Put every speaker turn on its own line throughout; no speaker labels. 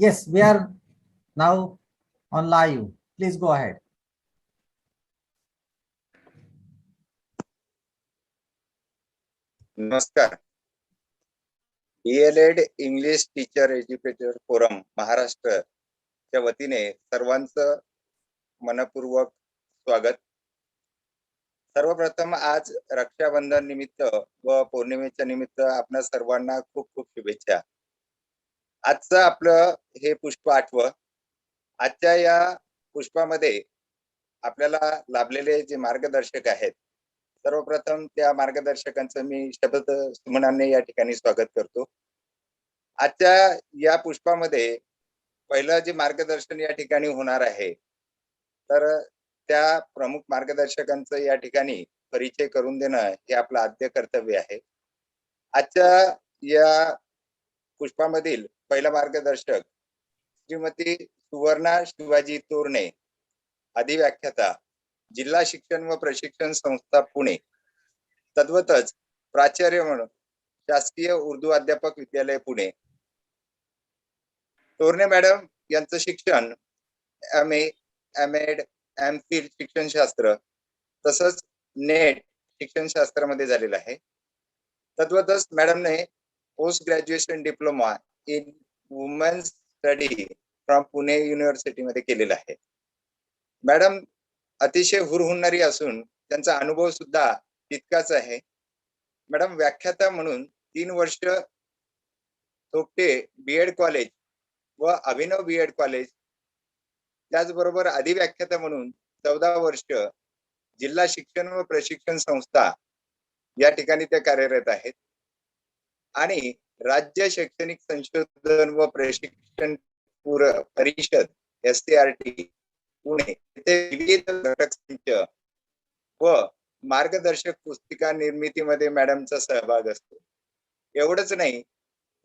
Yes, we are now on live. Please go ahead.
नमस्कार. DLED English teacher educator forum Maharashtra च्या वतीने सर्वांचं मनपूर्वक स्वागत. सर्वप्रथम आज रक्षाबंधन निमित्त व पौर्णिमेच्या निमित्त आपणा सर्वांना खूप खूप शुभेच्छा. आजचं आपलं हे पुष्प 8वं. आजच्या या पुष्पामध्ये आपल्याला लाभलेले जे मार्गदर्शक आहेत, सर्वप्रथम त्या मार्गदर्शकांचं मी शब्द सुमनाने या ठिकाणी स्वागत करतो. आजच्या या पुष्पामध्ये पहिलं जे मार्गदर्शन या ठिकाणी होणार आहे, तर त्या प्रमुख मार्गदर्शकांचं या ठिकाणी परिचय करून देणं हे आपलं आद्य कर्तव्य आहे. आजच्या या पुष्पामधील पहिला मार्गदर्शक श्रीमती सुवर्णा शिवाजी तोरणे, अधिव्याख्याता, जिल्हा शिक्षण व प्रशिक्षण संस्था पुणे, तद्वतच प्राचार्य म्हणून शासकीय उर्दू अध्यापक विद्यालय पुणे. तोरणे मॅडम यांचं शिक्षण MA, MEd, MPhil शिक्षणशास्त्र तसंच नेट शिक्षणशास्त्रामध्ये झालेलं आहे. तद्वतच मॅडमने post graduation diploma in women's study from Pune university मध्ये केलेला आहे. मॅडम अतिशय हुरहुन्नरी असून त्यांचा अनुभव सुद्धा तितकाच आहे. मॅडम व्याख्याता म्हणून 3 वर्ष थोपटे BEd कॉलेज व अभिनव BEd कॉलेज, त्याचबरोबर अधिव्याख्याता म्हणून 14 वर्ष जिल्हा शिक्षण व प्रशिक्षण संस्था या ठिकाणी ते कार्यरत आहेत. आणि राज्य शैक्षणिक संशोधन व प्रशिक्षण परिषद SCRT पुणे येथे विविध घटक संच व मार्गदर्शक पुस्तिका निर्मितीमध्ये मॅडमचा सहभाग असतो. एवढंच नाही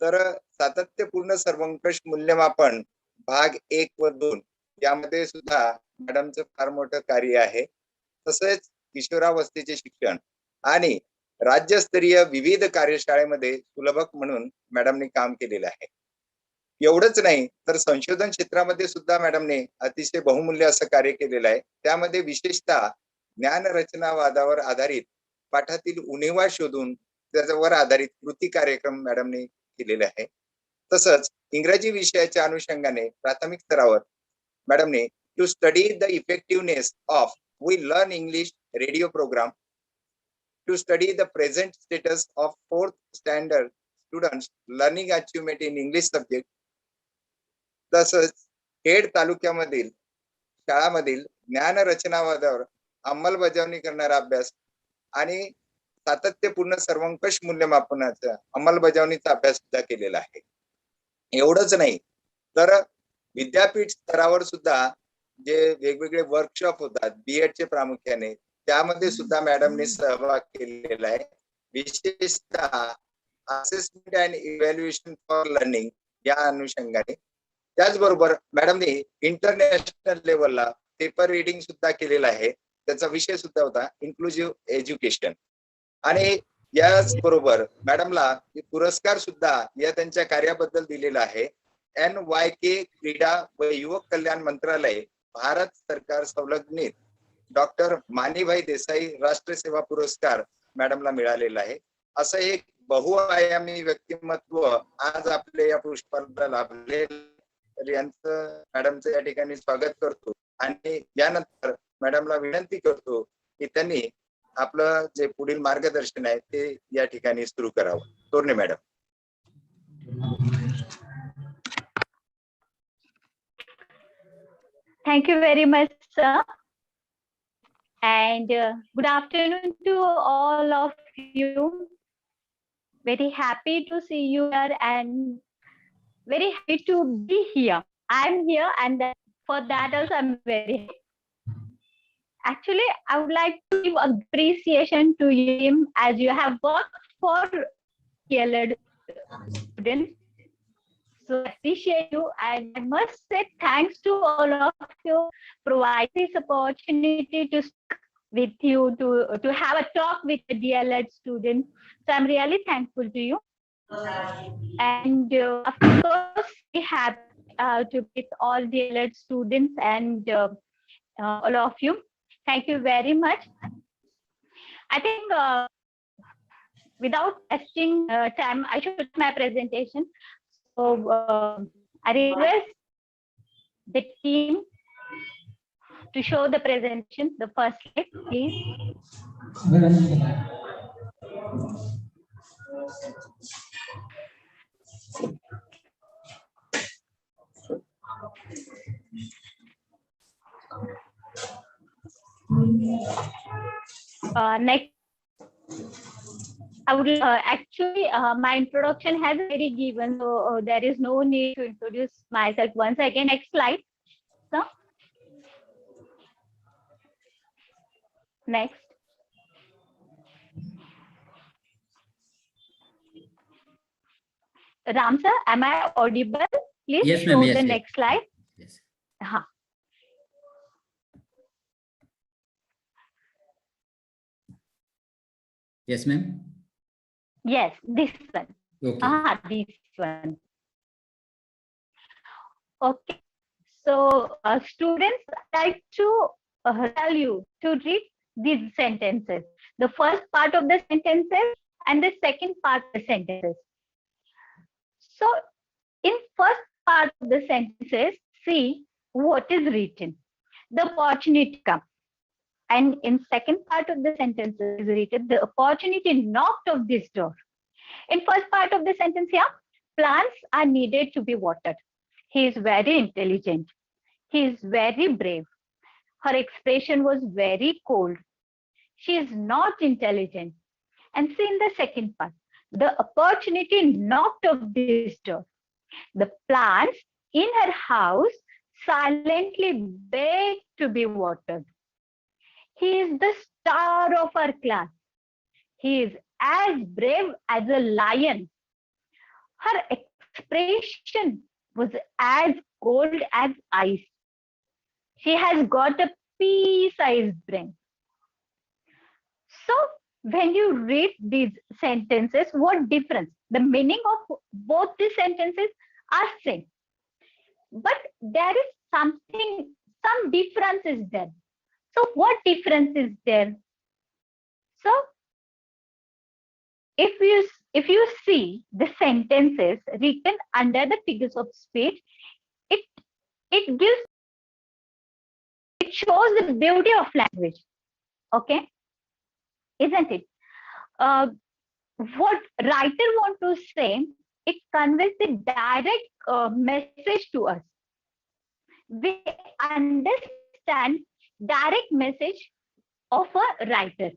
तर सातत्यपूर्ण सर्वंकष मूल्यमापन भाग 1 व 2 यामध्ये सुद्धा मॅडमचं फार मोठं कार्य आहे. तसेच किशोरावस्थेचे शिक्षण आणि राज्यस्तरीय विविध कार्यशाळेमध्ये सुलभक म्हणून मॅडमने काम केलेलं आहे. एवढंच नाही तर संशोधन क्षेत्रामध्ये सुद्धा मॅडमने अतिशय बहुमूल्य असं कार्य केलेलं आहे. त्यामध्ये विशेषतः ज्ञान रचनावादावर आधारित पाठातील उणिवा शोधून त्याच्यावर आधारित कृती कार्यक्रम मॅडमने केलेले आहे. तसंच इंग्रजी विषयाच्या अनुषंगाने प्राथमिक स्तरावर मॅडमने to study the effectiveness of we learn English radio programme, to study the present status of 4th standard students learning achievement in English subject, तसंच खेड तालुक्यामधील शाळामधील ज्ञान रचनावादावर अंमलबजावणी करणारा अभ्यास आणि सातत्यपूर्ण सर्वंकष मूल्यमापनाचा अंमलबजावणीचा अभ्यास सुद्धा केलेला आहे. एवढंच नाही तर विद्यापीठ स्तरावर सुद्धा जे वेगवेगळे वर्कशॉप होतात BEdचे प्रामुख्याने, त्यामध्ये सुद्धा मॅडमने सहभाग केलेला आहे. विशेषतः assessment and evaluation for learning या अनुषंगाने. त्याचबरोबर मॅडमने इंटरनॅशनल लेवलला पेपर रीडिंग सुद्धा केलेला आहे. त्याचा विषय सुद्धा होता इन्क्लुझिव्ह एज्युकेशन. आणि याच बरोबर मॅडमला पुरस्कार सुद्धा या त्यांच्या कार्याबद्दल दिलेला आहे. NYK क्रीडा व युवक कल्याण मंत्रालय भारत सरकार संलग्नित डॉक्टर मानीभाई देसाई राष्ट्रसेवा पुरस्कार मॅडमला मिळालेला आहे. असं एक बहुआयामी व्यक्तिमत्व आज आपल्या या पुष्पाला लाभले. तर यांचं मॅडमचं या ठिकाणी स्वागत करतो आणि यानंतर मॅडमला विनंती करतो की त्यांनी आपलं जे पुढील मार्गदर्शन आहे ते या ठिकाणी सुरू करावं. तोरणे madam.
Thank you very much, sir. And good afternoon to all of you. Very happy to see you here and very happy to be here. I'm here and for that also I'm very happy. Actually, I would like to give appreciation to him as you have worked for DLED students. So I appreciate you and I must say thanks to all of you provide this opportunity to speak with you, to have a talk with the DLED students. So I'm really thankful to you. And of course, we have to meet all the alert students and all of you. Thank you very much. I think without wasting time, I should start my presentation. So I request the team to show the presentation, the first slide, please. Next, I would actually my introduction has already given, so there is no need to introduce myself once again. Next slide. So, next. Ram sir, am I audible? Please
Yes,
show
ma'am. Yes,
the
yes.
next slide.
Yes. Yes, ma'am.
Yes, this one.
Okay.
This one. Okay. So, students, I like to tell you to read these sentences. The first part of the sentences and the second part of the sentences. So, in first part of the sentences, see what is written. The opportunity come. And in second part of the sentences is written, the opportunity knocked of this door. In first part of the sentence here, plants are needed to be watered. He is very intelligent. He is very brave. Her expression was very cold. She is not intelligent. And see in the second part, the opportunity knocked of this door. The plants in her house silently begged to be watered. He is the star of our class. He is as brave as a lion. Her expression was as cold as ice. She has got a pea-sized brain. So, when you read these sentences, what difference? The meaning of both the sentences are same. But there is something, some difference is there. So, what difference is there? So, if you see the sentences written under the figures of speech, it gives, it shows the beauty of language. Okay, isn't it? What writer want to say, it conveys the direct message to us. We understand direct message of a writer.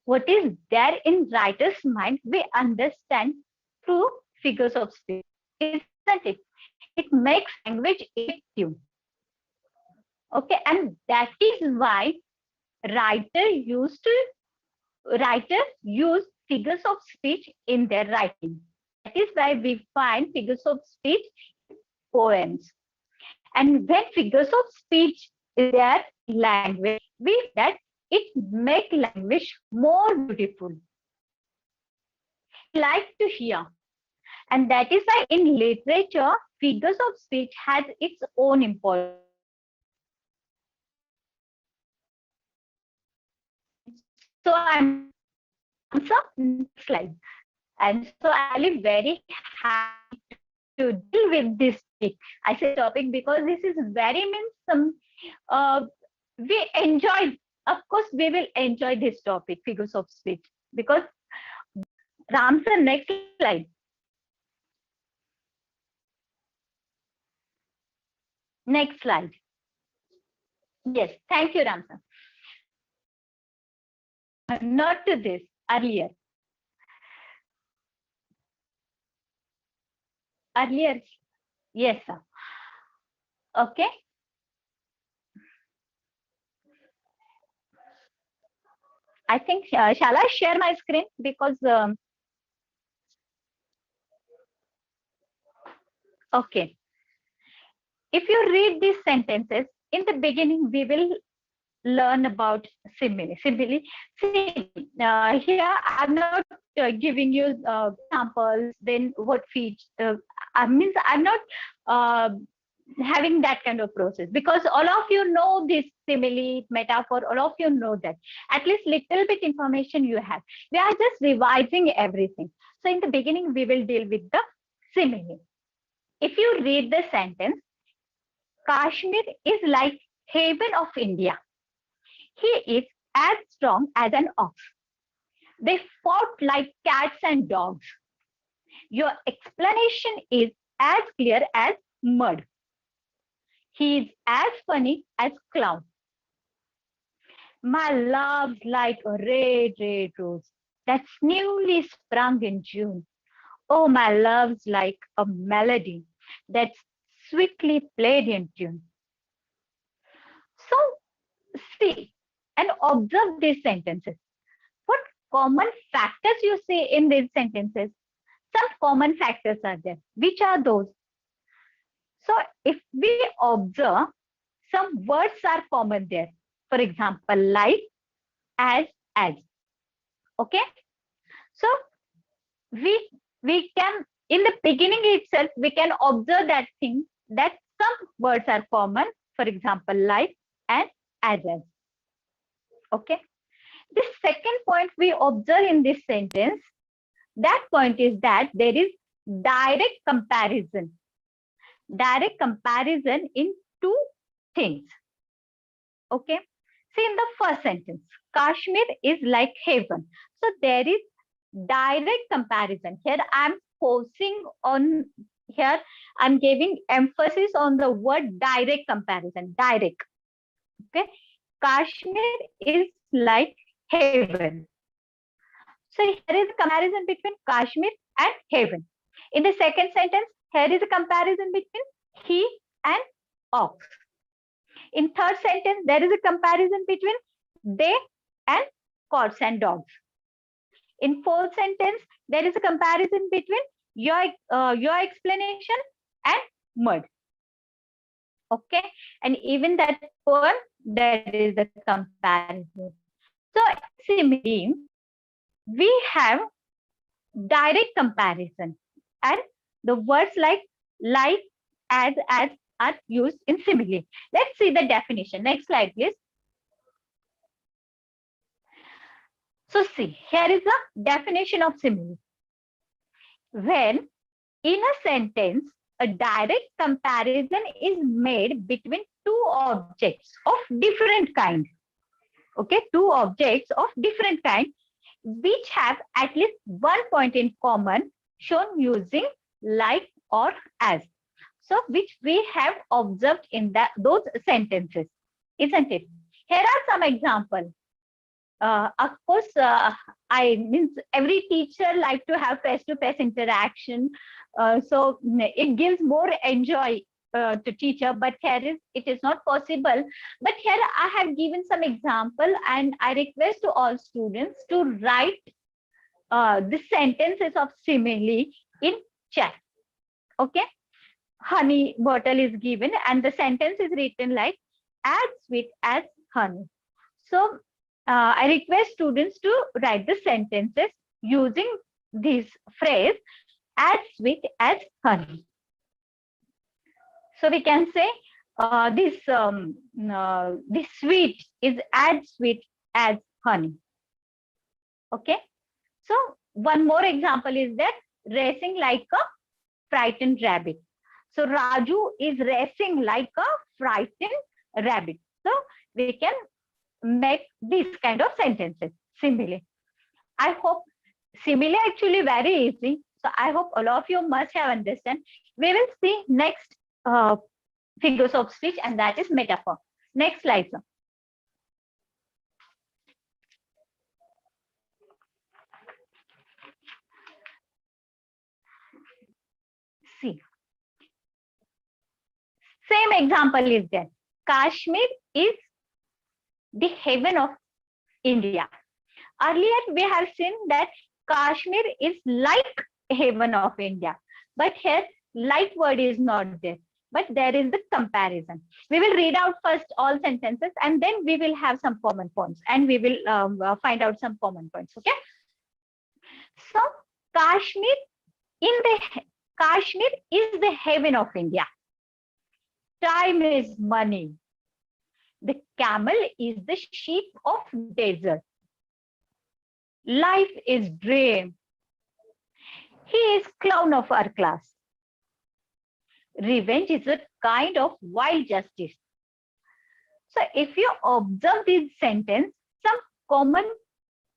What is there in writer's mind, we understand through figures of speech, isn't it? It makes language effective. Okay, and that is why writers use figures of speech in their writing. That is why we find figures of speech in poems. And when figures of speech is there in language, we that it makes language more beautiful. We like to hear. And that is why in literature, figures of speech has its own importance. So I'm next slide. And so I'm really very happy to deal with this topic. I say topic because this is very means we enjoy. Of course, we will enjoy this topic, figures of speech, because Ramsar, next slide. Next slide. Yes, thank you, Ramsar. Not to this earlier. Earlier, yes, sir. Okay. I think, shall I share my screen? Because, okay. If you read these sentences, in the beginning, we will learn about simile. Simile. See, here I'm not giving you examples, then what feature, I means I'm not having that kind of process, because all of you know this simile, metaphor, all of you know that. At least little bit information you have. We are just revising everything. So in the beginning, we will deal with the simile. If you read the sentence, Kashmir is like heaven of India. He is as strong as an ox. They fought like cats and dogs. Your explanation is as clear as mud. He is as funny as clown. My love's like a red, red rose that's newly sprung in June. Oh, my love's like a melody that's sweetly played in tune. So, see and observe these sentences. What common factors you see in these sentences? Some common factors are there. Which are those? So, if we observe, some words are common there. For example, like, as. Okay. So, we can, in the beginning itself, we can observe that thing, that some words are common. For example, like and as. Okay. The second point we observe in this sentence, that point is that there is direct comparison. Direct comparison in two things. Okay. See, in the first sentence, Kashmir is like heaven. So there is direct comparison. Here I'm forcing on, here I'm giving emphasis on the word direct comparison. Direct. Okay. Kashmir is like heaven. So here is a comparison between Kashmir and heaven. In the second sentence, here is a comparison between he and ox. In third sentence, there is a comparison between they and cats and dogs. In fourth sentence, there is a comparison between your explanation and mud. Okay, and even that poem, there is a comparison. So similarly, we have direct comparison, and the words like, as are used in simile. Let's see the definition. Next slide, please. So see, here is the definition of simile. When in a sentence, a direct comparison is made between two objects of different kind. Okay, two objects of different kind, which have at least one point in common, shown using like or as. So, which we have observed in those sentences, isn't it? Here are some examples. Of course, I means every teacher like to have face-to-face interaction, so it gives more enjoy to teacher. But here it is not possible. But here I have given some example, and I request to all students to write the sentences of simile in chat. Okay, honey bottle is given, and the sentence is written like as sweet as honey. So I request students to write the sentences using this phrase, as sweet as honey. So we can say this sweet is as sweet as honey. Okay. So one more example is that racing like a frightened rabbit. So Raju is racing like a frightened rabbit. So we can make this kind of sentences, simile. I hope simile actually very easy. So I hope all of you must have understand. We will see next figures of speech, and that is metaphor. Next slide, sir. See, same example is there. Kashmir is the heaven of India. Earlier, we have seen that Kashmir is like heaven of India, but here like word is not there, but there is the comparison. We will read out first all sentences, and then we will have some common points, and we will find out some common points. Okay. So Kashmir is the heaven of India. Time is money. The camel is the sheep of desert. Life is dream. He is clown of our class. Revenge is a kind of wild justice. So if you observe this sentence, some common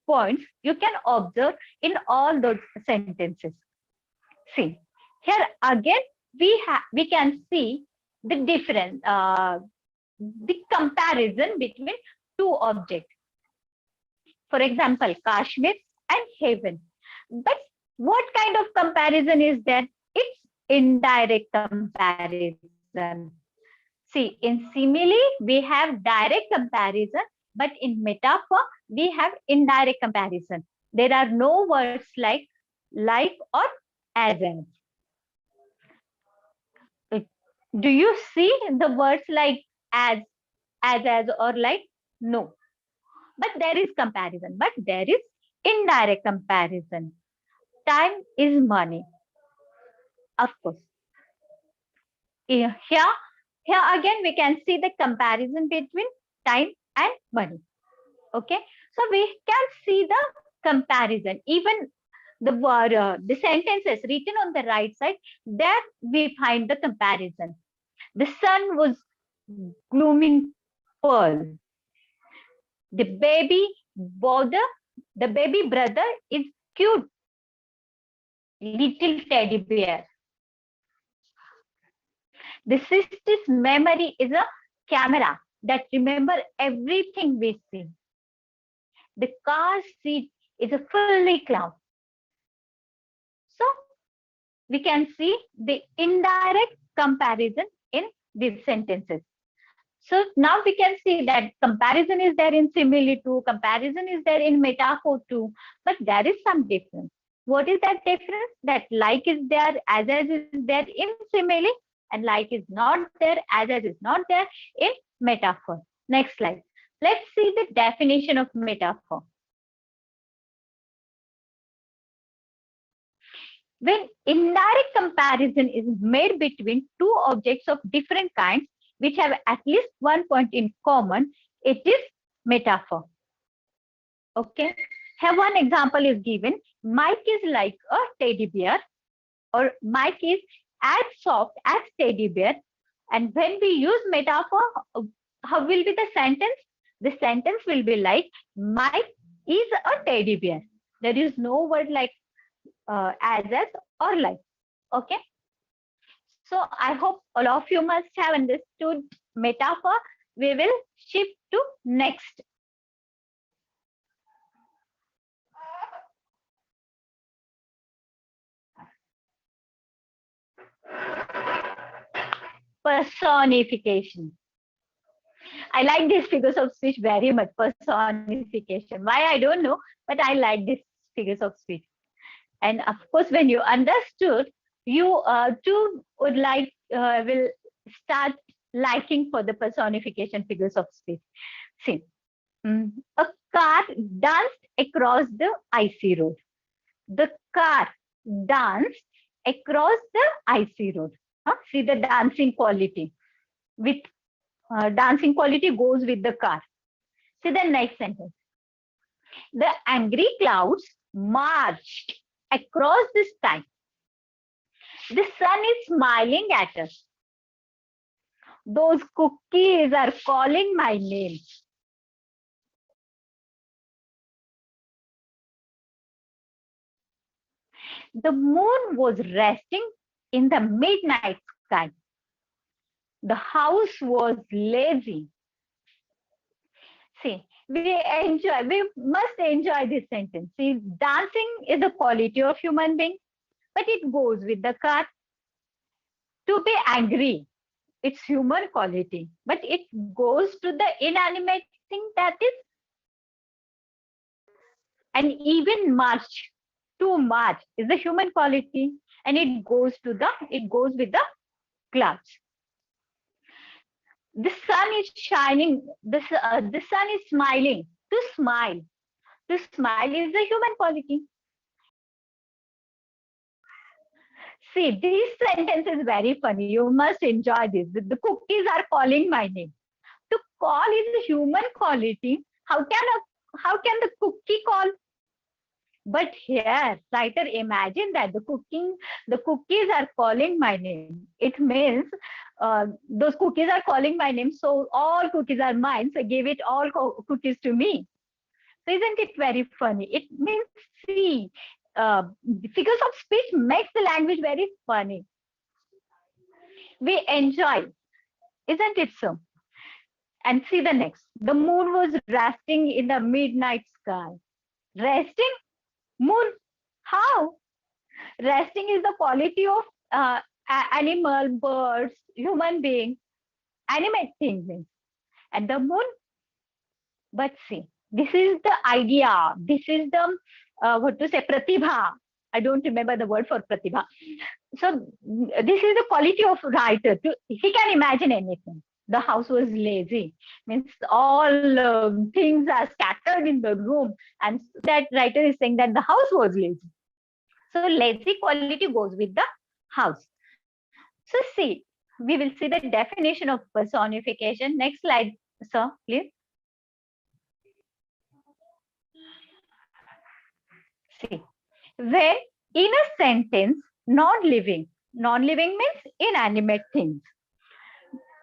points you can observe in all those sentences. See, here again we can see the difference, the comparison between two objects. For example, Kashmir and heaven. But what kind of comparison is there? It's indirect comparison. See, in simile, we have direct comparison, but in metaphor, we have indirect comparison. There are no words like or as. Do you see the words like as, or like? No. But there is comparison, but there is indirect comparison. Time is money. Of course. Here again, we can see the comparison between time and money. Okay. So we can see the comparison. Even the sentences written on the right side, there we find the comparison. The sun was glooming pearl. The baby brother is cute little teddy bear. The sister's memory is a camera that remember everything we see. The car seat is a fully cloud. So we can see the indirect comparison in these sentences. So now we can see that comparison is there in simile too, comparison is there in metaphor too, but there is some difference. What is that difference? That like is there, as is there in simile, and like is not there, as is not there in metaphor. Next slide. Let's see the definition of metaphor. When indirect comparison is made between two objects of different kinds, which have at least one point in common, it is metaphor. Okay. Here one example is given. Mike is like a teddy bear, or Mike is as soft as teddy bear. And when we use metaphor, how will be the sentence? The sentence will be like, Mike is a teddy bear. There is no word like as or like. Okay. So I hope all of you must have understood metaphor. We will shift to next. Personification. I like these figures of speech very much. Personification. Why I don't know, but I like these figures of speech. And of course, when you understood, you too would will start liking for the personification figures of speech. See, a car danced across the icy road. The car danced across the icy road. See the dancing quality. With dancing quality goes with the car. See the next sentence. The angry clouds marched across the sky. The sun is smiling at us. Those cookies are calling my name. The moon was resting in the midnight sky. The house was lazy. See, we must enjoy this sentence. See, dancing is a quality of human being, but it goes with the car. To be angry, it's human quality, but it goes to the inanimate thing, that is, and even march, to march is a human quality, and it goes with the clouds. The sun is shining, the sun is smiling. To smile is a human quality. See, this sentence is very funny. You must enjoy this. The cookies are calling my name. To call is a human quality. How can the cookie call? But here, writer imagine that the cookies are calling my name. It means those cookies are calling my name. So all cookies are mine. So give it all cookies to me. So isn't it very funny? It means, see, figures of speech makes the language very funny. We enjoy, isn't it so? And see the next. The moon was resting in the midnight sky. Resting? Moon? How? Resting is the quality of animal, birds, human being, animate things. And the moon? But see, this is the idea. This is the, what to say, pratibha. I don't remember the word for pratibha. So this is the quality of writer. He can imagine anything. The house was lazy, means all things are scattered in the room, and that writer is saying that the house was lazy. So lazy quality goes with the house. So see, we will see the definition of personification. Next slide, sir, please. See, when in a sentence, non-living means inanimate things.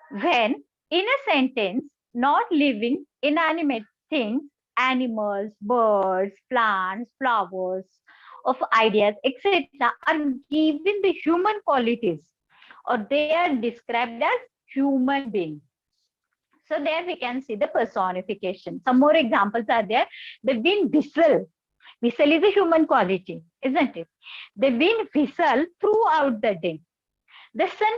When in a sentence, not living, inanimate things, animals, birds, plants, flowers, of ideas, etc., are given the human qualities, or they are described as human beings. So there we can see the personification. Some more examples are there. The wind whistle. Whistle is a human quality, isn't it? The wind whistle throughout the day. The sun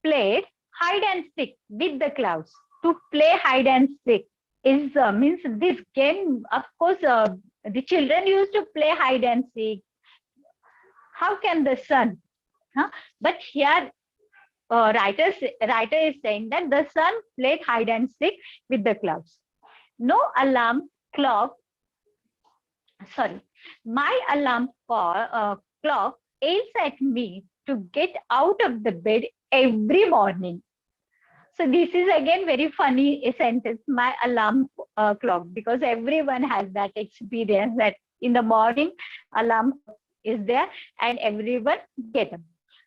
played hide and seek with the clouds. To play hide and seek is means this game. Of course, the children used to play hide and seek. How can the sun? Huh? But here, writer is saying that the sun played hide and seek with the clouds. No alarm clock. Sorry, my alarm clock aims at me to get out of the bed every morning. So this is again very funny sentence, my alarm clock, because everyone has that experience that in the morning alarm is there and everyone get up.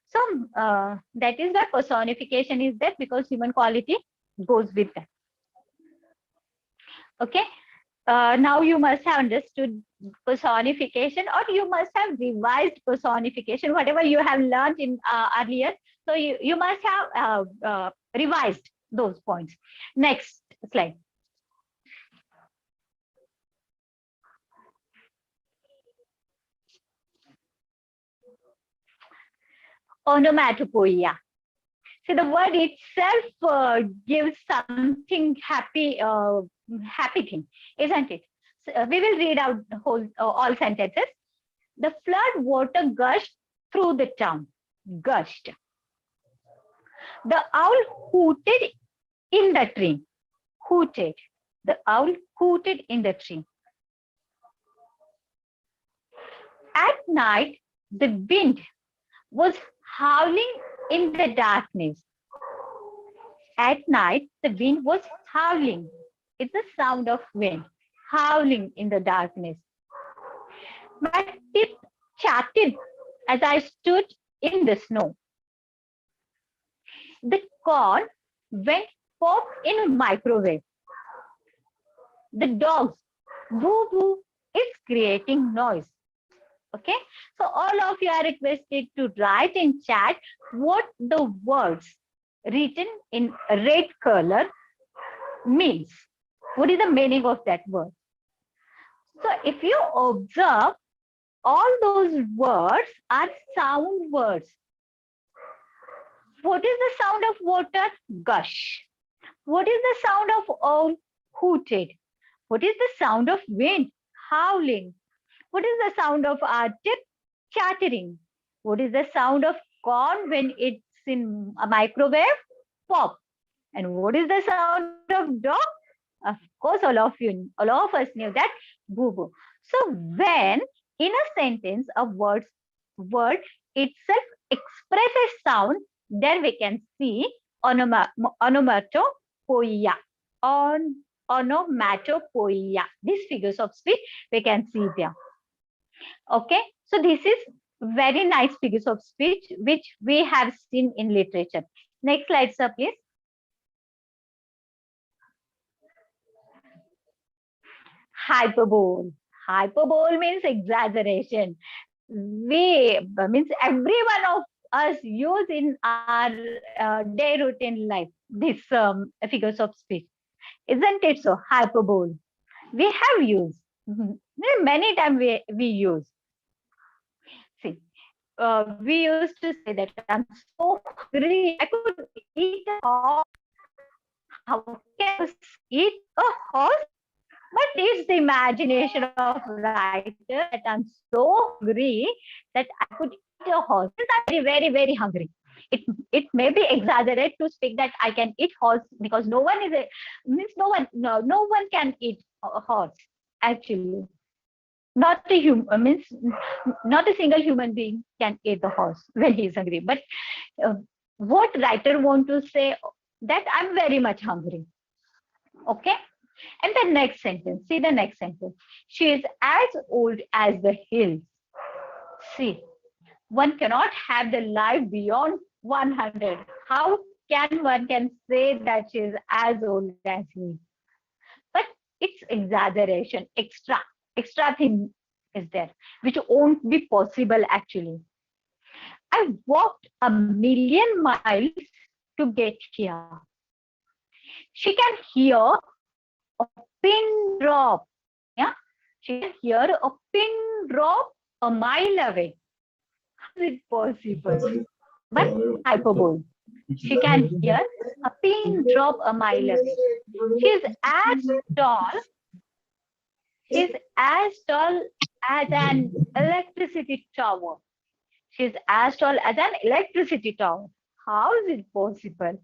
So that is why personification is there, because human quality goes with that. Okay. Now you must have understood personification, or you must have revised personification, whatever you have learned in earlier. So you must have revised those points. Next slide. Onomatopoeia. See, the word itself gives something happy, happy thing, isn't it? So, we will read out the whole all sentences. The flood water gushed through the town. Gushed. The owl hooted in the tree. Hooted. The owl hooted in the tree. At night, the wind was howling in the darkness. At night, the wind was howling. It's the sound of wind howling in the darkness. My teeth chattered as I stood in the snow. The corn went pop in a microwave. The dog's boo boo is creating noise. Okay, so all of you are requested to write in chat what the words written in red color means. What is the meaning of that word? So if you observe, all those words are sound words. What is the sound of water? Gush. What is the sound of owl? Hooted. What is the sound of wind? Howling. What is the sound of our tip? Chattering. What is the sound of corn when it's in a microwave? Pop. And what is the sound of dog? Of course, all of us knew that, boo boo. So when in a sentence a word itself expresses sound, there we can see onomatopoeia. Onomatopoeia. These figures of speech we can see there. Okay, so this is very nice figures of speech which we have seen in literature. Next slide, sir, please. Hyperbole. Hyperbole means exaggeration. We means every one of us use in our day routine life this figures of speech, isn't it? So hyperbole we have used many times. We use. See, we used to say that I'm so hungry, I could eat a horse. How can I eat a horse? But it's the imagination of writer that I'm so hungry that I could eat a horse. Since I'm very hungry. It may be exaggerate to speak that I can eat horse, because no one no one can eat a horse actually. Not a human means not a single human being can eat the horse when he is hungry. But uh, what writer want to say that I'm very much hungry. Okay. And the next sentence, see the next sentence. She is as old as the hills. See, one cannot have the life beyond 100. How can one can say that she is as old as he? But it's exaggeration, extra thing is there, which won't be possible actually. I walked a million miles to get here. She can hear a pin drop. Yeah, she can hear a pin drop a mile away. How is it possible? But hyperbole. She can hear a pin drop a mile away. She's as tall. She's as tall as an electricity tower. She's as tall as an electricity tower. How is it possible?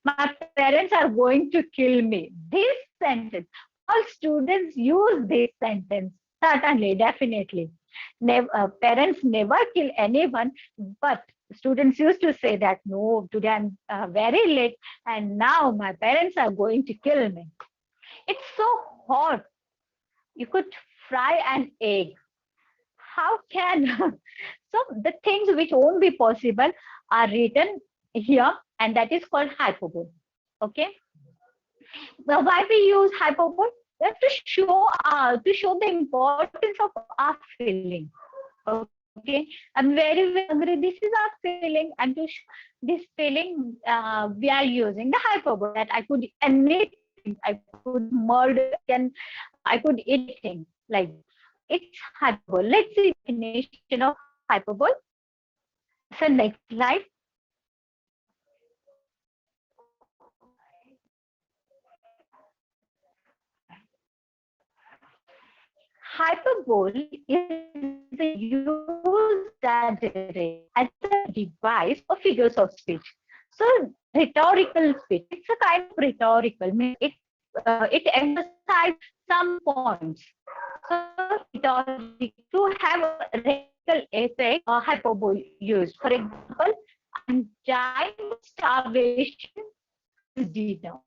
My parents are going to kill me. This sentence, all students use this sentence. Certainly, definitely. Parents never kill anyone, but students used to say that, no, today I'm very late and now my parents are going to kill me. It's so hot. You could fry an egg. How can? So the things which won't be possible are written here, and that is called hyperbole. Okay. Now, why we use hyperbole? We have to show the importance of our feeling. Okay, I'm very hungry. This is our feeling, and to show this feeling, we are using the hyperbole. That I could anything, I could murder, I could eat anything. Like it's hyperbole. Let's see the definition of hyperbole. So next slide. Hyperbole is a use exaggeration as a device for figures of speech. So rhetorical speech, it's a kind of rhetorical, means it emphasizes some points. So rhetoric to have a rhetorical effect, hyperbole used. For example, I'm dying of starvation is dinner.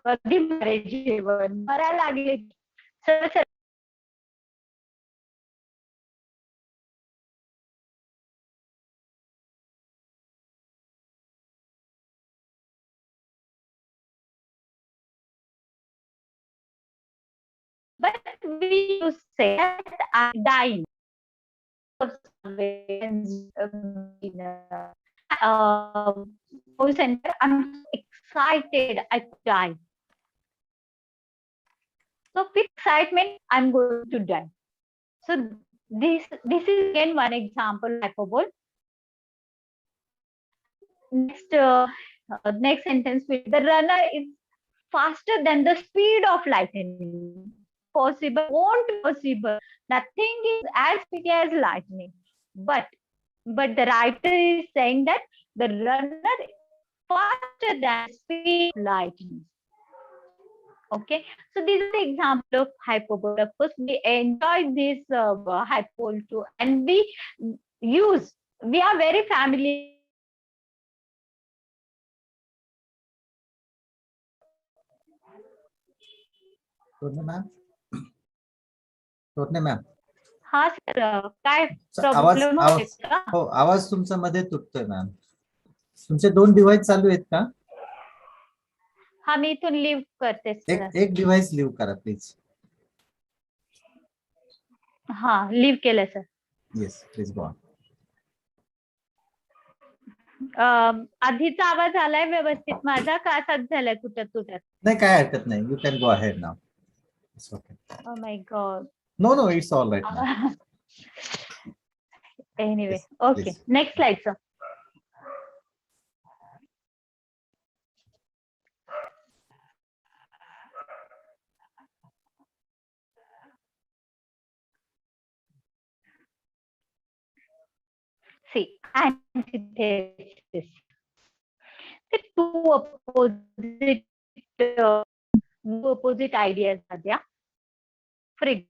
कधी मरे जेवण मरायला लागले. But we used to say that I'm dying of starvation. Center, I'm so excited, I could die. So with excitement, I'm going to die. So this is again one example of hyperbole. Next sentence, the runner is faster than the speed of lightning. Possible, won't possible. Nothing is as quick as lightning. But the writer is saying that the runner is faster than speed of lightning. Okay, so this is the example of hyperbole. Of course, we enjoy this hyperbole too, and we use We are very familiar.
Totne ma'am. Totne ma'am.
हा sir, काय
आवाज
problem
आवाज
होते का?
हो, आवाज तुमचा मध्ये तुटतोय मॅम. तुमचे 2 डिव्हाइस चालू आहेत का?
हा, मी इथून लिव्ह करते सर.
एक डिव्हाइस लिव्ह करा प्लीज.
हा, लिव्ह केलं sir.
Yes, please go on.
आधीचा आवाज आलाय व्यवस्थित माझा का असाच झालाय तुटत तुटत?
नाही, काय हरकत नाही. You can go ahead now. It's okay.
Oh my god.
No, it's all right ma'am.
Anyway,
Yes,
okay.
please.
Next slide sir. See, antithesis. The two opposite ideas are there. For example,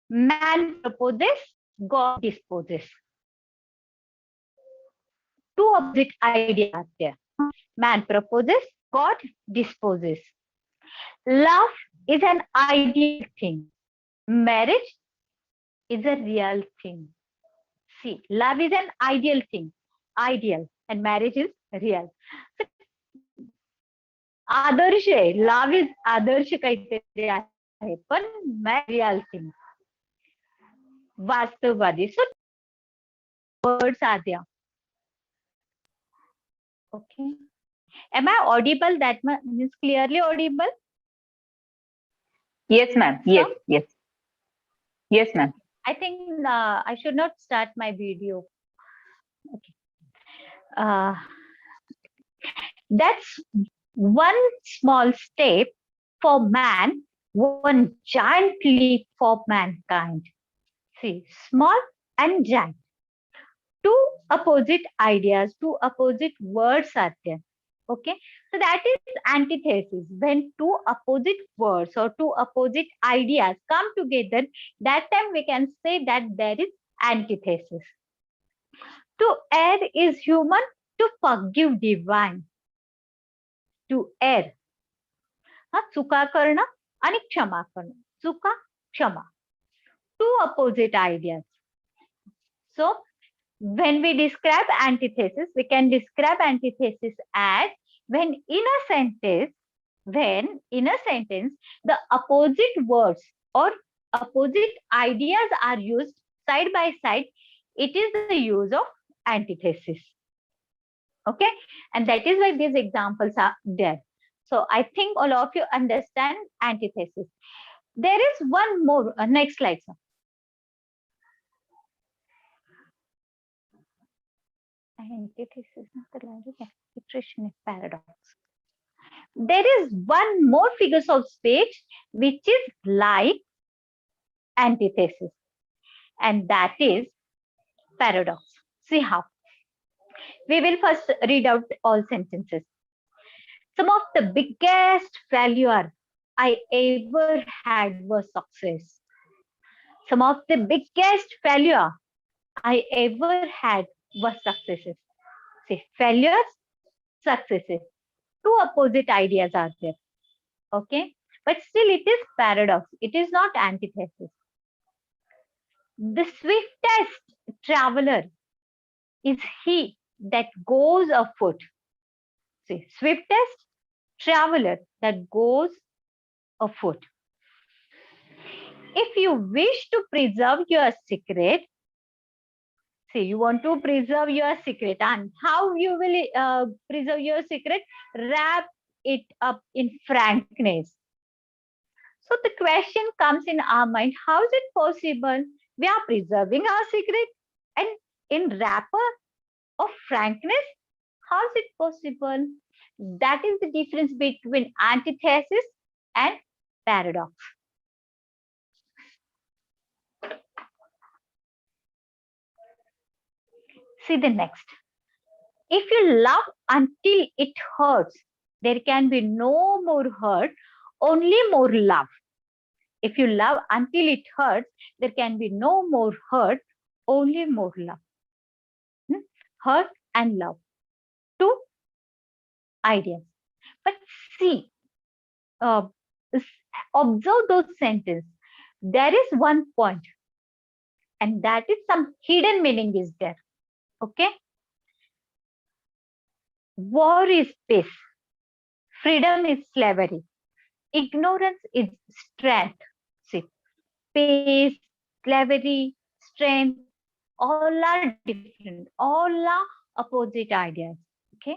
man proposes, God disposes. Two opposite ideas are there. Man proposes, God disposes. Love is an ideal thing. Marriage is a real thing. See, love is an ideal thing. Ideal. And marriage is real. So, आदर्श आहे. Love is आदर्श काहीतरी आहे, पण real thing, वास्तववादी. So words are there. Okay. Am I audible? That means clearly audible?
Yes, ma'am. Yes, yes. Yes, ma'am.
I think I should not start my video. Okay. That's one small step for man, one giant leap for mankind. See, small and giant. Two opposite ideas, two opposite words are there. Okay, so that is antithesis. When two opposite words or two opposite ideas come together, that time we can say that there is antithesis. To err is human, to forgive divine. To err. चुका करणं आणि क्षमा करणं. चुका, क्षमा. Two opposite ideas. So, when we describe antithesis, we can describe antithesis as when in a sentence, the opposite words or opposite ideas are used side by side, it is the use of antithesis. Okay, and that is why these examples are there. So I think all of you understand antithesis. There is one more. Next slide, sir. Antithesis, not the logic, alliteration is paradox. There is one more figures of speech which is like antithesis, and that is paradox. See how. We will first read out all sentences. Some of the biggest failure I ever had was success. Some of the biggest failure I ever had was successes. See, failures, successes. Two opposite ideas are there. Okay, but still it is paradox. It is not antithesis. The swiftest traveler is he that goes afoot. See, swiftest traveler that goes afoot. If you wish to preserve your secret, see, you want to preserve your secret, and how you will preserve your secret? Wrap it up in frankness. So the question comes in our mind, how is it possible? We are preserving our secret and in wrapper of frankness, how is it possible? That is the difference between antithesis and paradox. See the next. If you love until it hurts, there can be no more hurt, only more love. If you love until it hurts, there can be no more hurt, only more love. hurt and love. Two ideas. But see, uh, observe those sentences. There is one point, and that is some hidden meaning is there. Okay? War is peace. Freedom is slavery. Ignorance is strength. See, peace, slavery, strength, all are different. All are opposite ideas. Okay?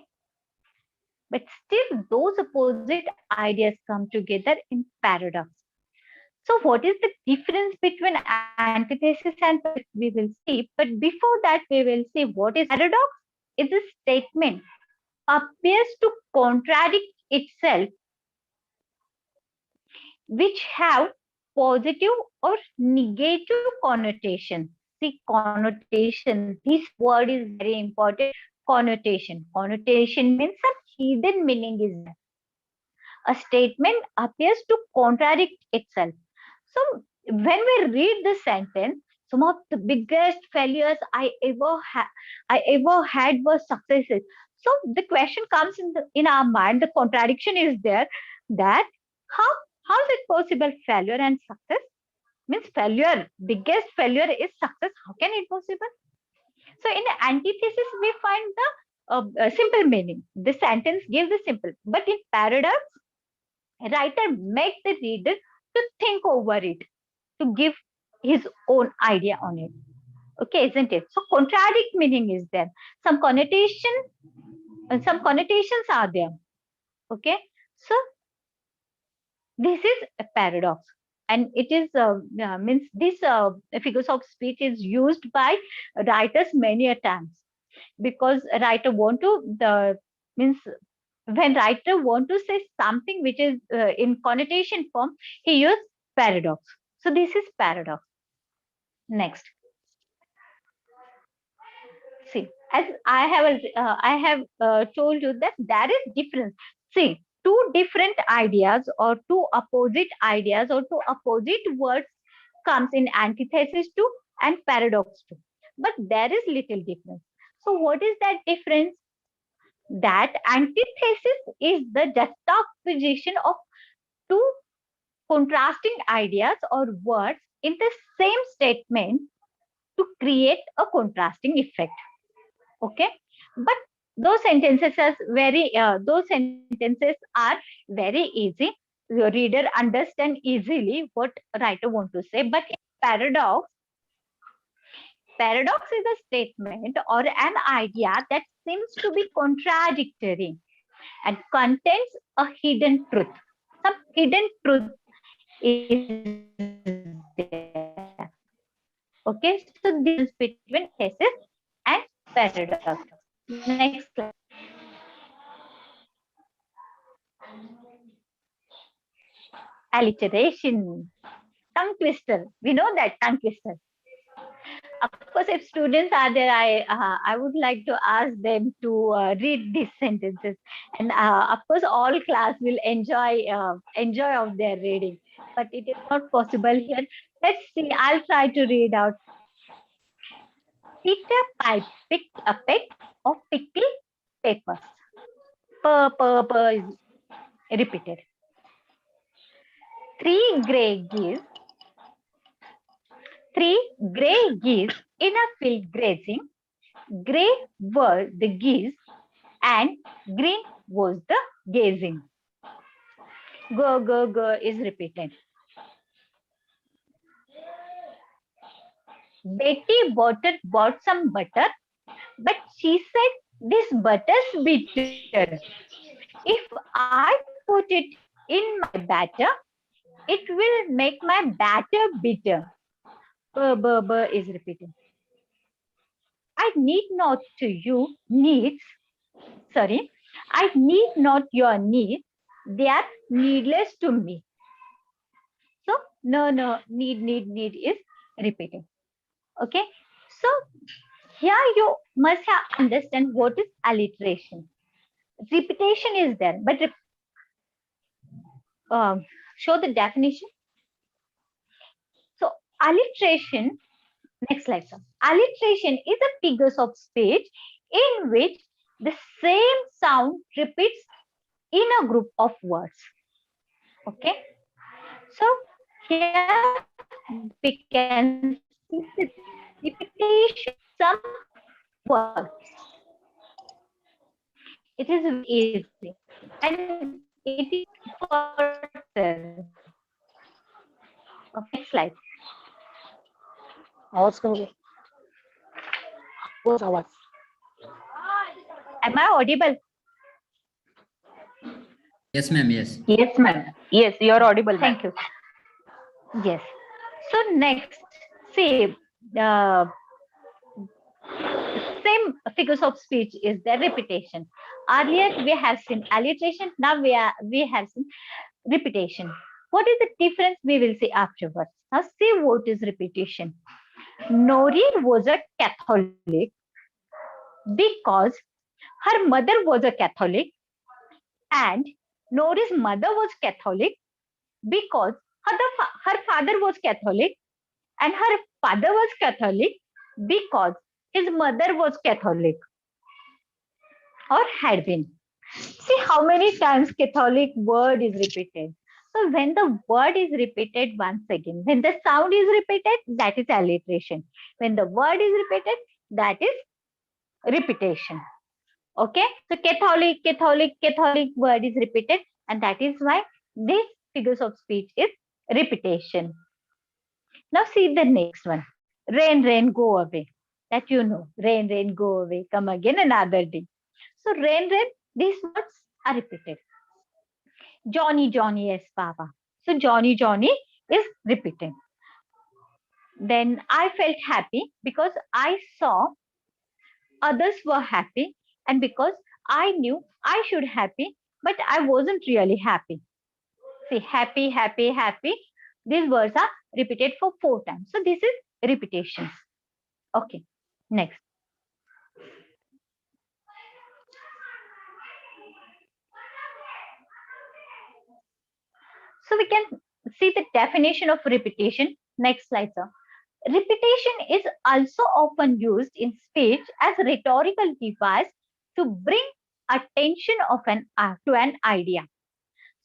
But still, those opposite ideas come together in paradox. So, what is the difference between antithesis and paradox? We will see. But before that, we will see what is paradox. It's a statement appears to contradict itself, which have positive or negative connotation. See, connotation. This word is very important. Connotation. Connotation means some hidden meaning is there. A statement appears to contradict itself. So when we read the sentence, some of the biggest failures I ever had was successes. So the question comes in our mind. The contradiction is there that how how is it possible? Failure and success means failure. Biggest failure is success. How can it possible? So in the antithesis, we find the simple meaning. The sentence gives the simple, but in paradox, writer makes the reader to think over it, to give his own idea on it. Okay, isn't it? So contradict meaning is there. Some connotations are there. Okay, so this is a paradox, and it is means this figures of speech is used by writers many a times, because a writer want to the means when writer want to say something which is in connotation form, he use paradox. So this is paradox. Next, see, as I have told you that there is difference. See, two different ideas or two opposite ideas or two opposite words comes in antithesis to and paradox to, but there is little difference. So what is that difference? That antithesis is the juxtaposition of two contrasting ideas or words in the same statement to create a contrasting effect. Okay, but those sentences are very easy. The reader understand easily what writer want to say. But in paradox is a statement or an idea that seems to be contradictory and contains a hidden truth. Some hidden truth is there. Okay, so this is between thesis and paradox. Next slide. Alliteration, tongue twister. We know that tongue twister. Of course, if students are there, I would like to ask them to read these sentences, and of course, all class will enjoy of their reading. But it is not possible here. Let's see. I'll try to read out. Peter Pipe picked a peck of pickled peppers. Per is repeated. Three grey geese in a field grazing. Grey were the geese and green was the gazing. Go is repeated. Betty bought some butter, but she said, "This butter's bitter. If I put it in my batter, it will make my batter bitter." Is repeated. I need not your needs. They are needless to me. So no, need is repeated. Okay. So here you must have understand what is alliteration. Repetition is there, but show the definition. So alliteration, next slide, sir. Alliteration is a figures of speech in which the same sound repeats in a group of words. Okay, so here we can see the repetition of some words. It is very easy and it is universal. Okay, next slide.
आवाज कमी कर. आवाज.
Am I audible?
Yes, ma'am. Yes.
Yes, ma'am. Yes, you are audible.
Thank you. Yes. So next, see, same figures of speech is the repetition. Earlier we have seen alliteration. Now we have seen repetition. What is the difference? We will see afterwards. Now see what is repetition. Nori was a Catholic because her mother was a Catholic, and Nori's mother was Catholic because her father was Catholic, and her father was Catholic because his mother was Catholic or had been. See how many times Catholic word is repeated. So when the word is repeated once again, when the sound is repeated, that is alliteration. When the word is repeated, that is repetition. Okay, so Catholic word is repeated, and that is why this figures of speech is repetition. Now see the next one. Rain, rain, go away. That you know. Rain, rain, go away. Come again another day. So rain, rain, these words are repeated. Johnny, Johnny, yes, Papa. So Johnny, Johnny is repeated. Then I felt happy because I saw others were happy, and because I knew I should happy, but I wasn't really happy. See, happy, happy, happy. These words are repeated for 4 times. So this is repetitions. Okay, next. So we can see the definition of repetition. Next slide, sir. Repetition is also often used in speech as a rhetorical device to bring attention of to an idea.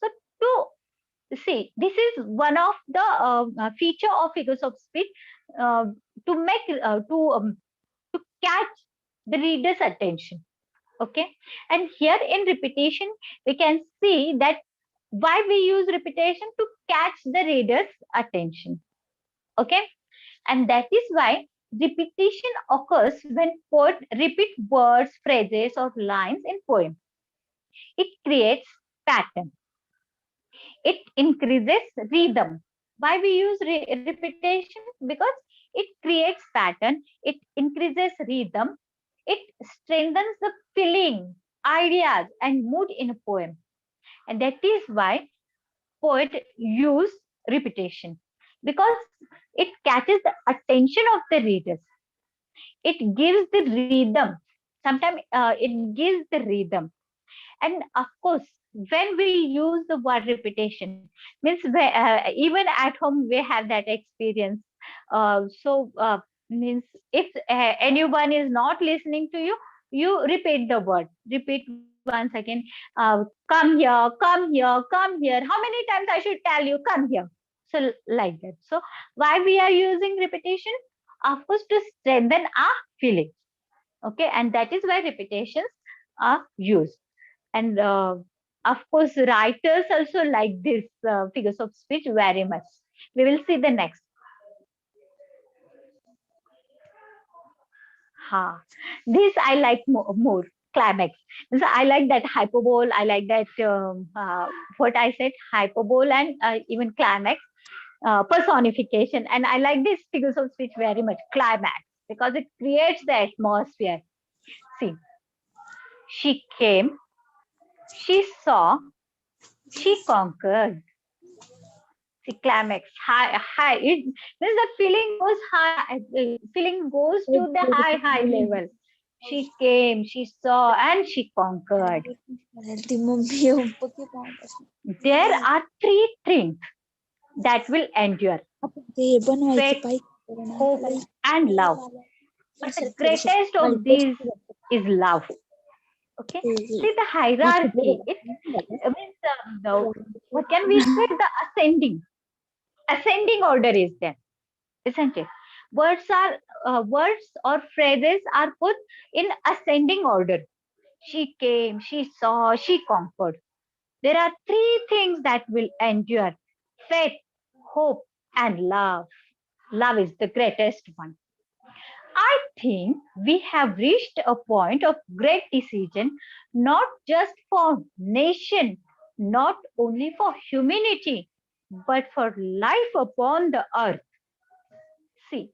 So to see, this is one of the feature of figures of speech to make to catch the reader's attention. Okay, and here in repetition we can see that why we use repetition to catch the reader's attention. Okay, and that is why repetition occurs when poets repeat words, phrases, or lines in poem. It creates pattern. It increases rhythm. Why we use repetition? Because it creates pattern. It increases rhythm. It strengthens the feeling, ideas, and mood in a poem. And that is why poets use repetition, because it catches the attention of the readers. It gives the rhythm. Sometimes it gives the rhythm. And of course, when we use the word repetition, means even at home we have that experience. Means if anyone is not listening to you, you repeat the word. Repeat once again. Come here, come here, come here. How many times I should tell you, come here? So like that. So why we are using repetition? Of course, to strengthen our feelings. Okay, and that is why repetitions are used. And of course, writers also like this figures of speech very much. We will see the next. This I like more. Climax. So I like that hyperbole. I like that what I said, hyperbole, and even climax, personification. And I like this figures of speech very much. Climax, because it creates the atmosphere. See, she came, she saw, she conquered. See, climax, high. It means the feeling goes high. Feeling goes to the high level. She came, she saw, and she conquered. There are 3 things that will endure: faith, hope, and love. But the greatest of these is love. Okay, see the hierarchy. It means what can we say? The ascending order is there, isn't it? Words or phrases are put in ascending order. She came, she saw, she conquered. There are three things that will endure: faith, hope, and love. Love is the greatest one. I think we have reached a point of great decision, not just for nation, not only for humanity, but for life upon the earth. See,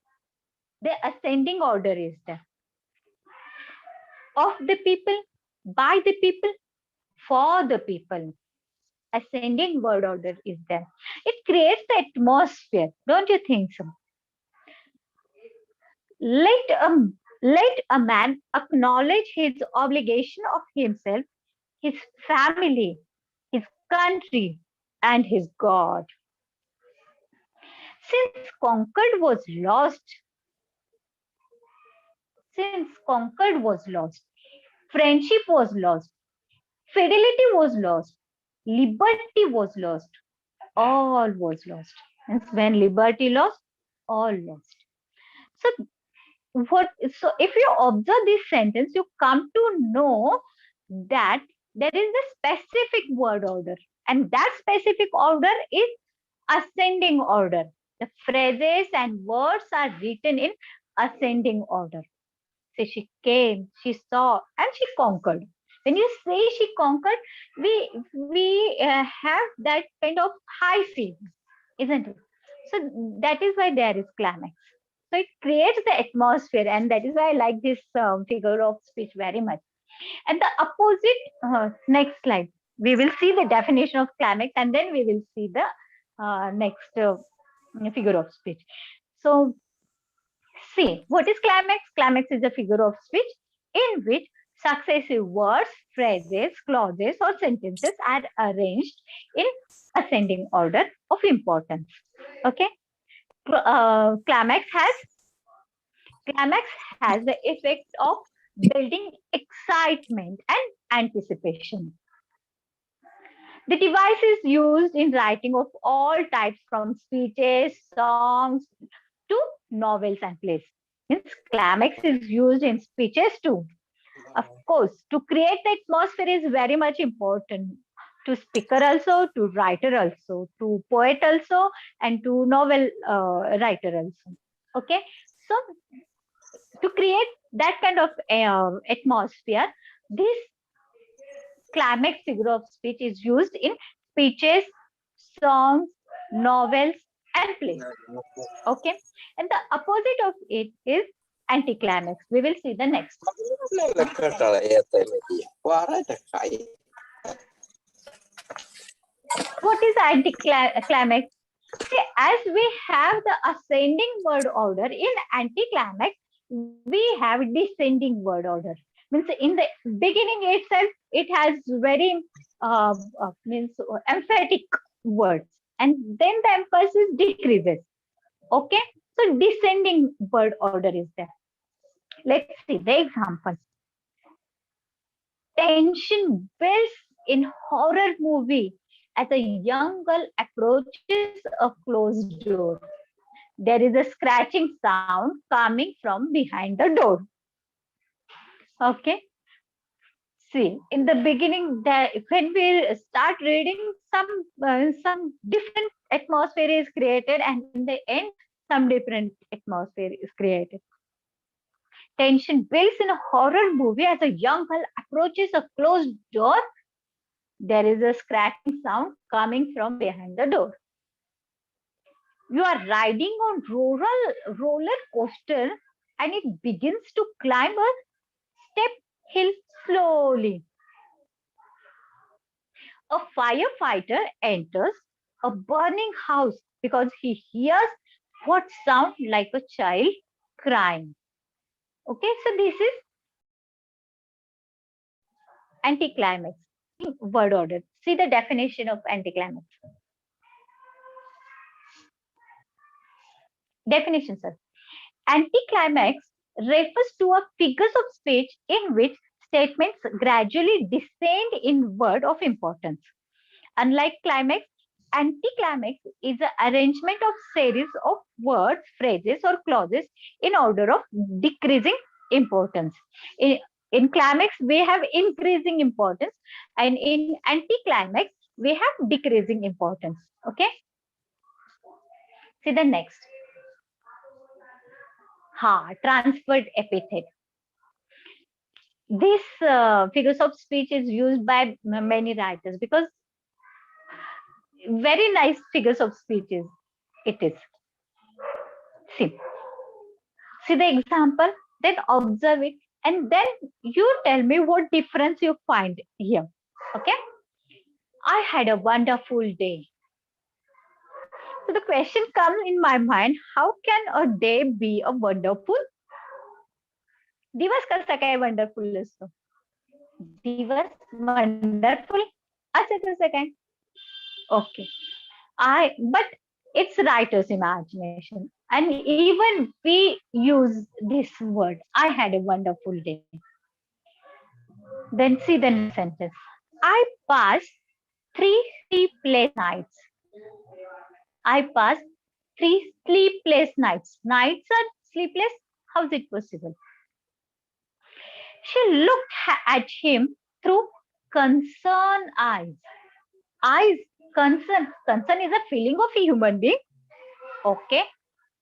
the ascending order is there. Of the people, by the people, for the people. Ascending word order is there. It creates the atmosphere, don't you think so? Let a man acknowledge his obligation of himself, his family, his country, and his God. Since conquered was lost, friendship was lost, fidelity was lost, liberty was lost, all was lost. And when liberty lost, all lost. So if you observe this sentence, you come to know that there is a specific word order, and that specific order is ascending order. The phrases and words are written in ascending order. So she came, she saw, and she conquered. When you say she conquered, we have that kind of high feeling, isn't it? So that is why there is climax. So it creates the atmosphere, and that is why I like this figure of speech very much. And the opposite, next slide, we will see the definition of climax, and then we will see the next figure of speech. So see, what is climax? Climax is a figure of speech in which successive words, phrases, clauses, or sentences are arranged in ascending order of importance. Okay. Climax has the effect of building excitement and anticipation. The device is used in writing of all types, from speeches, songs, to novels and plays. Means climax is used in speeches too. Of course, to create the atmosphere is very much important. To speaker also, to writer also, to poet also, and to novel writer also. Okay, so to create that kind of atmosphere, this climax figure of speech is used in speeches, songs, novels, and plays. Okay, and the opposite of it is anticlimax. We will see the next. What is anticlimax? See, as we have the ascending word order, in anticlimax, we have descending word order. Means in the beginning itself, it has very emphatic words, and then the emphasis decreases. Okay, so descending word order is there. Let's see the examples. Tension builds in horror movie as a young girl approaches a closed door. There is a scratching sound coming from behind the door. Okay. See, in the beginning, when we start reading, some different atmosphere is created, and in the end, some different atmosphere is created. Tension builds in a horror movie as a young girl approaches a closed door. There is a scratching sound coming from behind the door. You are riding on roller coaster, and it begins to climb a step hill slowly. A firefighter enters a burning house because he hears what sounds like a child crying. Okay, so this is anticlimax word order. See the definition of anticlimax. Definition, sir. Anticlimax refers to a figures of speech in which statements gradually descend in word of importance. Unlike climax, anticlimax is an arrangement of series of words, phrases, or clauses in order of decreasing importance. In climax, we have increasing importance, and in anticlimax, we have decreasing importance. Okay. See the next. Transferred epithet. This figures of speech is used by many writers because very nice figures of speeches it is. See the example, then observe it, and then you tell me what difference you find here. Okay. I had a wonderful day. So the question comes in my mind, how can a day be a wonderful? दिवस कसा काय wonderful असतो? दिवस wonderful असं कसं काय? Okay. But it's writer's imagination. And even we use this word. I had a wonderful day. Then see the next sentence. I passed 3 sleepless nights. I passed 3 sleepless nights. Nights are sleepless? How is it possible? She looked at him through concerned eyes. Eyes, concern. Concern is a feeling of a human being. Okay.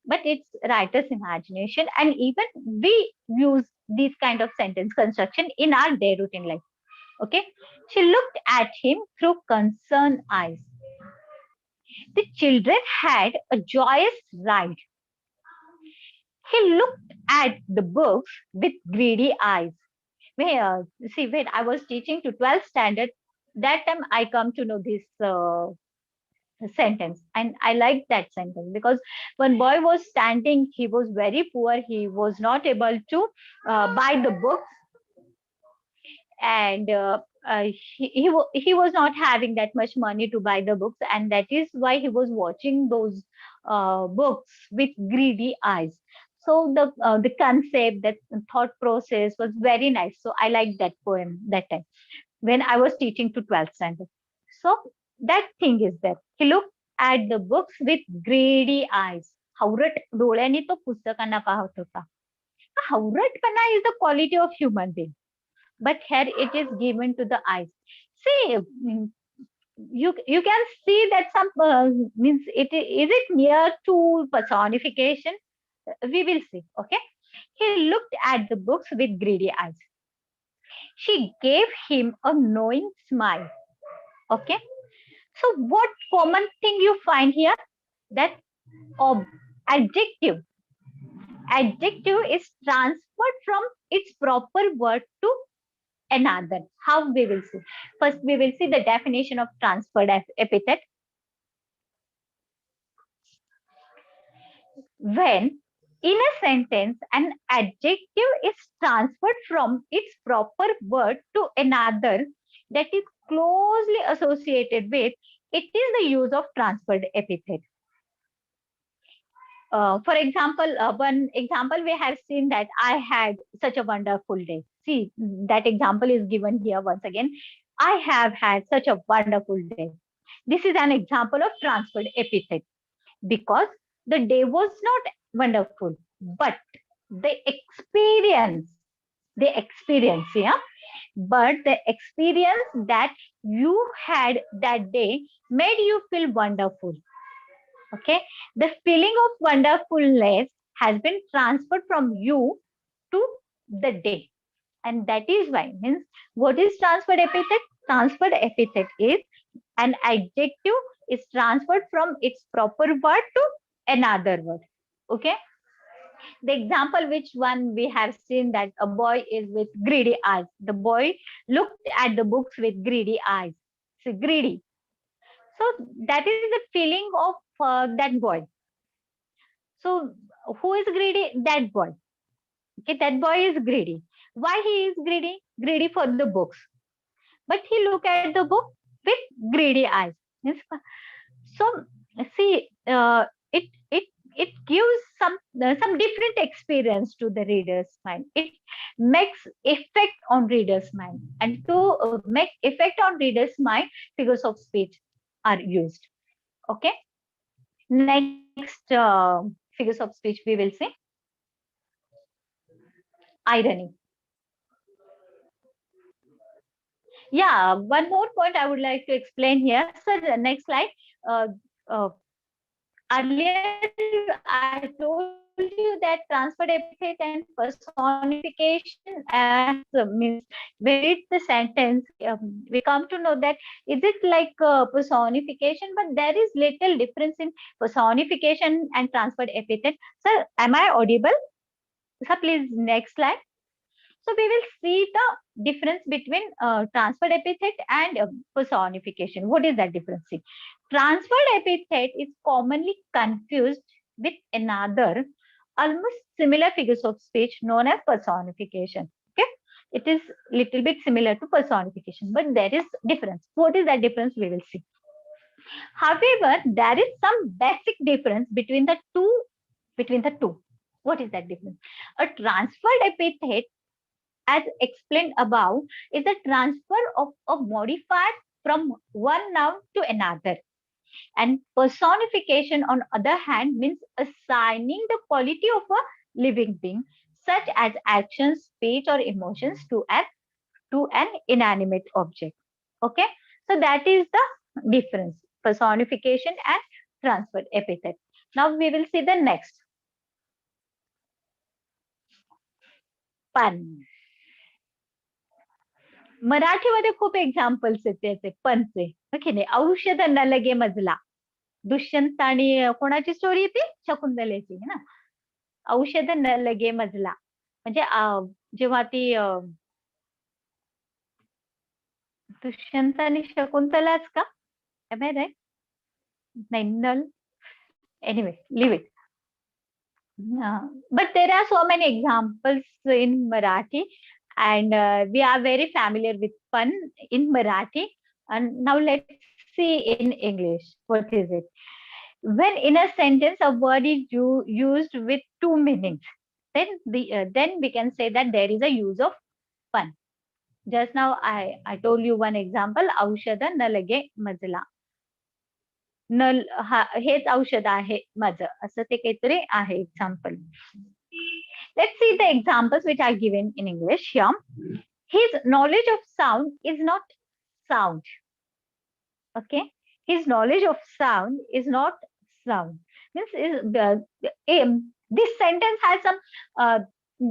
But it's writer's imagination. And even we use this kind of sentence construction in our day routine life. Okay. She looked at him through concerned eyes. The children had a joyous ride. He looked at the books with greedy eyes. See, when I was teaching to 12th standard, that time I come to know this sentence, and I like that sentence because when boy was standing, he was very poor. He was not able to buy the books, and he was not having that much money to buy the books, and that is why he was watching those books with greedy eyes. So the concept, that thought process was very nice. So I liked that poem that time when I was teaching to 12th standard. So that thing is there. He looked at the books with greedy eyes. हावरट डोळ्यांनी तो पुस्तकांना पाहत होता. हावरटपणा is the quality of human being. But here it is given to the eyes. See, you can see that some means is it near to personification? We will see. Okay. He looked at the books with greedy eyes. She gave him a knowing smile. Okay. So what common thing you find here? That adjective. Adjective is transferred from its proper word to another. How we will see? First, we will see the definition of transferred epithet. When in a sentence an adjective is transferred from its proper word to another that is closely associated with, it is the use of transferred epithet. For example, one example we have seen that I had such a wonderful day. See, that example is given here once again. I have had such a wonderful day. This is an example of transferred epithet because the day was not wonderful, but the experience, yeah, but the experience that you had that day made you feel wonderful. Okay, the feeling of wonderfulness has been transferred from you to the day, and that is why, means what is transferred epithet? Transferred epithet is an adjective is transferred from its proper word to another word. Okay, the example which one we have seen, that a boy is with greedy eyes. The boy looked at the books with greedy eyes. So greedy. So that is the feeling of that boy. So who is greedy? That boy. Okay, that boy is greedy. Why he is greedy? Greedy for the books. But he look at the book with greedy eyes. So see, it it gives some different experience to the reader's mind. It makes effect on reader's mind, and to make effect on reader's mind, figures of speech are used. Okay. Next figures of speech we will see. Irony. Yeah, one more point I would like to explain here. So the next slide. Uh, Earlier, I told you that transferred epithet and personification as means when we read the sentence, we come to know that is it like personification, but there is little difference in personification and transferred epithet. Sir, am I audible? Sir, please next slide. So we will see the difference between transferred epithet and personification. What is that difference? See, transferred epithet is commonly confused with another almost similar figures of speech known as personification. Okay, it is little bit similar to personification, but there is difference. What is that difference? We will see. However, there is some basic difference between the two. What is that difference? A transferred epithet, as explained above, is the transfer of a modifier from one noun to another. And personification, on other hand, means assigning the quality of a living being, such as actions, speech, or emotions to an inanimate object. Okay, so that is the difference: personification and transferred epithet. Now we will see the next. Pun. मराठीमध्ये खूप examples आहेत त्याचे पणचे, okay नाही. औषध न लगे मजला, दुष्यंत आणि कोणाची स्टोरी ती शकुंतलेची है ना. औषध न लगे मजला म्हणजे जेव्हा ती दुष्यंत आणि शकुंतलाच का, नाही नल, anyway leave it. But there are so many examples in Marathi, and we are very familiar with pun in Marathi. And now let's see in English. What is it? When in a sentence a word is used with two meanings, then we can say that there is a use of pun. Just now I told you one example. औषध न लगे मजला. Null हेच औषध आहे माझं, असं ते काहीतरी आहे example. Let's see the examples which are given in English here. His knowledge of sound is not sound. Okay, his knowledge of sound is not sound. Means this sentence has some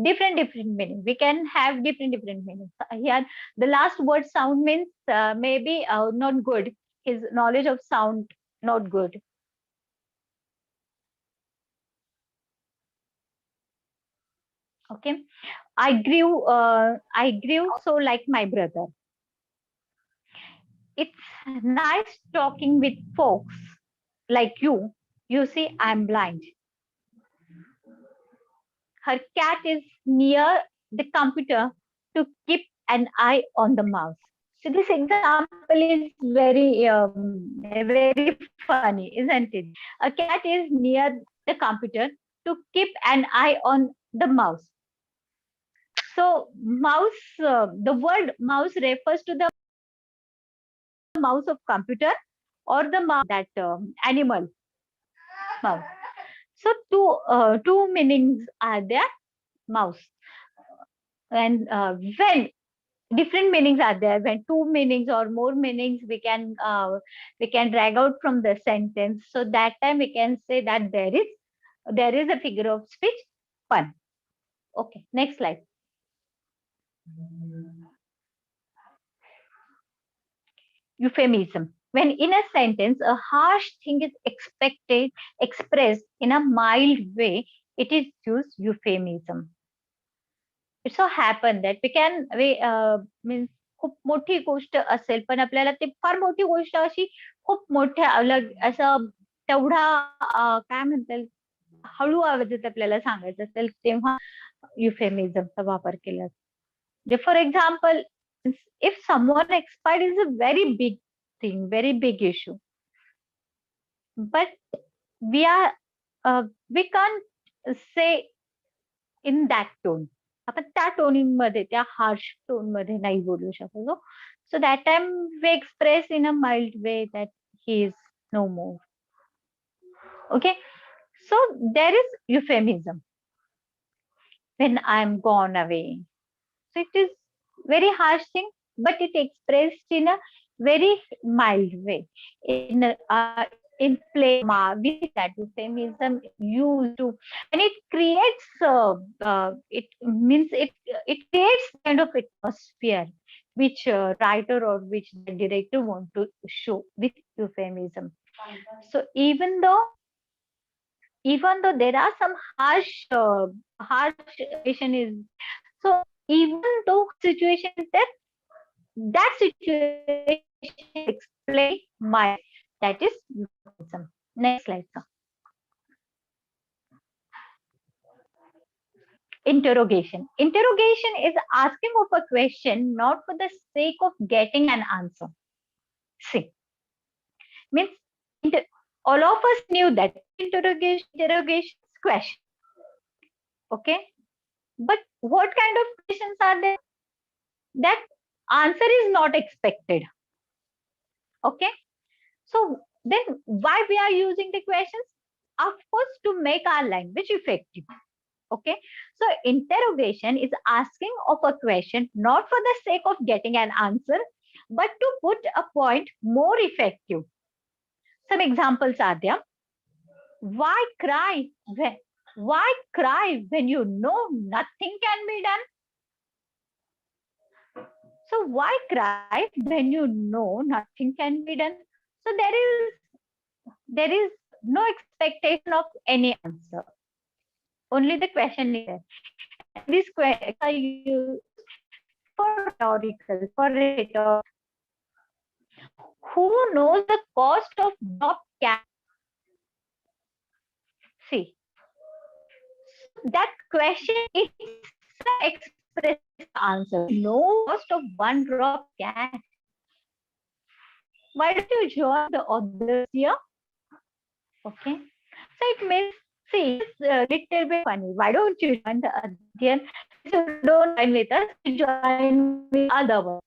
different meaning. We can have different meanings. Here, the last word sound means maybe not good. His knowledge of sound not good. Okay, I grew so like my brother. It's nice talking with folks like you. You see, I'm blind. Her cat is near the computer to keep an eye on the mouse. So this example is very funny, isn't it? A cat is near the computer to keep an eye on the mouse. So mouse, the word mouse refers to the mouse of computer or the mouse that animal mouse. So two meanings are there, mouse. And when different meanings are there, when two meanings or more meanings we can drag out from the sentence, so that time we can say that there is a figure of speech pun. Okay, next slide. Euphemism. When in a sentence a harsh thing is expressed in a mild way, it is used euphemism. It so happen that we means खूप मोठी गोष्ट असेल पण आपल्याला ते फार मोठी गोष्ट अशी खूप मोठ्या असं तेवढा काय म्हणतात हळू आवाजात आपल्याला सांगायचं असेल तेव्हा युफेमिझमचा वापर केला जातो. For example, if someone expired is a very big thing, very big issue, but we are we can't say in that tone. आपण त्या टोनिंग मध्ये, त्या हार्श टोन मध्ये नाही बोलू शकतो. So that time we express in a mild way that he is no more. Okay. So there is euphemism. When I am gone away. So it is very harsh thing, but it expressed in a very mild way. In play, we see that euphemism used to, and it creates. It means it creates kind of atmosphere which writer or which the director want to show with euphemism. So even though there are some harsh situation is, so even though situation is there, that situation explain my, that is euphemism. Next slide, sir. Interrogation. Interrogation is asking of a question not for the sake of getting an answer. See, means all of us knew that interrogation is question. Okay, but what kind of questions are there? That answer is not expected. Okay, so then why we are using the questions? Of course, to make our language effective. Okay, so interrogation is asking of a question not for the sake of getting an answer, but to put a point more effective. Some examples are there. Why cry when you know nothing can be done? So why cry when you know nothing can be done? So there is no expectation of any answer. Only the question is there. And this question are used for rhetorical, for rhetoric. Who knows the cost of drop cat? See, that question is express answer. No cost of one drop cat. Why don't you join the others here? Okay, so it means, see, it's a little bit funny. Why don't you join the other? So don't join with us, join with other one.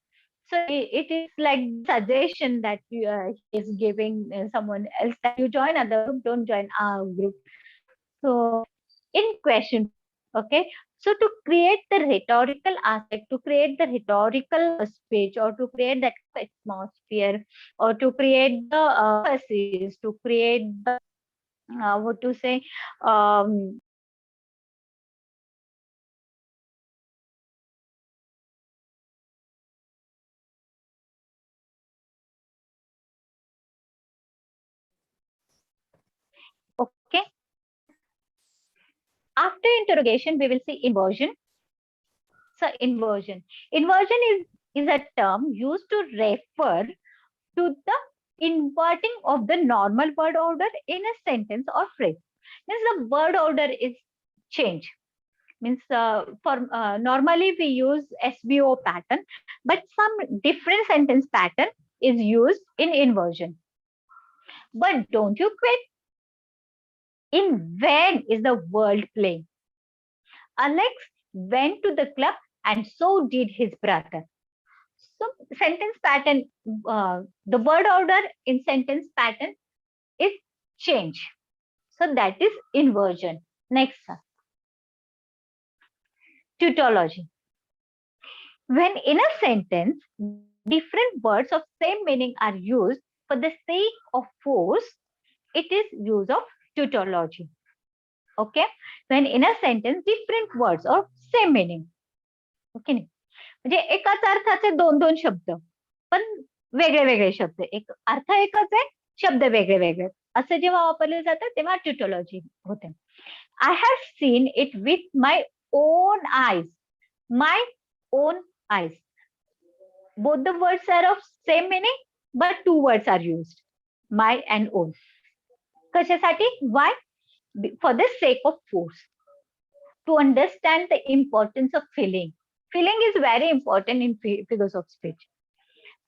So it is like suggestion that he is giving someone else that you join other group, don't join our group. So in question, okay. So to create the rhetorical aspect, to create the rhetorical speech, or to create that atmosphere, or to create the emphasis, to create the what to say, okay. After interrogation, we will see inversion. So inversion is a term used to refer to the inverting of the normal word order in a sentence or phrase. Means the word order is changed. Means normally we use SVO pattern, but some different sentence pattern is used in inversion. But don't you quit. In when is the world playing? Alex went to the club and so did his brother. So sentence pattern, the word order in sentence pattern is change. So that is inversion. Next, sir. Tautology. When in a sentence, different words of same meaning are used for the sake of force, it is use of tautology. Okay. When in a sentence, different words of same meaning. Okay. म्हणजे एकाच अर्थाचे दोन दोन शब्द, पण वेगळे वेगळे शब्द. एक अर्थ एकच आहे, शब्द वेगळे वेगळे. असं जेव्हा वापरले जातात तेव्हा tautology होते. I have seen it with my own eyes. My own eyes. Both the words are of same meaning, but two words are used. My and own. कशासाठी? Why? For the sake of force. To understand the importance of feeling. Feeling is very important in figures of speech.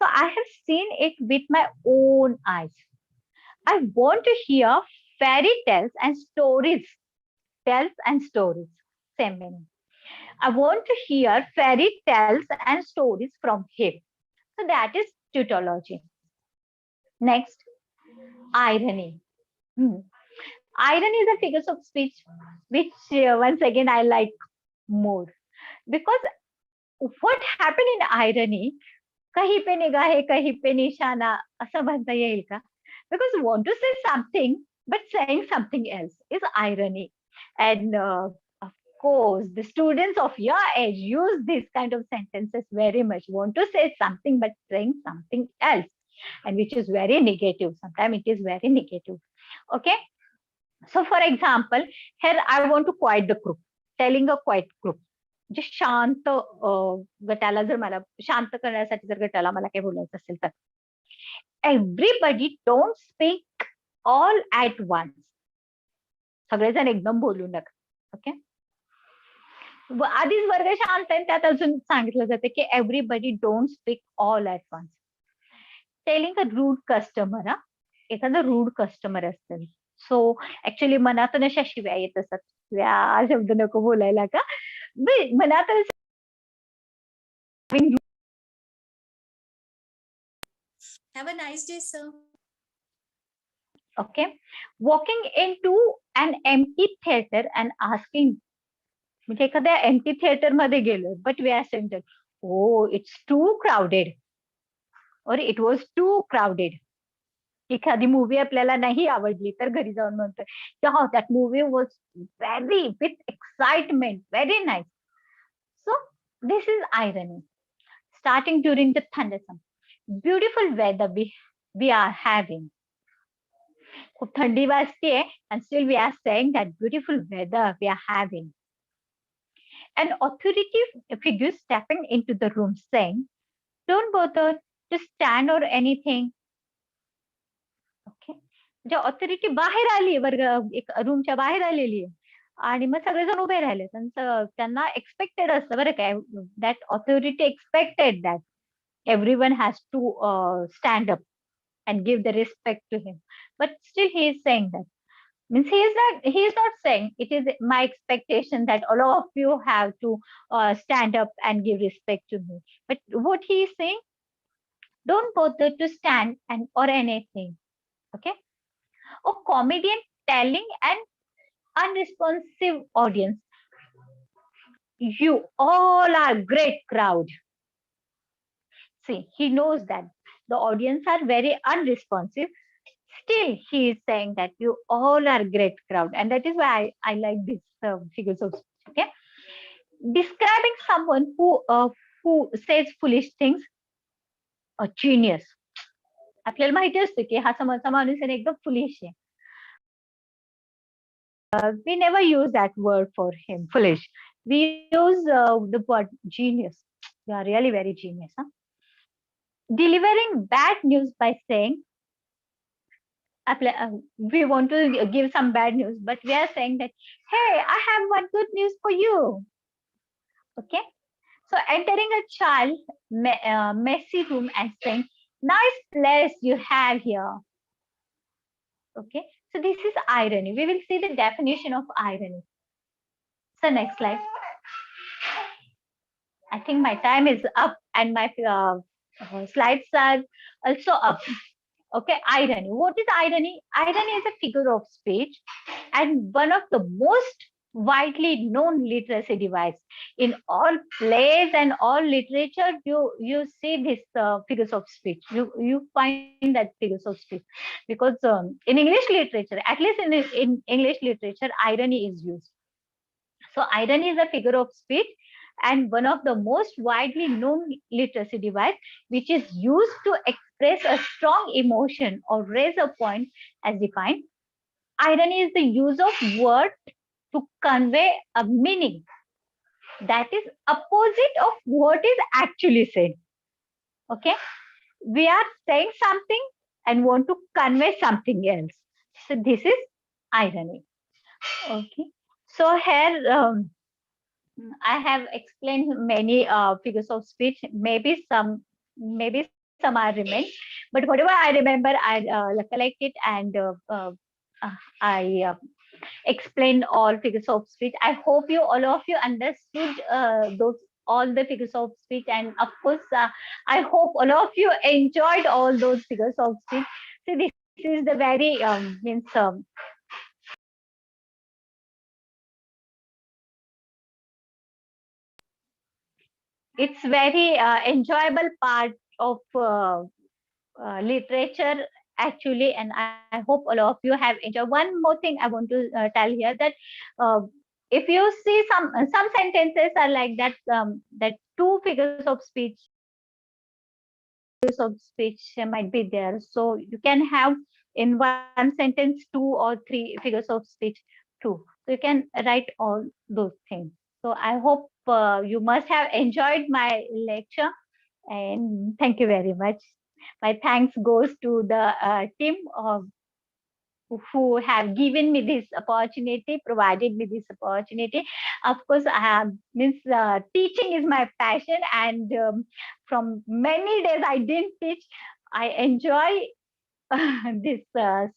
So I have seen it with my own eyes. I want to hear fairy tales and stories. Tales and stories, same meaning. I want to hear fairy tales and stories from him. So that is tautology. Next, irony. Hmm. Irony is a figure of speech which once again I like more, because what happened in irony, कहीं पे निगाह है कहीं पे निशाना, असं म्हणता येईल का? Because want to say something but saying something else is irony. And of course the students of your age use these kind of sentences very much. Want to say something but saying something else, and which is very negative. Sometimes it is very negative. Okay. So for example, here I want to quiet the group, telling a quiet group. जे शांत गटाला जर मला शांत करण्यासाठी जर गटाला मला काही बोलायचं असेल तर, everybody don't speak all at once. सगळेजण एकदम बोलू नका. ओके. आधीच वर्ग शांत आहे, त्यात अजून सांगितलं जाते की everybody don't speak all at once. Telling a rude customer. एखादं रूड कस्टमर असेल, सो ऍक्च्युली मनातून अशा शिव्या येत असतात. शिव्या शब्द नको बोलायला का, मनात
Have a nice day, sir.
okay, walking into an empty theater and asking, म्हणजे एखाद्या एम्प्टी थिएटर मध्ये गेलो, but we are centre, oh it's too crowded, और इट वॉज टू क्राउडेड. एखादी मूवी आपल्याला नाही आवडली तर घरी जाऊन म्हणतोय की हो that movie was very with excitement, very nice. So this is irony. Starting during the thunderstorm, beautiful weather we are having. खूप थंडी वाजते and still we are saying that beautiful weather we are having. An authority figure stepping into the room saying, don't bother to stand or anything. Okay. म्हणजे authority बाहेर आली, वर्ग एक रूमच्या बाहेर आलेली आहे आणि मग सगळेजण उभे राहिले. त्यांना एक्सपेक्टेड असतं बरं काय, that authority expected that everyone has to stand up and give the respect to him, but still he is saying that, means he is not saying it is my expectation that all of you have to stand up and give respect to me, but what he is saying, don't bother to stand and or anything. Okay. A comedian telling an unresponsive audience, you all are great crowd. See, he knows that the audience are very unresponsive. Still, he is saying that you all are great crowd, and that is why I like these figures of speech. Okay, describing someone who says foolish things, a genius. आपल्याला माहिती असते की हा समोरचा माणूस आहे एकदम foolish आहे. We never use that word for him, foolish. We use the word genius. You are really very genius, huh? Delivering bad news by saying, we want to give some bad news, but we are saying that, hey, I have one good news for you. Okay. So entering a child messy room and saying, nice place you have here. Okay. So this is irony. We will see the definition of irony. So next slide. I think my time is up and my slides are also up. Okay, irony. What is irony? Irony is a figure of speech and one of the most widely known literacy device. In all plays and all literature, you see this figures of speech. You find that figures of speech because in English literature, at least in English literature, irony is used. So irony is a figure of speech and one of the most widely known literacy device, which is used to express a strong emotion or raise a point as defined. Irony is the use of word to convey a meaning that is opposite of what is actually said. Okay, we are saying something and want to convey something else. So this is irony. Okay, so here I have explained many figures of speech. Maybe some are remain, but whatever I remember, I collect it and I explained all figures of speech. I hope all of you understood those all the figures of speech, and of course, I hope all of you enjoyed all those figures of speech. So this is the very it's very enjoyable part of literature actually, and I hope all of you have enjoyed. One more thing I want to tell here, that if you see some sentences are like that, that two figures of speech might be there, so you can have in one sentence 2 or 3 figures of speech too, so you can write all those things. So I hope you must have enjoyed my lecture, and thank you very much. My thanks goes to the team who have given me this opportunity, provided me this opportunity. Of course, I have teaching is my passion, and from many days I didn't teach. I enjoy this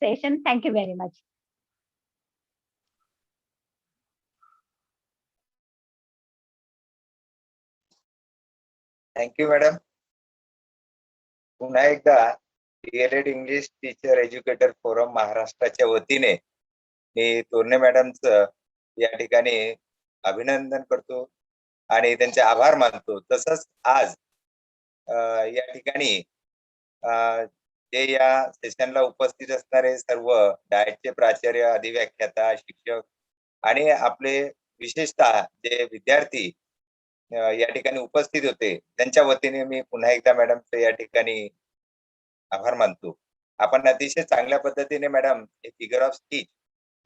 session. Thank you very much.
Thank you madam. पुन्हा एकदा TET English teacher educator forum महाराष्ट्राच्या वतीने मी तोरणे मॅडमचं या ठिकाणी अभिनंदन करतो आणि त्यांचे आभार मानतो. तसंच आज या ठिकाणी जे या सेशनला उपस्थित असणारे सर्व डाएटचे प्राचार्य, अधिव्याख्याता, शिक्षक आणि आपले विशेषतः जे विद्यार्थी या ठिकाणी उपस्थित होते, त्यांच्या वतीने मी पुन्हा एकदा मॅडमचं या ठिकाणी आभार मानतो. आपण अतिशय चांगल्या पद्धतीने मॅडम हे फिगर ऑफ स्पीच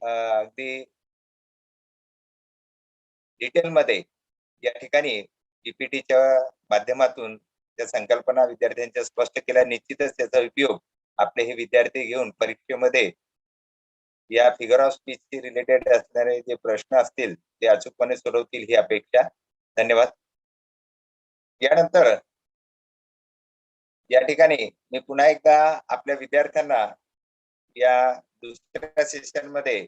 अगदी डिटेलमध्ये या ठिकाणी पीपीटीच्या माध्यमातून त्या संकल्पना विद्यार्थ्यांच्या स्पष्ट केल्या. निश्चितच त्याचा उपयोग आपले हे विद्यार्थी घेऊन परीक्षेमध्ये या फिगर ऑफ स्पीचशी रिलेटेड असणारे जे प्रश्न असतील ते अचूकपणे सोडवतील ही अपेक्षा. धन्यवाद. यानंतर या ठिकाणी मी पुन्हा एकदा आपल्या विद्यार्थ्यांना या दुसऱ्या सेशन मध्ये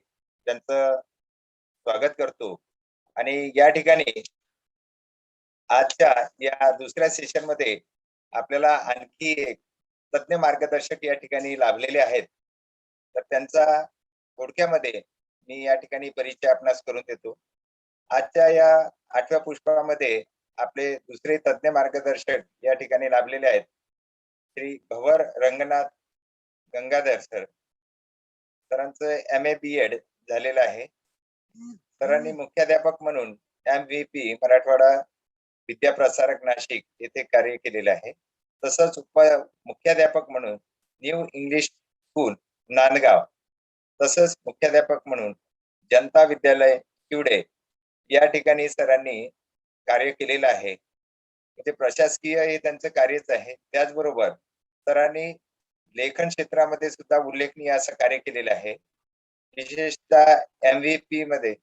त्यांचं स्वागत करतो आणि या ठिकाणी आजच्या या दुसऱ्या सेशन मध्ये आपल्याला आणखी एक तज्ञ मार्गदर्शक या ठिकाणी लाभलेले आहेत. तर त्यांचा थोडक्यामध्ये मी या ठिकाणी परिचय आपणास करून देतो. आजच्या या 8व्या पुष्पामध्ये आपले दुसरे तज्ञ मार्गदर्शक या ठिकाणी लाभलेले आहेत. श्री भवर रंगनाथ गंगाधर सर. सरांचं MA BEd झालेलं आहे. सरांनी मुख्याध्यापक म्हणून MVP मराठवाडा विद्याप्रसारक नाशिक येथे कार्य केलेले आहे. तसंच मुख्याध्यापक म्हणून न्यू इंग्लिश स्कूल नांदगाव, तसंच मुख्याध्यापक म्हणून जनता विद्यालय किवडे या ठिकाणी सरांनी कार्य केलेलं आहे. ते प्रशासकीय हे त्यांचं कार्यच आहे. त्याचबरोबर सरांनी लेखन क्षेत्रामध्ये सुद्धा उल्लेखनीय असं कार्य केलेलं आहे. विशेषतः MVP मध्ये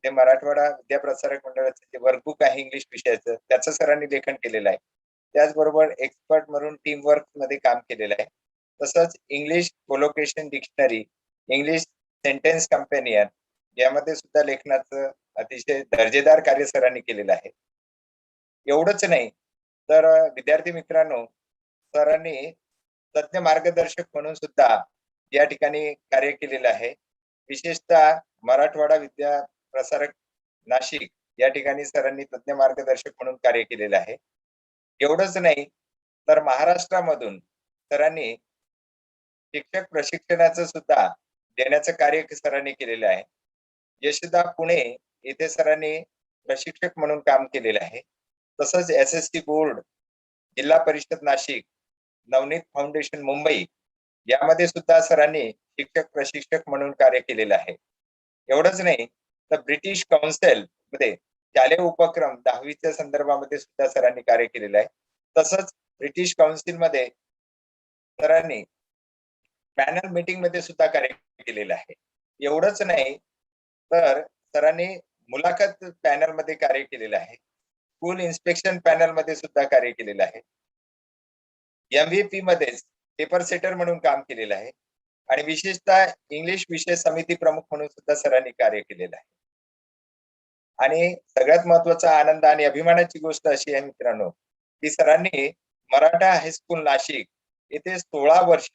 ते मराठवाडा विद्याप्रसारक मंडळाचं जे वर्कबुक आहे इंग्लिश विषयाचं, त्याचं सरांनी लेखन केलेलं आहे. त्याचबरोबर एक्सपर्ट म्हणून टीम वर्क मध्ये काम केलेलं आहे. तसंच English collocation dictionary, English sentence companion यामध्ये सुद्धा लेखनाचं अतिशय दर्जेदार कार्य सरांनी केलेलं आहे. एवढंच नाही तर विद्यार्थी मित्रांनो, सरांनी तज्ञ मार्गदर्शक म्हणून सुद्धा या ठिकाणी कार्य केलेलं आहे. विशेषतः मराठवाडा विद्या प्रसारक नाशिक या ठिकाणी सरांनी तज्ञ मार्गदर्शक म्हणून कार्य केलेलं आहे. एवढंच नाही तर महाराष्ट्रामधून सरांनी शिक्षक प्रशिक्षणाचं सुद्धा देण्याचं कार्य सरांनी केलेलं आहे. यशदा पुणे येथे सरांनी प्रशिक्षक म्हणून काम केलेलं आहे. तसंच SSC बोर्ड, जिल्हा परिषद नाशिक, नवनीत फाउंडेशन मुंबई यामध्ये सुद्धा सरांनी शिक्षक प्रशिक्षक म्हणून कार्य केलेलं आहे. एवढंच नाही तर ब्रिटिश काउन्सिल मध्ये शालेय उपक्रम 10वीच्या संदर्भामध्ये सुद्धा सरांनी कार्य केलेलं आहे. तसंच ब्रिटिश काउन्सिल मध्ये सरांनी पॅनल मीटिंग मध्ये सुद्धा कार्य केलेलं आहे. एवढंच नाही तर सरांनी मुलाखत पॅनल मध्ये कार्य केलेलं आहे. स्कूल इन्स्पेक्शन पॅनल मध्ये सुद्धा कार्य केलेलं आहे. MVP मध्येच पेपर सेटर म्हणून काम केलेलं आहे. आणि विशेषतः इंग्लिश विषय समिती प्रमुख म्हणून सुद्धा सरांनी कार्य केलेलं आहे. आणि सगळ्यात महत्वाचा आनंद आणि अभिमानाची गोष्ट अशी आहे मित्रांनो, की सरांनी मराठा हायस्कूल नाशिक येथे 16 वर्ष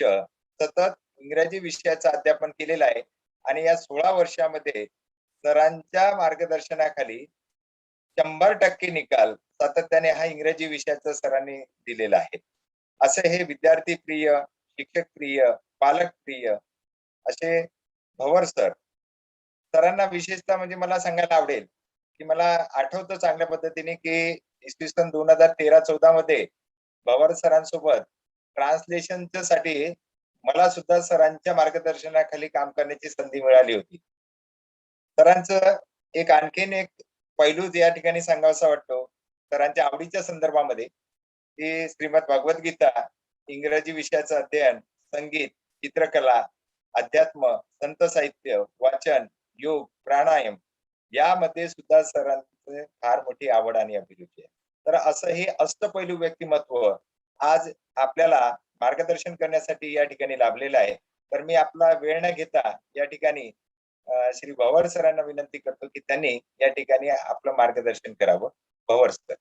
सतत इंग्रजी विषयाचं अध्यापन केलेलं आहे. आणि या 16 वर्षामध्ये सरांच्या मार्गदर्शनाखाली 100% निकाल सातत्याने हा इंग्रजी विषयाचा सरांनी दिलेला आहे. असे हे विद्यार्थी प्रिय, शिक्षक प्रिय, पालक प्रिय असे भवर सरांना विशेषतः म्हणजे मला सांगायला आवडेल की मला आठवतं चांगल्या पद्धतीने की इसवी सन 2013-14 मध्ये भवर सरांसोबत ट्रान्सलेशनच्या साठी मला सुद्धा सरांच्या मार्गदर्शनाखाली काम करण्याची संधी मिळाली होती. सरांचं एक आणखीन एक पैलू या ठिकाणी सांगावासा वाटतो सरांच्या आवडीच्या संदर्भामध्ये, की श्रीमद भगवद्गीता, इंग्रजी विषयाचं अध्ययन, संगीत, चित्रकला, अध्यात्म, संत साहित्य, वाचन, योग, प्राणायाम यामध्ये सुद्धा सरांची फार मोठी आवड आणि अभिरुची आहे. तर असं हे अष्टपैलू व्यक्तिमत्व आज आपल्याला मार्गदर्शन करण्यासाठी या ठिकाणी लाभलेलं आहे. तर मी आपला वेळ न घेता या ठिकाणी श्री भवर सरांना विनंती करतो की त्यांनी या ठिकाणी आपलं मार्गदर्शन करावं. भवर sir.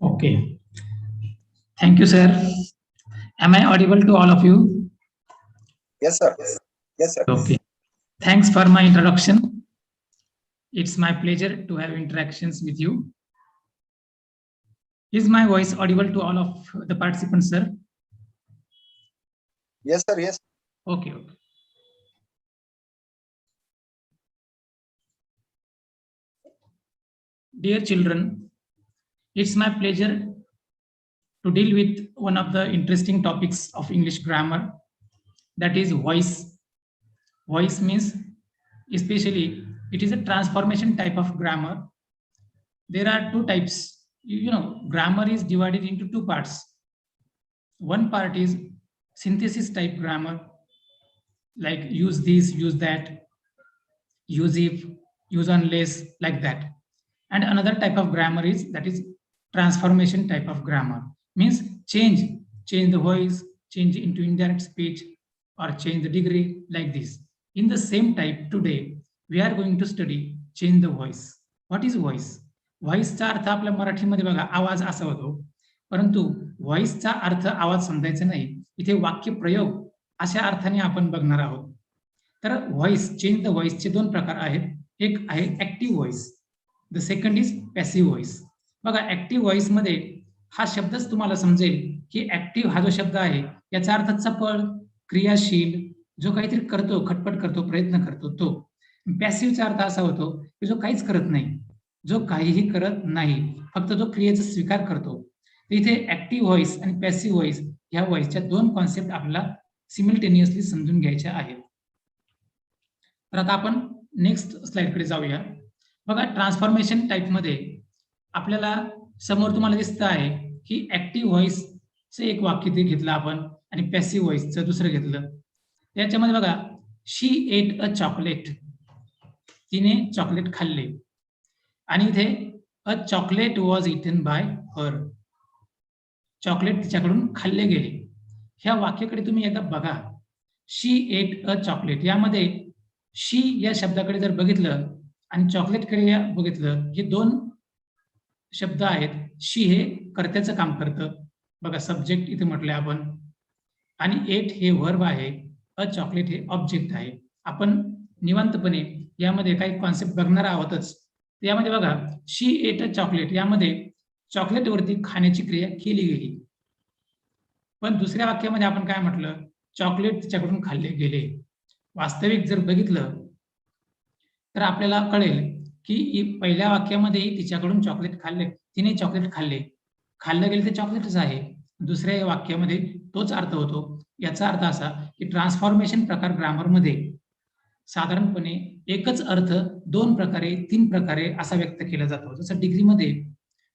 Okay. Thank you, sir. Am I audible to all of you?
Yes, sir. Yes, sir.
Okay. Thanks for my introduction. It's my pleasure to have interactions with you. Is my voice audible to all of the participants, sir?
Yes, sir. Yes.
Okay. Okay. Dear children, it's my pleasure to deal with one of the interesting topics of English grammar, that is voice. Voice means, especially, it is a transformation type of grammar. There are two types. You know, grammar is divided into two parts. One part is synthesis type grammar, like use this, use that, use if, use unless, like that. And another type of grammar is, that is transformation type of grammar, means change the voice, change into indirect speech, or change the degree, like this. In the same type, today we are going to study change the voice. What is voice? व्हॉइसचा अर्थ आपल्या मराठीमध्ये बघा आवाज असा होतो, परंतु व्हॉइसचा अर्थ आवाज समजायचा नाही, इथे वाक्य प्रयोग अशा अर्थाने आपण बघणार आहोत. तर व्हॉइस, चेंज द व्हॉइसचे दोन प्रकार आहेत. एक आहे active voice, the second is passive voice. बघा ऍक्टिव्ह व्हॉइस मध्ये हा शब्दच तुम्हाला समजेल की ऍक्टिव्ह हा जो शब्द आहे याचा अर्थ चपळ, क्रियाशील, जो काहीतरी करतो, खटपट करतो, प्रयत्न करतो तो. पॅसिव्हचा अर्थ असा होतो की जो काहीच करत नाही, जो काहीही करत नाही, फक्त जो क्रियेचा स्वीकार करतो. इथे ऍक्टिव्ह व्हॉइस आणि पॅसिव्ह व्हॉइस ह्या व्हॉइसच्या दोन कॉन्सेप्ट आपल्याला सिम्युल्टेनियसली समजून घ्यायच्या आहेत. तर आता आपण नेक्स्ट स्लाइडकडे जाऊया. बघा, ट्रान्सफॉर्मेशन टाइप मध्ये आपल्याला समोर तुम्हाला दिसतं आहे की ऍक्टिव्ह व्हॉइसचं एक वाक्य ते घेतलं आपण आणि पॅसिव्ह व्हॉइसचं दुसरं घेतलं. त्याच्यामध्ये बघा, शी एट अ चॉकलेट, तिने चॉकलेट खाल्ले. आणि इथे अ chocolate was eaten by her, chocolate तिच्याकडून खाल्ले गेले. ह्या वाक्याकडे तुम्ही एकदा बघा, शी एट अ चॉकलेट, यामध्ये शी या शब्दाकडे जर बघितलं आणि चॉकलेटकडे बघितलं, हे दोन शब्द आहेत. शी हे कर्त्याचं काम करतं, बघा सब्जेक्ट इथे म्हटलंय आपण, आणि एट हे वर्ब आहे, अ चॉकलेट हे ऑब्जेक्ट आहे. आपण निवांतपणे यामध्ये काही कॉन्सेप्ट बघणार आहोतच. यामध्ये बघा, शी एट अ चॉकलेट, यामध्ये चॉकलेटवरती खाण्याची क्रिया केली गेली. पण दुसऱ्या वाक्यामध्ये आपण काय म्हटलं, चॉकलेट तिच्याकडून खाल्ले गेले. वास्तविक जर बघितलं तर आपल्याला कळेल की पहिल्या वाक्यामध्ये तिच्याकडून चॉकलेट खाल्ले, तिने चॉकलेट खाल्ले, खाल्लं गेले ते चॉकलेटच आहे. दुसऱ्या वाक्यामध्ये तोच अर्थ होतो. याचा अर्थ असा की ट्रान्सफॉर्मेशन प्रकार ग्रामरमध्ये साधारणपणे एकच अर्थ दोन प्रकारे, तीन प्रकारे असा व्यक्त केला जातो. जसं डिग्रीमध्ये,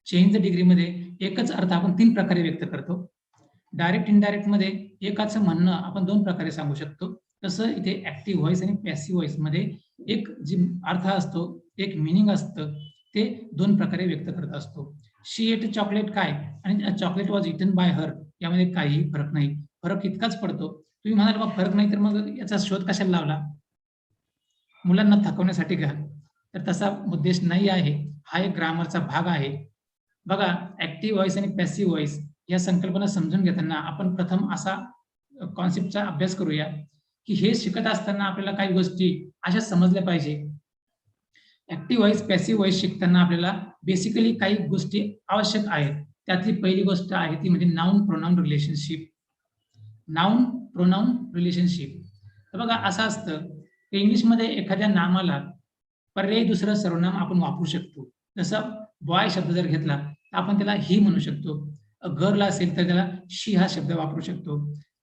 चेंज द डिग्रीमध्ये एकच अर्थ आपण तीन प्रकारे व्यक्त करतो. डायरेक्ट इनडायरेक्ट मध्ये एकाचं म्हणणं आपण दोन प्रकारे सांगू शकतो. तसं इथे ऍक्टिव्ह व्हॉइस आणि पॅसिव्ह व्हॉइस मध्ये एक जी अर्थ असतो, एक मिनिंग असतं, ते दोन प्रकारे व्यक्त करत असतो. शी एट चॉकलेट काय आणि चॉकलेट वॉज इटन बाय हर यामध्ये काहीही फरक नाही. फरक इतकाच पडतो तुम्ही म्हणाल बा फरक नाही तर मग याचा शोध कशाला लावला, मुलांना थकवण्यासाठी का? तर तसा उद्देश नाही आहे. हा एक ग्रामरचा भाग आहे. बघा, ऍक्टिव्ह व्हॉइस आणि पॅसिव्ह व्हॉइस या संकल्पना समजून घेताना आपण प्रथम असा कॉन्सेप्टचा अभ्यास करूया की हे शिकत असताना आपल्याला काही गोष्टी अशा समजल्या पाहिजे. ऍक्टिव्ह व्हॉइस पॅसिव्ह व्हॉइस शिकताना आपल्याला बेसिकली काही गोष्टी आवश्यक आहेत. त्यातली पहिली गोष्ट आहे ती म्हणजे noun pronoun relationship. Noun pronoun relationship. तर बघा असं असतं की इंग्लिशमध्ये एखाद्या नामाला पर्यायी दुसरं सर्वनाम आपण वापरू शकतो. जसं बॉय शब्द जर घेतला तर आपण त्याला ही म्हणू शकतो. गर्ल असेल तर त्याला शी हा शब्द वापरू शकतो.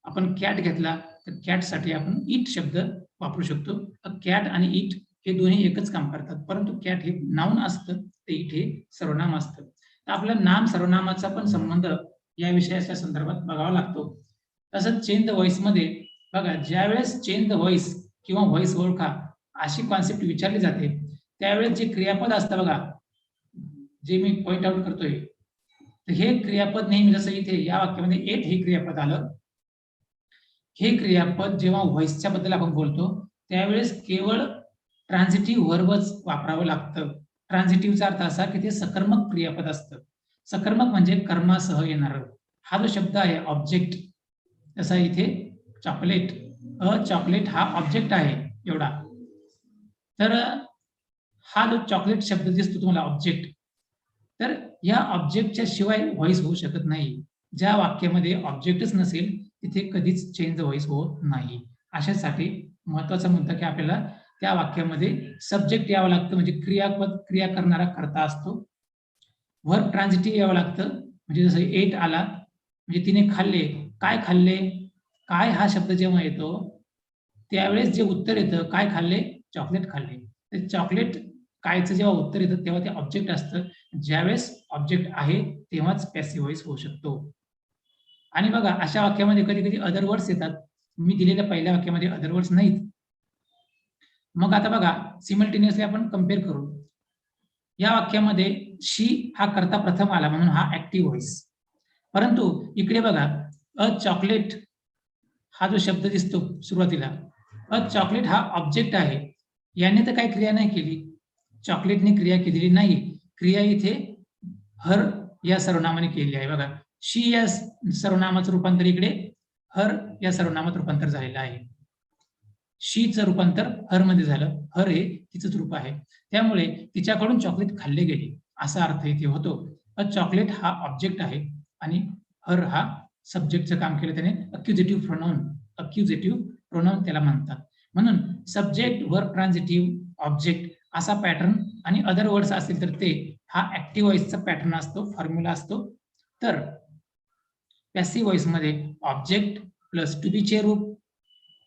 आपण कॅट घेतला तर कॅट साठी आपण इट शब्द वापरू शकतो. कॅट आणि इट हे दोन्ही एकच काम करतात, परंतु कॅट हे नाउन असतं, ते इट हे सर्वनाम असतं. तर आपला नाम सर्वनामाचा पण संबंध या विषयाच्या संदर्भात बघावा लागतो. तसंच चेंज द व्हॉइस मध्ये बघा, ज्यावेळेस चेंज द व्हॉइस किंवा व्हॉइस ओळखा अशी कॉन्सेप्ट विचारली जाते त्यावेळेस जे क्रियापद असतं बघा, जे मी पॉइंट आउट करतोय, तर हे क्रियापद नेहमी जसं इथे या वाक्यामध्ये एट हे क्रियापद आलं. हे क्रियापद जेव्हा व्हॉइसच्या बद्दल आपण बोलतो त्यावेळेस केवळ ट्रान्झिटिव्ह व्हर्बच वापरावं लागतं. ट्रान्झिटिव्हचा अर्थ असा की ते सकर्मक क्रियापद असतं. सकर्मक म्हणजे कर्मासह येणारं. हा जो शब्द आहे ऑब्जेक्ट, तसा इथे चॉकलेट, चॉकलेट हा ऑब्जेक्ट आहे एवढा. तर हा जो चॉकलेट शब्द दिसतो तुम्हाला ऑब्जेक्ट, तर या ऑब्जेक्टच्या शिवाय व्हॉइस होऊ शकत नाही. ज्या वाक्यामध्ये ऑब्जेक्टच नसेल तिथे कधीच चेंज द व्हॉइस होत नाही. अशासाठी महत्वाचा मुद्दा की आपल्याला त्या वाक्यामध्ये सब्जेक्ट यावं लागतं, म्हणजे क्रियापद क्रिया करणारा कर्ता असतो. वर्ब ट्रान्झिटिव्ह यावं लागतं, म्हणजे जसं एट आला म्हणजे तिने खाल्ले. काय खाल्ले? काय हा शब्द जेव्हा येतो त्यावेळेस जे उत्तर येतं काय खाल्ले? चॉकलेट खाल्ले. तर चॉकलेट कायचं जेव्हा उत्तर येतं तेव्हा ते ऑब्जेक्ट असतं. ज्यावेळेस ऑब्जेक्ट आहे तेव्हाच पॅसिव्ह व्हॉइस होऊ शकतो. आणि बघा अशा वाक्यामध्ये कधी कधी अदर वर्ड्स येतात. मी दिलेल्या पहिल्या वाक्यामध्ये अदर वर्ड्स नाहीत. मग आता बघा सिमल्टेनियसली आपण कम्पेअर करू. या वाक्यामध्ये शी हा कर्ता प्रथम आला म्हणून हा ऍक्टिव्ह व्हॉइस. परंतु इकडे बघा अ चॉकलेट हा जो शब्द दिसतो सुरुवातीला, अ चॉकलेट हा ऑब्जेक्ट आहे. याने तर काही क्रिया नाही केली, चॉकलेटने क्रिया केलेली नाही. क्रिया इथे हर या सर्वनामाने केलेली आहे. बघा शी या सर्वनामाचं रूपांतर इकडे हर या सर्वनामात रूपांतर झालेलं आहे. शीचं रूपांतर हर मध्ये झालं. हर हे तिचंच रूप आहे, त्यामुळे तिच्याकडून चॉकलेट खाल्ले गेले असा अर्थ इथे होतो. अ चॉकलेट हा ऑब्जेक्ट आहे आणि हर हा सब्जेक्टचं काम केलं त्याने. अक्युजेटिव्ह प्रोनाउन त्याला म्हणतात. म्हणून सब्जेक्ट वर्ब ट्रान्झिटिव्ह ऑब्जेक्ट असा पॅटर्न आणि अदर वर्ड्स असतील तर ते हा ऍक्टिव्ह व्हॉइसचा पॅटर्न असतो, फॉर्म्युला असतो. तर पॅसिव्ह व्हॉइस मध्ये ऑब्जेक्ट प्लस टू बी चे रूप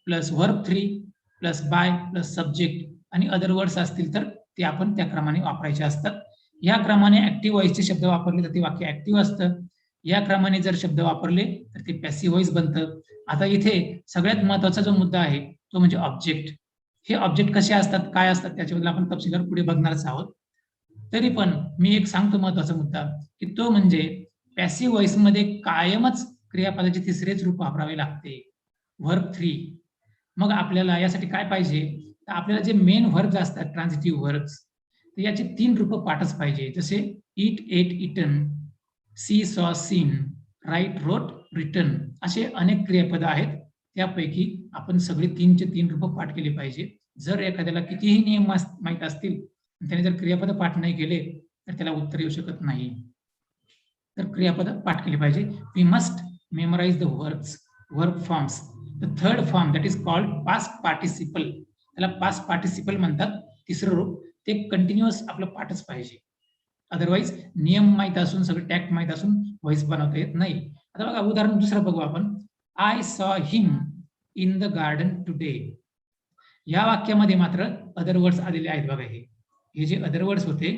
plus verb 3 plus by plus subject आणि अदर वर्ड्स असतील तर ते आपण त्या क्रमाने वापरायचे असतात. या क्रमाने ऍक्टिव्ह व्हॉइसचे शब्द वापरले तर ते वाक्य ऍक्टिव्ह असतं. या क्रमाने जर शब्द वापरले तर ते पॅसिव्ह व्हॉइस बनतं. आता इथे सगळ्यात महत्वाचा जो मुद्दा आहे तो म्हणजे ऑब्जेक्ट. हे ऑब्जेक्ट कसे असतात, काय असतात, त्याच्याबद्दल आपण तपशीलवार पुढे बघणारच आहोत. तरी पण मी एक सांगतो महत्वाचा मुद्दा की तो म्हणजे पॅसिव्ह व्हॉइस मध्ये कायमच क्रियापदाचे तिसरेच रूप वापरावे लागते, वर्ब 3. मग आपल्याला यासाठी काय पाहिजे, तर आपल्याला जे मेन व्हर्ब्स असतात ट्रान्झिटिव्ह व्हर्ब्स, तर याचे 3 रूप पाठच पाहिजे. जसे ईट, ate, eaten, C, saw, seen, write, रोट, रिटन असे अनेक क्रियापद आहेत. त्यापैकी आपण सगळे 3चे 3 रूप पाठ केले पाहिजे. जर एखाद्याला कितीही नियम माहीत असतील त्याने जर क्रियापद पाठ नाही केले तर त्याला उत्तर येऊ शकत नाही. तर क्रियापद पाठ केले पाहिजे. We must memorise the verbs, verb forms. The third form that is called past participle, त्याला पास्ट पार्टिसिपल म्हणतात. तिसरं रूप ते कंटिन्युअस आपलं पाठच पाहिजे. अदरवाईज नियम माहित असून सगळं टॅक्ट माहित असून व्हॉइस बनवता येत नाही. आता बघा उदाहरण दुसरं बघू आपण. I saw him in the garden today. या वाक्यामध्ये मात्र अदर वर्ड्स आलेले आहेत. बघा हे जे अदर वर्ड्स होते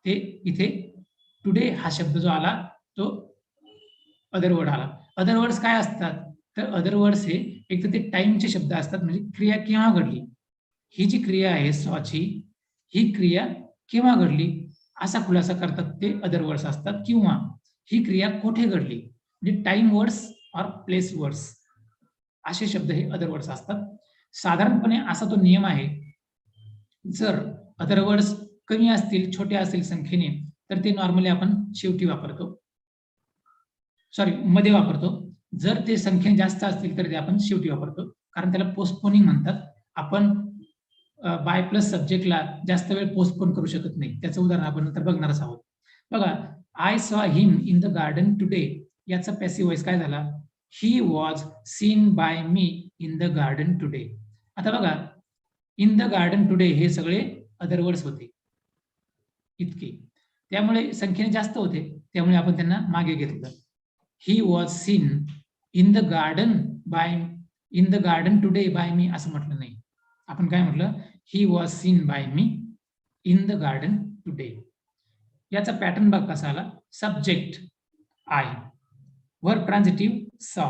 ते इथे टुडे हा शब्द जो आला तो अदर वर्ड आला. अदर वर्ड्स काय असतात, तर अदर वर्ड्स हे एक तर ते टाइमचे शब्द असतात, म्हणजे क्रिया केव्हा घडली. ही जी क्रिया आहे सॉची, ही क्रिया केव्हा घडली असा खुलासा करतात ते अदर वर्ड्स असतात. किंवा ही क्रिया कुठे घडली, म्हणजे टाइम वर्ड्स और प्लेस वर्ड्स. असे शब्द हे अदर वर्ड्स असतात. साधारणपणे असा तो नियम आहे, जर अदर वर्ड्स कमी असतील, छोटे असतील संख्येने, तर ते नॉर्मली आपण शेवटी वापरतो, मध्ये वापरतो. जर ते संख्या जास्त असतील तर ते आपण शेवटी वापरतो, कारण त्याला पोस्टपोनिंग म्हणतात. आपण बाय प्लस सब्जेक्टला जास्त वेळ पोस्टपोन करू शकत नाही. त्याचं उदाहरण आपण नंतर बघणारच आहोत. बघा, I saw him in the garden today, याचा पॅसिव्ह वॉइस काय झाला? He was seen by me in the garden today. आता बघा, इन द गार्डन टुडे हे सगळे अदर वर्ड्स होते इतके, त्यामुळे संख्येने जास्त होते, त्यामुळे आपण त्यांना मागे घेतलं. He was seen in the garden today by me असं म्हटलं नाही. आपण काय म्हटलं? He was seen by me in the garden today. याचा पॅटर्न बघ कसा आला. सब्जेक्ट आय, वर्ब ट्रान्झिटिव्ह सॉ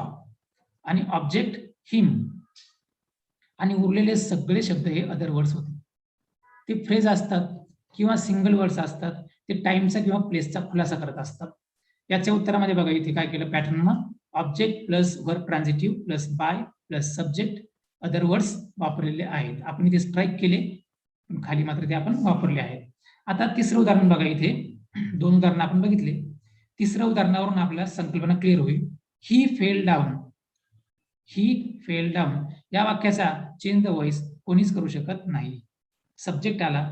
आणि ऑब्जेक्ट हिम, आणि उरलेले सगळे शब्द हे अदर वर्ड्स होते. ते फ्रेज असतात किंवा सिंगल वर्ड्स असतात, ते टाइमचा किंवा प्लेसचा खुलासा करत असतात. याच्या उत्तरामध्ये बघा इथे काय केलं pattern, object plus verb transitive plus by plus subject other words वापरलेले आहेत. आपण इथे स्ट्राईक केले, पण खाली मात्र ते आपण वापरले आहेत. आता तिसरं उदाहरण बघा, इथे 2 उदाहरण आपण बघितले. तिसऱ्या उदाहरणावरून आपल्याला संकल्पना क्लिअर होईल. ही फेल डाऊन, ही फेल डाऊन या वाक्याचा चेंज द व्हॉइस कोणीच करू शकत नाही. सब्जेक्ट आला,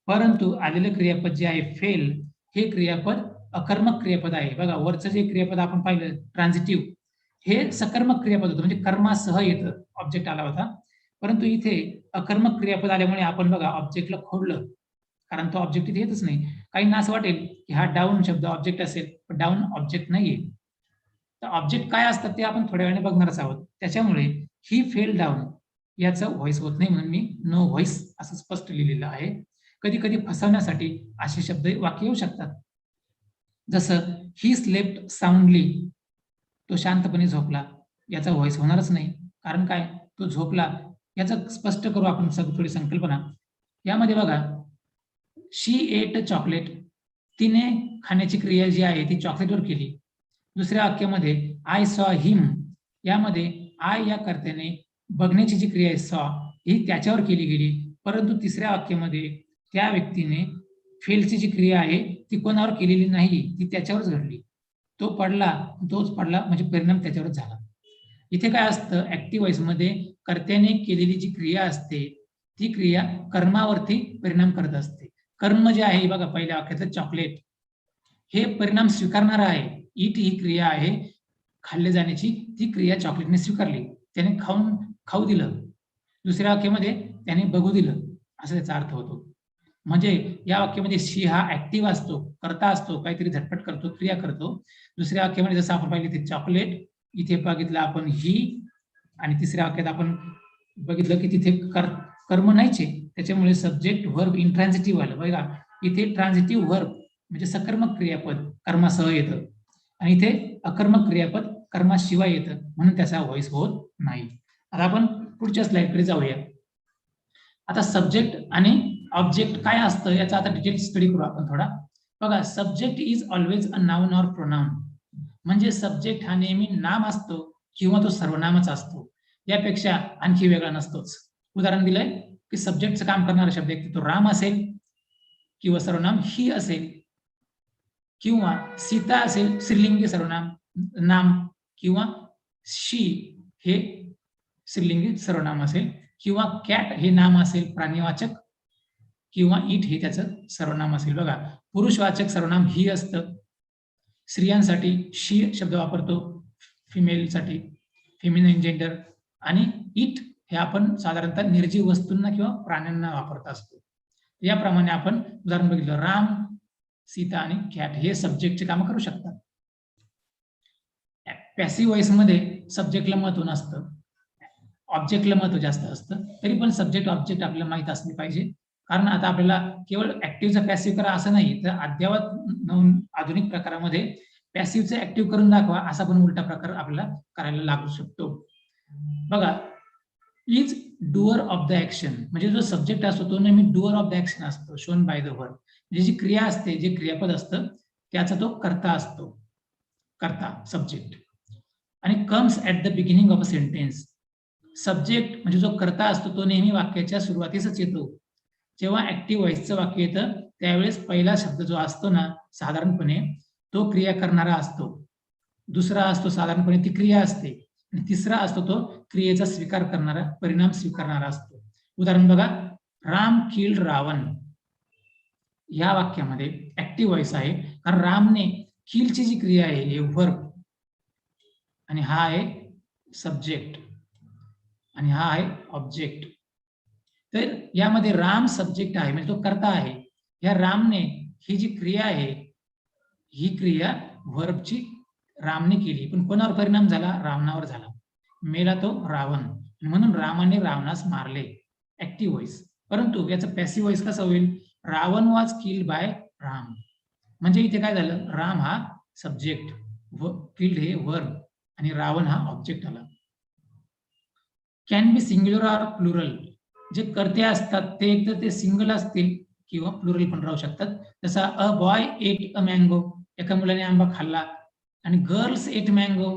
परंतु आलेलं क्रियापद जे आहे फेल, हे क्रियापद अकर्मक क्रियापद आहे. बघा, वरचं जे क्रियापद आपण पाहिलं ट्रान्झिटिव्ह, हे सकर्मक क्रियापद होतं, म्हणजे कर्मासह येतं. ऑब्जेक्ट आला होता, परंतु इथे अकर्मक क्रियापद आल्यामुळे आपण बघा ऑब्जेक्टला खोडलं, कारण तो ऑब्जेक्ट इथे येतच नाही. काहींना असं वाटेल की हा डाऊन शब्द ऑब्जेक्ट असेल, पण डाऊन ऑब्जेक्ट नाहीये. तर ऑब्जेक्ट काय असतात ते आपण थोड्या वेळाने बघणारच आहोत. त्याच्यामुळे ही फेल डाऊन याचं व्हॉइस होत नाही, म्हणून मी नो व्हॉइस असं स्पष्ट लिहिलेलं आहे. कधी कधी फसवण्यासाठी असे शब्द वाक्य येऊ शकतात, जसं ही स्लेप्ट साऊंडली, तो शांतपणे झोपला, याचा व्हॉइस होणारच नाही. कारण काय? तो झोपला. याचं स्पष्ट करू आपण थोडी संकल्पना. यामध्ये बघा, शी एट चॉकलेट, तिने खाण्याची क्रिया जी आहे ती चॉकलेटवर केली. दुसऱ्या वाक्यामध्ये आय सॉ हिम, यामध्ये आय या कर्त्याने बघण्याची जी क्रिया आहे सॉ, ही त्याच्यावर केली गेली. परंतु तिसऱ्या वाक्यामध्ये त्या व्यक्तीने फेलची जी क्रिया आहे ती कोणावर केलेली नाही, ती त्याच्यावरच घडली. तो पडला, तोच पडला, म्हणजे परिणाम त्याच्यावरच झाला. इथे काय असतं, ऍक्टिव्ह व्हॉइस मध्ये कर्त्याने केलेली जी क्रिया असते ती क्रिया कर्मावरती परिणाम करत असते. कर्म जे आहे बघा, पहिल्या वाक्यातलं चॉकलेट, हे परिणाम स्वीकारणार आहे. ईट ही क्रिया आहे खाल्ले जाण्याची, ती क्रिया चॉकलेटने स्वीकारली, त्याने खाऊ दिलं. दुसऱ्या वाक्यामध्ये त्याने बघू दिलं, असं त्याचा अर्थ होतो. म्हणजे या वाक्यामध्ये शी हा ऍक्टिव्ह असतो, करता असतो, काहीतरी झटपट करतो, क्रिया करतो. दुसऱ्या वाक्यामध्ये जसं आपण पाहिलं ते चॉकलेट, इथे बघितलं आपण ही, आणि तिसऱ्या वाक्यात आपण बघितलं की तिथे कर्म नाहीचे, त्याच्यामुळे सब्जेक्ट व्हर्ब इंट्रान्झिटिव्ह आलं. बघा, इथे ट्रान्झिटिव्ह व्हर्ब म्हणजे सकर्मक क्रियापद कर्मासह येतं, आणि इथे अकर्मक क्रियापद कर्माशिवाय येतं, म्हणून त्याचा व्हॉइस होत नाही. आता आपण पुढच्या स्लाइडकडे जाऊया. आता सब्जेक्ट आणि ऑब्जेक्ट काय असतं याचा आता डिटेल स्टडी करू आपण थोडा. बघा, subject is always a noun or pronoun, म्हणजे सब्जेक्ट हा नेहमी नाम असतो किंवा तो सर्वनामच असतो, यापेक्षा आणखी वेगळा नसतोच. उदाहरण दिलंय की सब्जेक्टचं काम करणारा शब्द एक तो राम असेल, किंवा सर्वनाम ही असेल, किंवा सीता असेल स्त्रीलिंगी सर्वनाम नाम, किंवा शी हे स्त्रीलिंगी सर्वनाम असेल, किंवा कॅट हे नाम असेल प्राणीवाचक, किंवा इट हे त्याचं सर्वनाम असेल. बघा, पुरुषवाचक सर्वनाम ही असतं, स्त्रियांसाठी शी शब्द वापरतो, फिमेलसाठी फेमिनिन जेंडर, आणि इट हे आपण साधारणतः निर्जीव वस्तूंना किंवा प्राण्यांना वापरत असतो. याप्रमाणे आपण उदाहरण बघितलं, राम, सीता आणि कॅट हे सब्जेक्टचे काम करू शकतात. पॅसिव्ह व्हॉइस मध्ये सब्जेक्टला महत्व नसतं, ऑब्जेक्टला महत्व जास्त असतं. तरी पण सब्जेक्ट ऑब्जेक्ट आपल्याला माहित असले पाहिजे, कारण आता आपल्याला केवळ ऍक्टिव्हचा पॅसिव्ह करा असं नाही, तर अद्यावत आधुनिक प्रकारामध्ये पॅसिव्हचं ऍक्टिव्ह करून दाखवा असा पण उलटा प्रकार आपल्याला करायला लागू शकतो. बघा, is doer of the action, म्हणजे जो सब्जेक्ट असतो तो नेहमी डुअर ऑफ द ऍक्शन असतो, शोन बाय द वर्ब, म्हणजे जी क्रिया असते, जे क्रियापद असतं त्याचा तो कर्ता असतो, कर्ता सब्जेक्ट. आणि comes at the beginning of a sentence. Subject म्हणजे जो कर्ता असतो तो नेहमी वाक्याच्या सुरुवातीसच येतो. जेव्हा ऍक्टिव्ह व्हॉइसचं वाक्य येतं त्यावेळेस पहिला शब्द जो असतो ना साधारणपणे तो क्रिया करणारा असतो, दुसरा असतो साधारणपणे ती क्रिया असते, आणि तिसरा असतो तो क्रियेचा स्वीकार करणारा, परिणाम स्वीकारणारा असतो. उदाहरण बघा, राम किल्ड रावण. या वाक्यामध्ये ऍक्टिव्ह व्हॉइस आहे कारण रामने किलची जी क्रिया आहे हे वर्ब, आणि हा आहे सब्जेक्ट, आणि हा आहे ऑब्जेक्ट. तर यामध्ये राम सब्जेक्ट आहे म्हणजे तो कर्ता आहे. या रामने ही जी क्रिया आहे ही क्रिया वर्बची रामने केली, पण कोणावर परिणाम झाला? रावणावर झाला. मेला तो रावण, म्हणून रामाने रावणास मारले. Active voice. परंतु याचं पॅसिव्ह व्हॉइस कसं होईल? Ravan was killed by Ram. म्हणजे इथे काय झालं? राम हा सब्जेक्ट, किल्ड हे वर्ब, आणि रावण हा ऑब्जेक्ट आला. Can be singular or plural. जे कर्ते असतात ते एकतर ते सिंगल असतील किंवा प्लुरल पण राहू शकतात. जसा a boy at a mango, एका मुलाने आंबा खाल्ला, आणि गर्ल्स एट मँगो,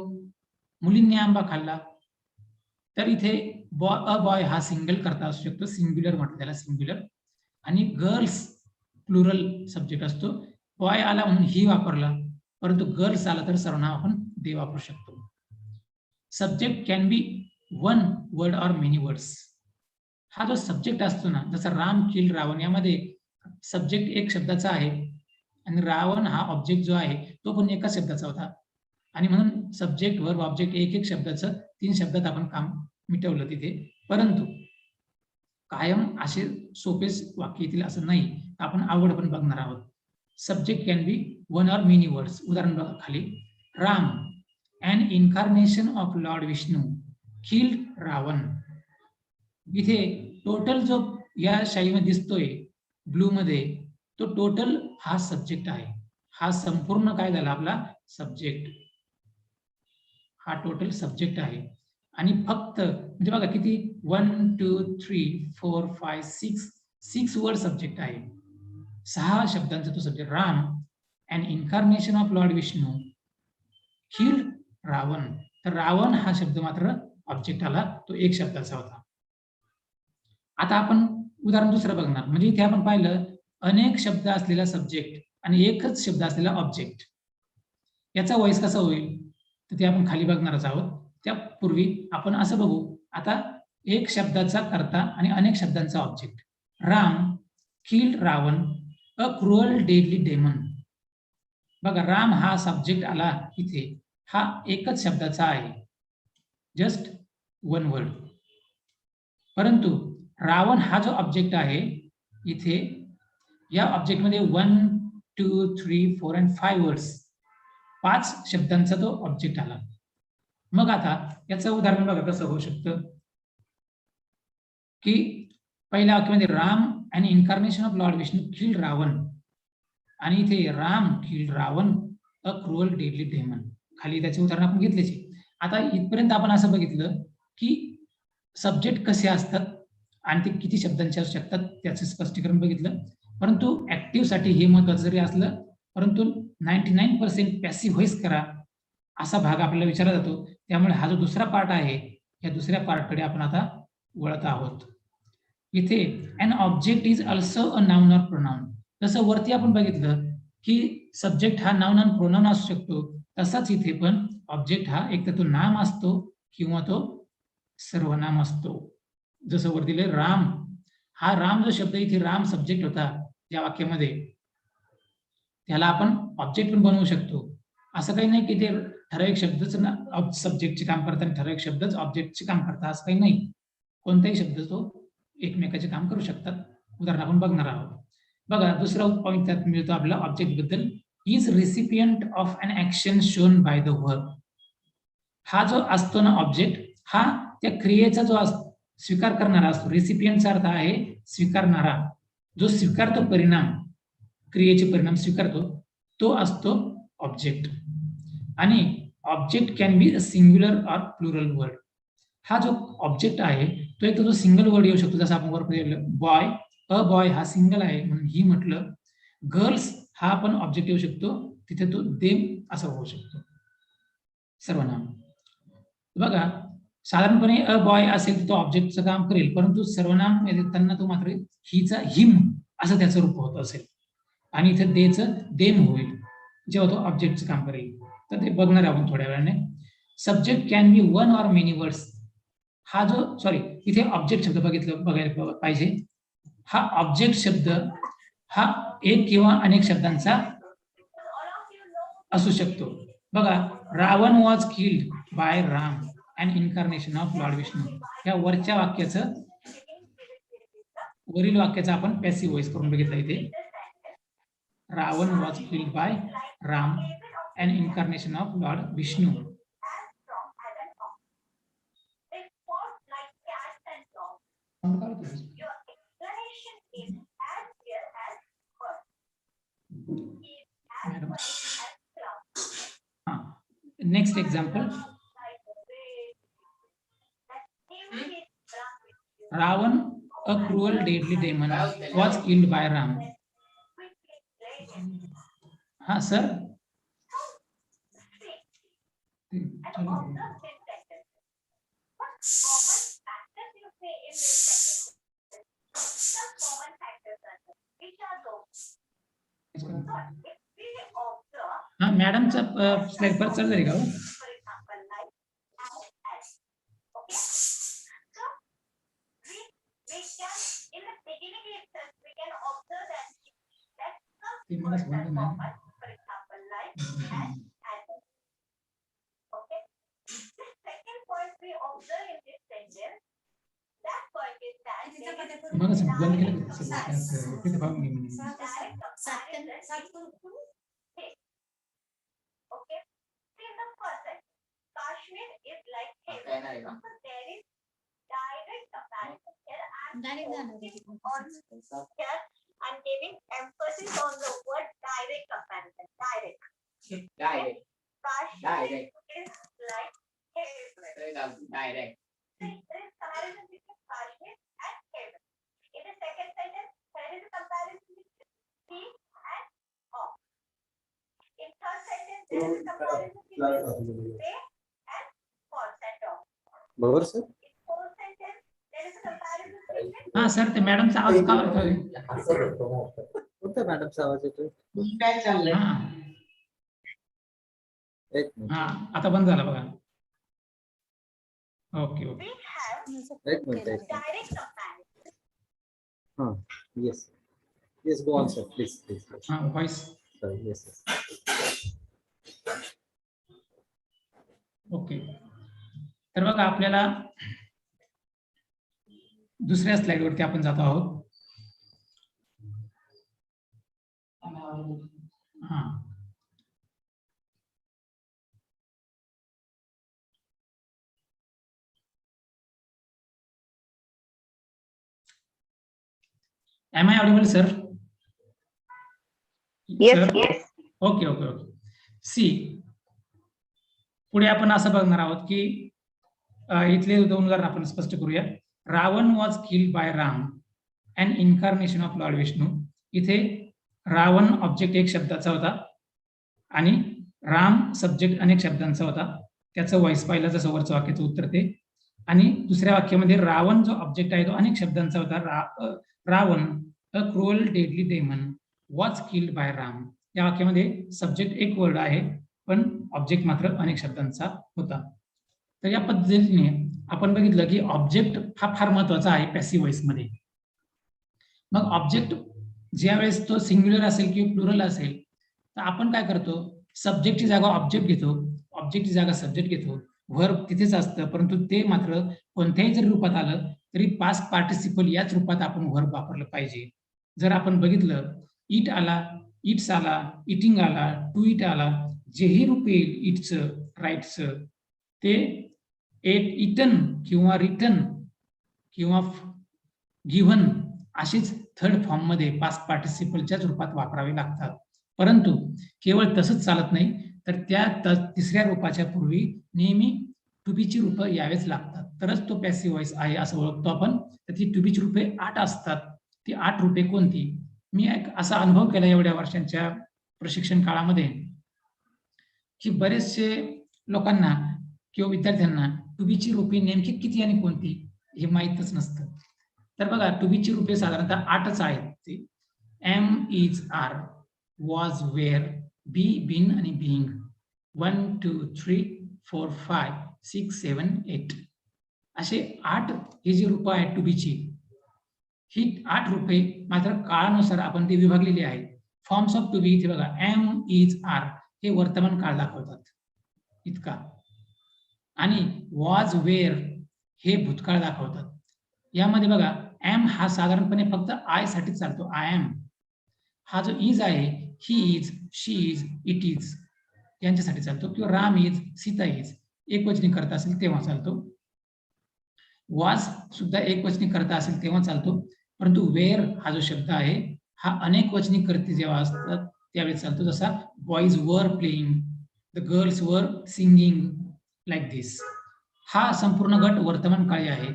मुलींनी आंबा खाल्ला. तर इथे अ बॉय हा सिंगल कर्ता असू शकतो, सिंग्युलर म्हटलं त्याला सिंग्युलर, आणि गर्ल्स प्लुरल सब्जेक्ट असतो. बॉय आला म्हणून ही वापरला, परंतु गर्ल्स आला तर सर्वनाम आपण दे वापरू शकतो. Subject can be one word or many words. हा जो सब्जेक्ट असतो ना, जसा राम किल्ड रावण, यामध्ये सब्जेक्ट एक शब्दाचा आहे आणि रावण हा ऑब्जेक्ट जो आहे तो पण एका शब्दाचा होता, आणि म्हणून सब्जेक्ट वर्ब ऑब्जेक्ट एक शब्दाचं 3 शब्दात आपण काम मिटवलं तिथे. परंतु कायम असे सोपे वाक्य येतील असं नाही, आपण आवड पण बघणार आहोत. Subject can be one or many words. उदाहरण बघा खाली, Ram an incarnation of Lord Vishnu killed Ravan. इथे टोटल जो या शाईमध्ये दिसतोय ब्लू मध्ये, तो टोटल हा सब्जेक्ट आहे. हा संपूर्ण काय झाला आपला सब्जेक्ट, हा टोटल सब्जेक्ट आहे. आणि फक्त म्हणजे बघा किती 1 2 3 4 5 6 वर्ड सब्जेक्ट आहे. 6 शब्दांचा तो subject. Ram an incarnation of Lord Vishnu killed Ravan. तर रावण हा शब्द मात्र ऑब्जेक्ट आला, तो एक शब्दाचा होता. आता आपण उदाहरण दुसरं बघणार. म्हणजे इथे आपण पाहिलं अनेक शब्द असलेला सब्जेक्ट आणि एकच शब्द असलेला ऑब्जेक्ट. याचा व्हॉइस कसा होईल तर ते आपण खाली बघणारच आहोत. त्यापूर्वी आपण असं बघू, आता एक शब्दाचा कर्ता आणि अनेक शब्दांचा object. Ram killed Ravan a cruel deadly Damon. बघा, राम हा सब्जेक्ट आला इथे, हा एकच शब्दाचा आहे, जस्ट वन वर्ड. परंतु रावण हा जो ऑब्जेक्ट आहे इथे, या ऑब्जेक्टमध्ये 1 2 3 4 and 5 वर्ड्स, 5 शब्दांचा तो ऑब्जेक्ट आला. मग आता याचं उदाहरण बघा कसं होऊ शकतं, की पहिल्या वाक्यामध्ये Ram and incarnation of lord Vishnu killed Ravan, आणि इथे Ram killed Ravan a cruel deadly demon. खाली त्याचे उदाहरण आपण घेतलेचे. आता इथपर्यंत आपण असं बघितलं की सब्जेक्ट कसे असतात आणि ते किती शब्दांचे असू शकतात त्याचं स्पष्टीकरण बघितलं. परंतु ऍक्टिव्ह साठी हे महत्त्वाचं जरी असलं, परंतु 99% पॅसिव्ह व्हॉइस करा असा भाग आपल्याला विचारला जातो. त्यामुळे हा जो दुसरा पार्ट आहे, या दुसऱ्या पार्टकडे आपण आता वळत आहोत. इथे an object is also a noun or pronoun. जसं वरती आपण बघितलं की सब्जेक्ट हा नाउन आणि प्रोनाउन असू शकतो, तसाच इथे पण ऑब्जेक्ट हा एक तर तो नाम असतो किंवा तो सर्वनाम असतो. जसं वर दिले राम, हा राम जो शब्द इथे राम सब्जेक्ट होता या वाक्यामध्ये, त्याला आपण ऑब्जेक्ट पण बनवू शकतो. असं काही नाही की ते ठराविक शब्दच सब्जेक्टचे काम करतात आणि ठराविक शब्दच ऑब्जेक्टचे काम करतात, असं काही नाही. कोणताही शब्द तो एकमेकाचे काम करू शकतात. उदाहरण आपण बघणार आहोत. बघा, दुसरा पॉईंट त्यात मिळतो आपला ऑब्जेक्ट बद्दल. Is recipient of an action shown by the verb. हा जो असतो ना ऑब्जेक्ट, हा त्या क्रियेचा जो स्वीकार करणारा असतो. रिसिपियंटचा अर्थ आहे स्वीकारणारा. जो स्वीकारतो परिणाम, क्रियेचे परिणाम स्वीकारतो, तो असतो ऑब्जेक्ट. आणि object can be a singular or plural word. हा जो ऑब्जेक्ट आहे तो एक तो सिंगल वर्ड येऊ शकतो, जसं आपण वर बॉय, अ बॉय हा सिंगल आहे म्हणून ही म्हटलं. गर्ल्स हा पण ऑब्जेक्ट येऊ शकतो, तिथे तो देम असा होऊ शकतो सर्वनाम. बघा साधारणपणे अ बॉय असेल तर तो ऑब्जेक्टचं काम करेल, परंतु सर्वनाम त्यांना तो मात्र हिचा हिम असं त्याचं रूप होत असेल आणि इथे देचं देम होईल जेव्हा तो ऑब्जेक्टचं काम करेल. तर ते बघणार आपण थोड्या वेळाने. Subject can be one or many words. हा जो सॉरी इथे ऑब्जेक्ट शब्द बघायला पाहिजे. हा ऑब्जेक्ट शब्द हा एक किंवा अनेक शब्दांचा असू शकतो. बघा Ravan was killed by Ram and incarnation of lord Vishnu. या वरच्या वाक्याचं वरील वाक्याचा आपण पॅसिव्ह वॉइस करून बघितलं इथे. Ravan was killed by Ram and incarnation of lord Vishnu. Next example. Ravan, a cruel, deadly demon, was killed by Ram. हाँ सर. हाँ मॅडमचा स्लाइड पर चल जाएगा वो.
I'm giving emphasis on the word direct comparison. Direct.
Direct.
Kashmir is like heaven.
Direct.
There is comparison between Kashmir and heaven. In the second sentence, there is a comparison between sea and off. In third sentence, there is a comparison between say and false and off.
बरोबर sir.
In fourth sentence, there is a comparison between
हाँ sir ते मॅडमचा आवाज का येतोय?
कोणत्या मॅडमचा आवाज येतोय?
काय चाललंय?
हाँ
एक मिनिट.
हाँ आता बंद झाला बघा. Okay okay.
we have
एक मिनिट.
direct comparison.
हां yes yes go on sir please.
हाँ वॉइस.
Sir yes.
ओके. तर बघा आपल्याला दुसऱ्या स्लाइड वरती आपण जातो आहोत. हाँ Am I audible, sir?
Yes,
Sir?
yes.
Okay okay okay. See पुढे आपण असं बघणार आहोत की इथले दोन उदाहरण आपण स्पष्ट करूया. Ravan was killed by Ram and incarnation of lord Vishnu. इथे रावण ऑब्जेक्ट एक शब्दाचा होता आणि राम सब्जेक्ट अनेक शब्दांचा होता. त्याचं वॉइस पाहिलं जसं वरचं वाक्याचं उत्तर ते. आणि दुसऱ्या वाक्यामध्ये रावण जो ऑब्जेक्ट आहे तो अनेक शब्दांचा होता. Ravan a cruel deadly demon was killed by Ram. या वाक्यामध्ये सब्जेक्ट एक वर्ड आहे पण ऑब्जेक्ट मात्र अनेक शब्दांचा होता. तर या पद्धतीने आपण बघितलं की ऑब्जेक्ट हा फार महत्वाचा आहे पॅसिव्ह वॉइस मध्ये. मग ऑब्जेक्ट ज्या वेळेस तो सिंग्युलर असेल किंवा प्लुरल असेल तर आपण काय करतो, सब्जेक्टची जागा ऑब्जेक्ट घेतो, ऑब्जेक्टची जागा सब्जेक्ट घेतो. व्हर्ब तिथेच असतं परंतु ते मात्र कोणत्याही जरी रूपात आलं तरी पास्ट पार्टिसिपल याच रूपात आपण व्हर्ब वापरलं पाहिजे. जर आपण बघितलं इट आला, इट्स आला, इटिंग आला, टू इट आला, जेही रूप येईल इटचं राईटचं ते एट इटन किंवा रिटन किंवा गिव्हन अशीच थर्ड फॉर्म मध्ये पास्ट पार्टिसिपलच्याच रूपात वापरावे लागतात. परंतु केवळ तसंच चालत नाही तर त्या तिसऱ्या रूपाच्या पूर्वी नेहमी टू बीची रूपं यावेच लागतात तरच तो पॅसिव्ह वॉइस आहे असं ओळखतो आपण. तर ती टू बीची रूपे 8 असतात. ती 8 रूपे कोणती? मी एक असा अनुभव केला एवढ्या वर्षांच्या प्रशिक्षण काळामध्ये की बरेचसे लोकांना किंवा विद्यार्थ्यांना टू बी ची रूपे नेमकी किती आणि कोणती हे माहीतच नसतं. तर बघा टू बी ची रूपे साधारणतः 8च आहेत. ते am, is, are, was, were, be, been आणि बीइंग. 1 2 3 4 5 6 7 8 असे 8 हे जी रूप आहेत टू बी ची, ही 8 रूपे मात्र काळानुसार आपण ते विभागलेली आहेत. फॉर्म्स ऑफ टू बी इथे बघा एम, इज, आर हे वर्तमान काळ दाखवतात इतका, आणि वॉज, वेअर हे भूतकाळ दाखवतात. यामध्ये बघा एम हा साधारणपणे फक्त आय साठी चालतो. I am. हा जो इज आहे, he is, she is, it is यांच्यासाठी चालतो. किंवा राम इज, सीता इज एकवचनी करता असेल तेव्हा चालतो. वॉज सुद्धा एकवचनी करता असेल तेव्हा चालतो. परंतु वेअर हा जो शब्द आहे हा अनेक वचनी करते जेव्हा असतात त्यावेळी चालतो. जसा boys were playing, the girls were singing, like this. हा संपूर्ण गट वर्तमान काळी आहे.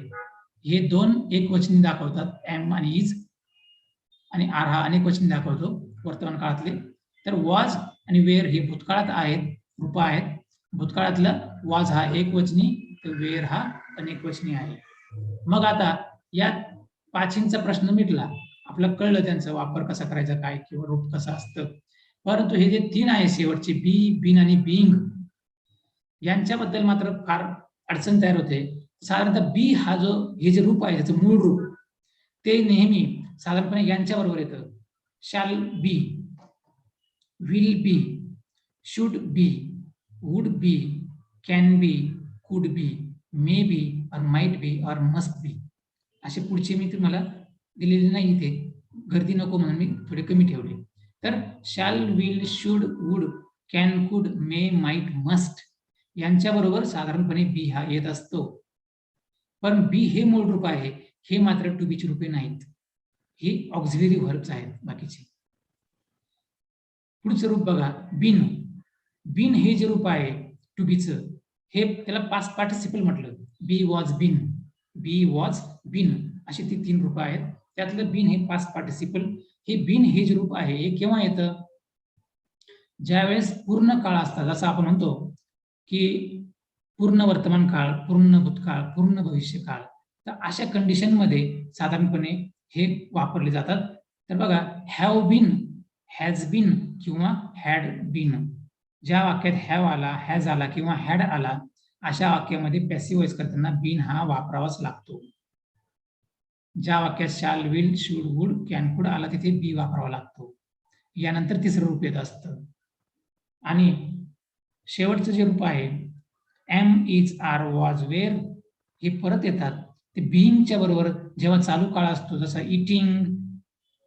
हे 2 एकवचनी दाखवतात, एम आणि इज, आणि आर हा अनेक वचनी दाखवतो वर्तमान काळातले. तर वॉज आणि वेअर हे भूतकाळात आहेत, रूप आहेत. भूतकाळातलं वॉज हा एकवचनी, तर वेअर हा अनेक वचनी आहे. मग आता या 5 प्रश्न मिटला, आपलं कळलं त्यांचा वापर कसा करायचा, काय किंवा रूप कसं असतं. परंतु हे जे 3 आहे शेवटचे, बी, बीन आणि बीइंग, यांच्याबद्दल मात्र फार अडचण तयार होते. साधारणतः बी हा जो हे जे रूप आहे त्याचं मूळ रूप ते नेहमी साधारणपणे यांच्या बरोबर येतं. Shall be, will be, should be, would be, can be, could be, may be, और माइट बी, और मस्ट बी. असे पुढचे मी तुम्हाला दिलेले नाही, इथे गर्दी नको म्हणून मी थोडे कमी ठेवले. तर shall, will, should, would, can, कुड, मे, माइट, मस्ट यांच्याबरोबर साधारणपणे बी हा येत असतो. पण बी हे मूळ रूप आहे, हे मात्र टू बीची रूपे नाहीत. ही ऑक्झिलरी व्हर्ब्स आहेत बाकीचे. पुढचं रूप बघा बिन. बिन हे जे रूप आहे टू बीचं, हे त्याला पास्ट पार्टिसिपल म्हटलं. बी वॉज बिन, बी वॉज बिन अशी ती 3 रूप आहेत. त्यातलं बिन हे पास्ट पार्टिसिपल. हे बिन हे जे रूप आहे हे केव्हा येतं? ज्यावेळेस पूर्ण काळ असतात, जसं आपण म्हणतो की पूर्ण वर्तमान काळ, पूर्ण भूतकाळ, पूर्ण भविष्यकाळ, तर अशा कंडिशन मध्ये साधारणपणे हे वापरले जातात. तर बघा हॅव बीन, हॅज बीन किंवा हॅड बीन. ज्या वाक्यात हॅव आला, हॅज आला किंवा हॅड आला अशा वाक्यामध्ये पॅसिव्ह वॉइस करताना बीन हा वापरावाच लागतो. ज्या वाक्यात shall, will, should, would, can, कुड आला तिथे बी वापरावा लागतो. यानंतर तिसरं रूप येत असतं. आणि शेवटचं जे रूप आहे am, is, are, was, were हे परत येतात. ते बीइंगच्या बरोबर जेव्हा चालू काळ असतो, जसा इटिंग,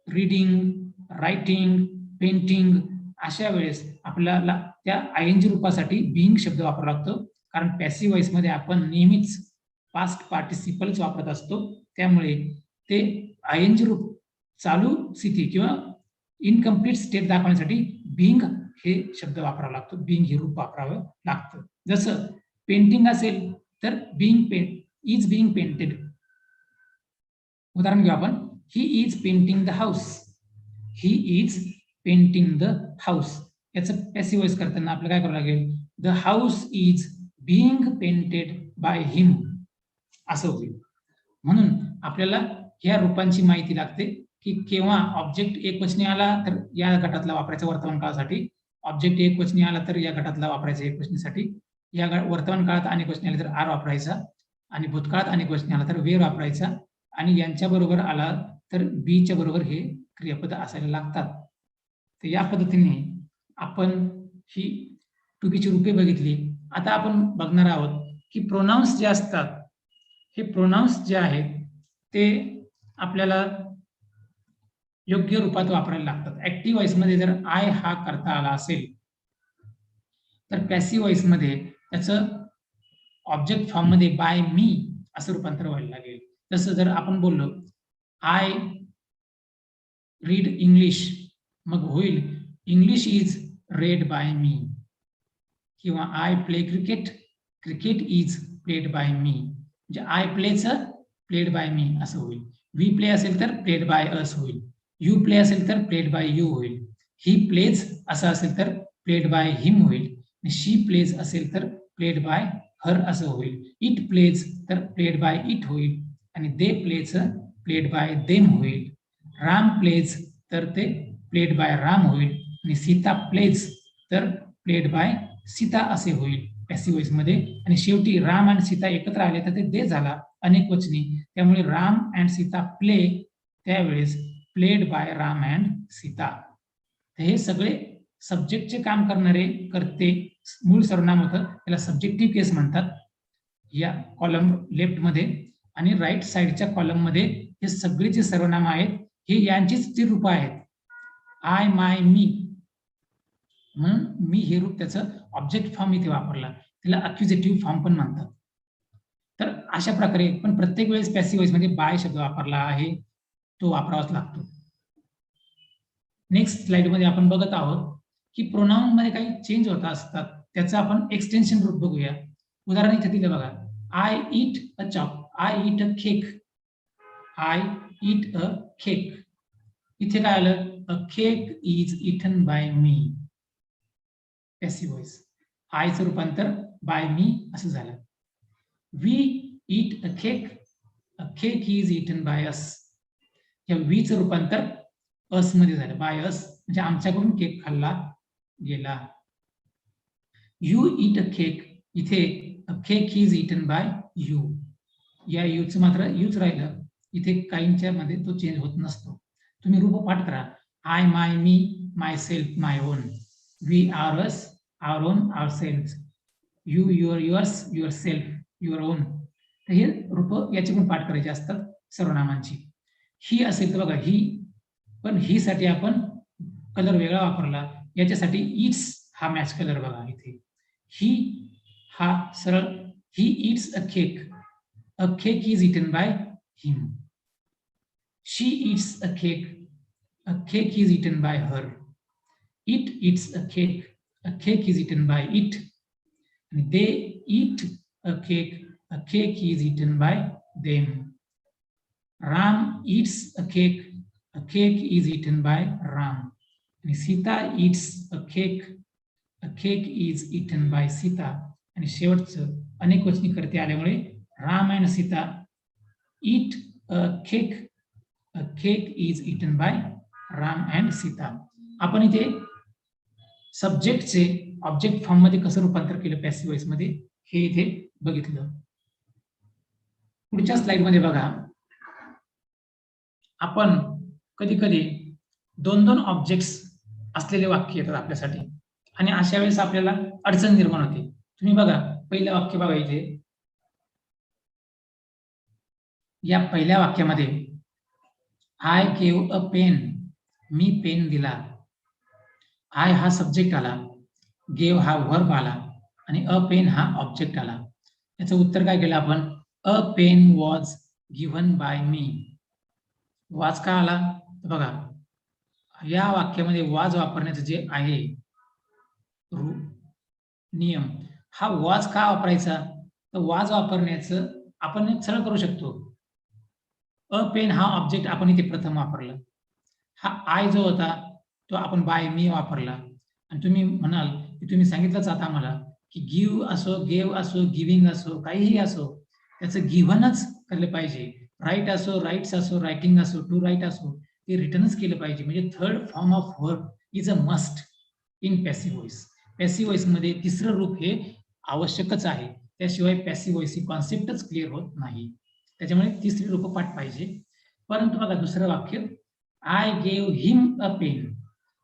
रीडिंग, रायटिंग, पेंटिंग, अशा वेळेस आपल्याला त्या आयएनजी रूपासाठी बीइंग शब्द वापरावा लागतो. कारण पॅसिव्ह वॉइस मध्ये आपण नेहमीच पास्ट पार्टिसिपल्स वापरत असतो. त्यामुळे ते आयएनजी रूप चालू स्थिती किंवा इनकम्प्लीट स्टेट दाखवण्यासाठी बीइंग हे शब्द वापरावा लागतो. बीइंग हे रूप वापरावं लागतं. जसं पेंटिंग असेल तर being paint, is being painted. उदाहरण घेऊ आपण, he is painting the house, he is painting the house. याचं पॅसिव्ह वॉइस करताना आपल्याला काय करावं लागेल? The house is being painted by him असं होईल. म्हणून आपल्याला ह्या रूपांची माहिती लागते की केव्हा ऑब्जेक्ट एकवचनी आला तर या गटातला वापरायचा वर्तमान काळासाठी, ऑब्जेक्ट एकवचनी आला तर या गटातला वापरायचा एकवचनीसाठी, या वर्तमान काळात अनेक वचनी आले तर आर वापरायचा, आणि भूतकाळात अनेक वचनी आला तर वेर वापरायचा, आणि यांच्या बरोबर आला तर बीच्या बरोबर हे क्रियापद असायला लागतात. तर या पद्धतीने आपण ही टू बीची रूपे बघितली. आता आपण बघणार आहोत की प्रोनाउन्स जे असतात, हे प्रोनाउन्स जे आहेत ते आपल्याला योग्य रूपात वापरायला लागतात. ऍक्टिव्ह व्हॉइस मध्ये जर आय हा करता आला असेल तर पॅसिव्ह व्हॉइस मध्ये त्याचं ऑब्जेक्ट फॉर्म मध्ये बाय मी असं रूपांतर व्हायला लागेल. जसं जर आपण बोललो आय रीड इंग्लिश, मग होईल English is read by me, किंवा I play cricket, cricket is played by me. म्हणजे आय प्लेचं प्लेड बाय मी असं होईल. वी प्ले असेल तर प्लेड बाय अस होईल. यू प्ले असेल तर प्लेड बाय यू होईल. ही प्लेज असं असेल तर प्लेड बाय हिम होईल. शी प्लेज असेल तर प्लेड बाय हर असं होईल. इट प्लेज तर प्लेड बाय इट होईल आणि दे प्लेज प्लेड बाय देम होईल. राम प्लेज तर ते प्लेड बाय राम होईल आणि सीता प्लेज तर प्लेड बाय सीता असे होईल पॅसिव्ह वॉइस मध्ये. आणि शेवटी राम आणि सीता एकत्र आले तर ते दे झाला अनेक वचनी, त्यामुळे राम अँड सीता प्ले त्यावेळेस played by Ram and Sita. हे सगळे सब्जेक्टचे काम करणारे करते मूळ सर्वनाम होतं, त्याला सब्जेक्टिव्ह केस म्हणतात. या कॉलम लेफ्ट मध्ये आणि राईट साइडच्या कॉलम मध्ये हे सगळे जे सर्वनाम आहेत हे यांचीच स्थिर रूप आहेत. आय माय मी म्हणून मी हे रूप त्याचं ऑब्जेक्ट फॉर्म इथे वापरला, त्याला अक्युजेटिव्ह फॉर्म पण म्हणतात. तर अशा प्रकारे पण प्रत्येक वेळेस पॅसिव्ह वॉइस मध्ये बाय शब्द वापरला आहे तो वापरावाच लागतो. नेक्स्ट स्लाइड मध्ये आपण बघत आहोत की प्रोनाउन मध्ये काही चेंज होत असतात, त्याचं आपण एक्सटेन्शन रूप बघूया. उदाहरण इथे दिलं बघा, I eat a I eat a cake. I eat a cake. इथे काय आलं, a cake is eaten by me. Passive voice. आयचं रूपांतर बाय मी असं झालं. We eat a cake is eaten by us. या वीचं रूपांतर अस मध्ये झालं, बाय अस म्हणजे आमच्याकडून केक खाल्ला गेला. यू ईट अ केक, इथे अ cake is eaten bye you. या यूचं मात्र यूच राहिलं, इथे काहींच्या मध्ये तो चेंज होत नसतो. तुम्ही रूप पाठ करा. I my me, myself my own. We are us, our own ourself. You your yours yourself your own. तर हे रूप याचे पण पाठ करायचे असतात सर्वनामांची. ही असेल तर बघा ही, पण ही साठी आपण कलर वेगळा वापरला. याच्यासाठी इट्स हा मॅच कलर बघा इथे. ही हा सरळ, he eats a cake. A cake is eaten by him. She eats a cake is eaten by her. It eats a cake is eaten by it. आणि they eat a cake is eaten by them. Ram eats a cake is eaten by Ram. आणि Sita eats a cake is eaten by Sita. आणि शेवटचं अनेक वचनी करते आल्यामुळे Ram and Sita eat a cake is eaten by Ram and Sita. आपण इथे सब्जेक्टचे ऑब्जेक्ट फॉर्म मध्ये कसं रूपांतर केलं पॅसिव्ह वॉइस मध्ये हे इथे बघितलं. पुढच्या स्लाइड मध्ये बघा, आपण कधी कधी दोन दोन ऑब्जेक्ट्स असलेले वाक्य येतात आपल्यासाठी आणि अशा वेळेस आपल्याला अडचण निर्माण होते. तुम्ही बघा पहिलं वाक्य बघा इथे. या पहिल्या वाक्यामध्ये आय गेव अ पेन, मी पेन दिला. आय हा सब्जेक्ट आला, गेव हा वर्ब आला आणि अ पेन हा ऑब्जेक्ट आला. याचं उत्तर काय केलं आपण, अ पेन वॉज गिव्हन बाय मी. वाज का आला बघा, या वाक्यामध्ये वाज वापरण्याचं जे आहे नियम, हा वाज का वापरायचा, तर वाज वापरण्याचं आपण एक सरळ करू शकतो. अ पेन हा ऑब्जेक्ट आपण इथे प्रथम वापरला. हा आय जो होता तो आपण बाय मी वापरला. आणि तुम्ही म्हणाल की तुम्ही सांगितलंच आता आम्हाला की गिव्ह असो, गेव असो, गिव्हिंग असो, काहीही असो, त्याचं गिव्हनच केलं पाहिजे. राईट असो, राईट्स असो, रायटिंग असो, टू राईट असो, ते रिटर्नच केलं पाहिजे. म्हणजे third form of verb is a must in passive voice. Passive voice मध्ये तिसरं रूप हे आवश्यकच आहे, त्याशिवाय पॅसिव्ह वॉइस ही कॉन्सेप्टच क्लिअर होत नाही. त्याच्यामुळे तिसरी रूप पाठ पाहिजे. परंतु बघा दुसरं वाक्य, I gave him a pen.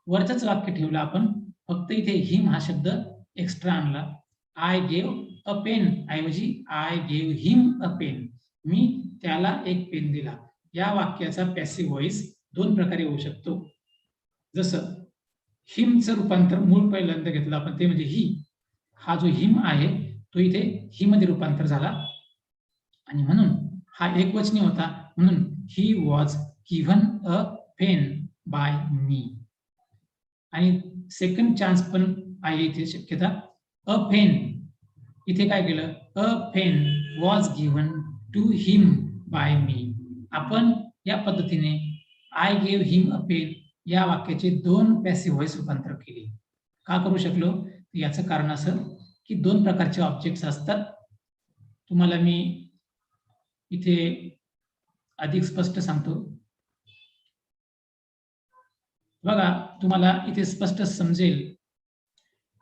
वरचंच वाक्य ठेवलं आपण, फक्त इथे हिम हा शब्द एक्स्ट्रा आणला. आय गेव अ पेन ऐवजी I gave him a pen, मी त्याला एक पेन दिला. या वाक्याचा पॅसिव्ह वॉइस दोन प्रकारे होऊ शकतो. जसं हिमचं रूपांतर मूळ पहिल्यांदा घेतलं आपण ते म्हणजे ही. हा जो हिम आहे तो इथे ही मध्ये रूपांतर झाला आणि म्हणून हा एकवचनी होता, म्हणून he was given a pen by me. आणि सेकंड चान्स पण आहे इथे शक्यता, अ पेन. इथे काय केलं, a pen was given to him by me. आपण या पद्धतीने I gave him a pen या वाक्याचे दोन पॅसिव्ह व्हॉइस रूपांतर केले. का करू शकलो, याचं कारण असं की दोन प्रकारचे ऑब्जेक्ट्स असतात. तुम्हाला मी इथे अधिक स्पष्ट सांगतो. बघा, तुम्हाला इथे स्पष्ट समजेल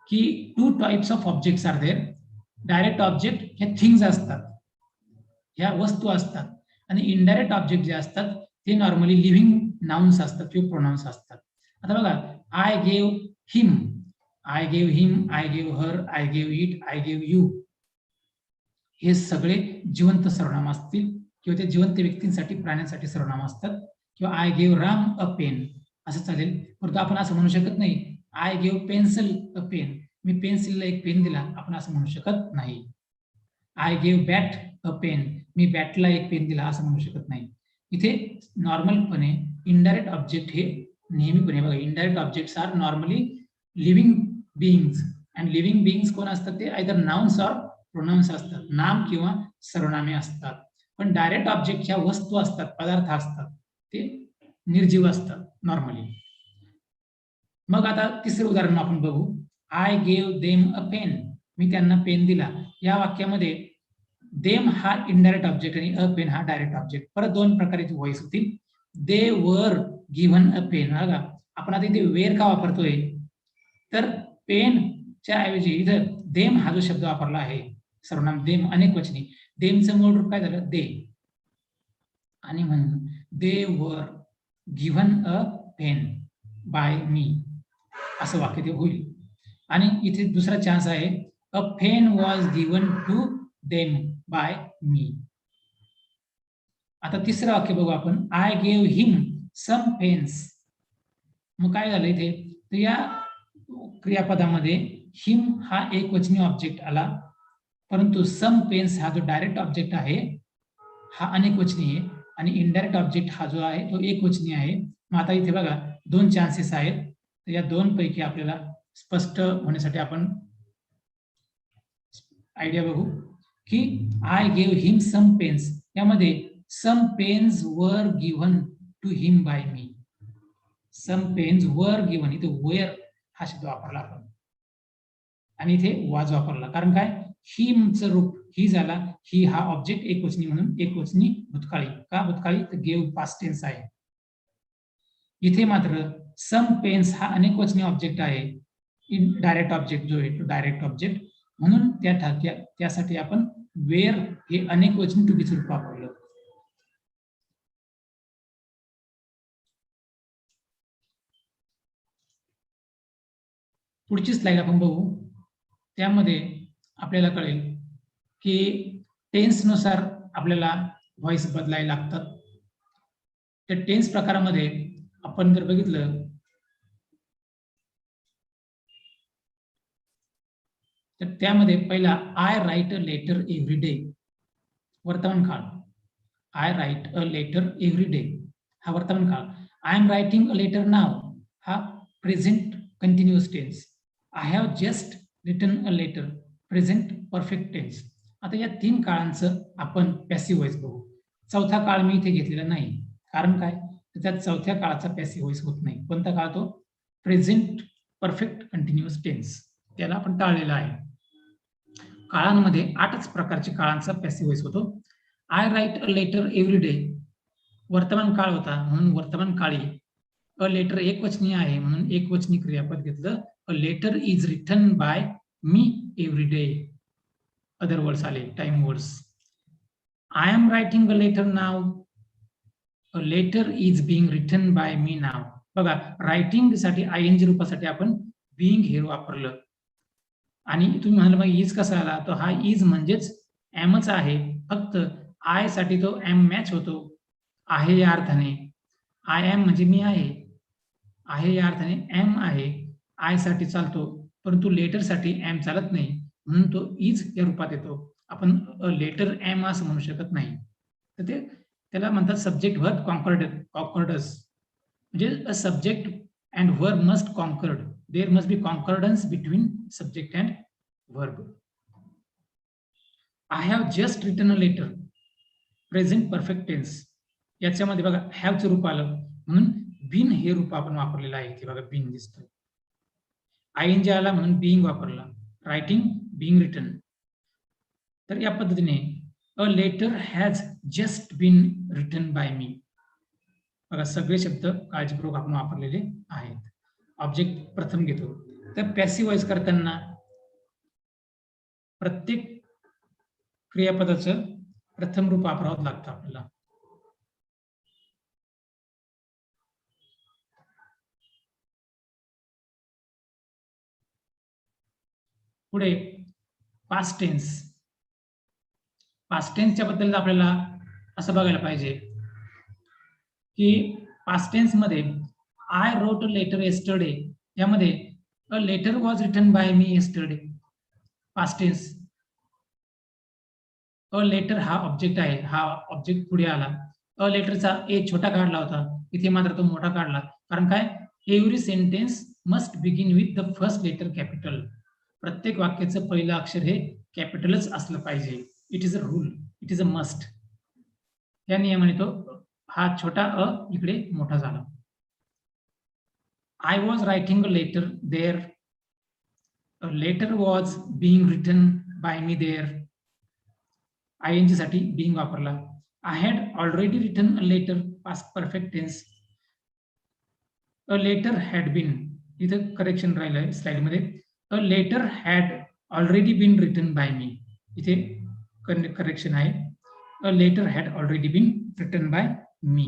की 2 types of objects are there. Direct object हे थिंग्स असतात, ह्या वस्तू असतात, आणि इनडायरेक्ट ऑब्जेक्ट जे असतात ते नॉर्मली लिव्हिंग नाउन्स असतात किंवा प्रोनाउन्स असतात. आता बघा, I gave him, I gave him, I gave her, I gave it, I gave you, हे सगळे जिवंत सर्वनाम असतील किंवा ते जिवंत व्यक्तींसाठी, प्राण्यांसाठी सर्वनाम असतात. किंवा I gave Ram a pen असं चालेल. परंतु आपण असं म्हणू शकत नाही I gave pencil a pen, मी पेन्सिलला एक पेन दिला, आपण असं म्हणू शकत नाही. I gave bat a pen, मी बॅटला एक पेन दिला असं म्हणू शकत नाही. इथे नॉर्मलपणे इनडायरेक्ट ऑब्जेक्ट हे नेहमीपणे बघा, indirect objects are normally living beings, and living beings कोण असतात ते आयदर नाउन्स ऑर प्रोनाउन्स असतात, नाम किंवा सर्वनामे असतात. पण डायरेक्ट ऑब्जेक्ट ह्या वस्तू असतात, पदार्थ असतात, ते निर्जीव असतात नॉर्मली. मग आता तिसरं उदाहरण आपण बघू. I gave them a pen, मी त्यांना पेन दिला. या वाक्यामध्ये देम हा इनडायरेक्ट ऑब्जेक्ट आणि अ पेन हा डायरेक्ट ऑब्जेक्ट. परत दोन प्रकारचे व्हॉइस होतील. दे वर गिव्हन अ पेन. बघा, आपण आता इथे वेर का वापरतोय, तर पेनच्या ऐवजी इथं देम हा जो शब्द वापरला आहे, सर्वनाम देम अनेक वचनी, देमचं मूळ रूप काय झालं, दे, आणि म्हणून they were given a pen by me असं वाक्य ते होईल. आणि इथे दुसरा चान्स आहे, a pen was given to them by me. आता तिसरं वाक्य बघू आपण, I gave him some pens. मग काय झालं इथे, तर या क्रियापदामध्ये हिम हा एकवचनी ऑब्जेक्ट आला, परंतु सम पेन्स हा जो डायरेक्ट ऑब्जेक्ट आहे हा अनेकवचनी आहे, आणि इनडायरेक्ट ऑब्जेक्ट हा जो आहे तो एकवचनी आहे. मग आता इथे बघा दोन चान्सेस आहेत. तर या दोन पैकी आपल्याला स्पष्ट होण्यासाठी आपण आयडिया बघू की I gave him some pens, यामध्ये some pens were given to him by me. Some pens were given, इथे वेअर हा शब्द वापरला आपण, आणि इथे वाज वापरला. कारण काय, हिमचं रूप ही झाला, ही हा ऑब्जेक्ट एकवचनी म्हणून एकवचनी भूतकाळी. का भूतकाळी, तर गेव पास्ट टेन्स आहे. इथे मात्र सम पेन्स हा अनेकवचनी ऑब्जेक्ट आहे, डायरेक्ट ऑब्जेक्ट जो आहे तो डायरेक्ट ऑब्जेक्ट, म्हणून त्यासाठी आपण वेअर हे अनेकवचनी टू बीचं रूप वापरलं. पुढची स्लाइड आपण बघू. त्यामध्ये आपल्याला कळेल की टेन्सनुसार आपल्याला व्हॉइस बदलायला लागतात. त्या टेन्स प्रकारामध्ये आपण जर बघितलं तर त्यामध्ये पहिला I write a letter every day, वर्तमान काळ. I write a letter every day हा वर्तमान काळ. I am writing a letter now हा present continuous tense. I have just written a letter present perfect tense. आता या तीन काळांचं आपण पॅसिव्ह व्हॉइस बघू. चौथा काळ मी इथे घेतलेला नाही, कारण काय, तर त्या चौथ्या काळाचा पॅसिव्ह व्हॉइस होत नाही. कोणता काळ, तो प्रेझेंट परफेक्ट कंटिन्युअस टेन्स, त्याला आपण टाळलेला आहे. काळांमध्ये 8च प्रकारचे काळांचा पॅसिव्ह व्हॉइस होतो. I write a letter every day वर्तमान काळ होता, म्हणून वर्तमान काळी अ लेटर एकवचनी आहे म्हणून एकवचनी क्रियापद घेतलं. A letter is written by me every day, other words आले, time words. I am writing a letter now, a letter is being written by me now. बघा, रायटिंग साठी आयएनजी रूपासाठी आपण बिंग हे वापरलं, आणि तुम्ही म्हणाल मग इज कसा आला, तर हा इज म्हणजेच एमच आहे, फक्त आय साठी तो एम मॅच होतो आहे या अर्थाने. आय एम म्हणजे मी आहे या अर्थाने एम आहे, आय साठी चालतो, परंतु लेटर साठी एम चालत नाही, म्हणून तो इज या रूपात येतो. आपण लेटर एम असं म्हणू शकत नाही. तर ते त्याला म्हणतात सब्जेक्ट व्हर्ब कॉन्कॉर्डस, म्हणजे a subject and verb must concord, there must be concordance between subject and verb. I have just written a letter present perfect tense, याच्यामध्ये बघा हॅवचं रूप आलं, म्हणून बीन हे रूप आपण वापरलेलं आहे. इथे बघा बीन दिसतोय, आयएनजी आला म्हणून बिंग वापरला. Writing being written. तर या पद्धतीने a letter has just been written by me. बघा सगळे शब्द काळजीपूर्वक आपण वापरलेले आहेत. ऑब्जेक्ट प्रथम घेतो. तर पॅसिव्ह वॉइस करताना प्रत्येक क्रियापदाचं प्रथम रूप वापरावं लागतं आपल्याला. पुढे पास्ट टेन्स. पास्ट टेन्सच्या बद्दल आपल्याला असं बघायला पाहिजे की पास्ट टेन्स मध्ये I wrote a letter yesterday यामध्ये a letter was written by me yesterday. Past tense. A letter हा ऑब्जेक्ट आहे, हा ऑब्जेक्ट पुढे आला. अ लेटरचा ए छोटा काढला होता, इथे मात्र तो मोठा काढला. कारण काय? Every sentence must begin with the first letter capital. प्रत्येक वाक्याचं पहिलं अक्षर हे कॅपिटलच असलं पाहिजे. It is a rule, it is a must. या नियमाने तो हा छोटा अ इकडे मोठा झाला. I was writing a letter there. A letter was being written by me there. ING साठी बीइंग वापरला. I had already written a letter, past perfect tense. A letter had been, इथं करेक्शन राहिलंय slide मध्ये. A letter had already been written by me, इथे correction आहे. A letter had already been written by me.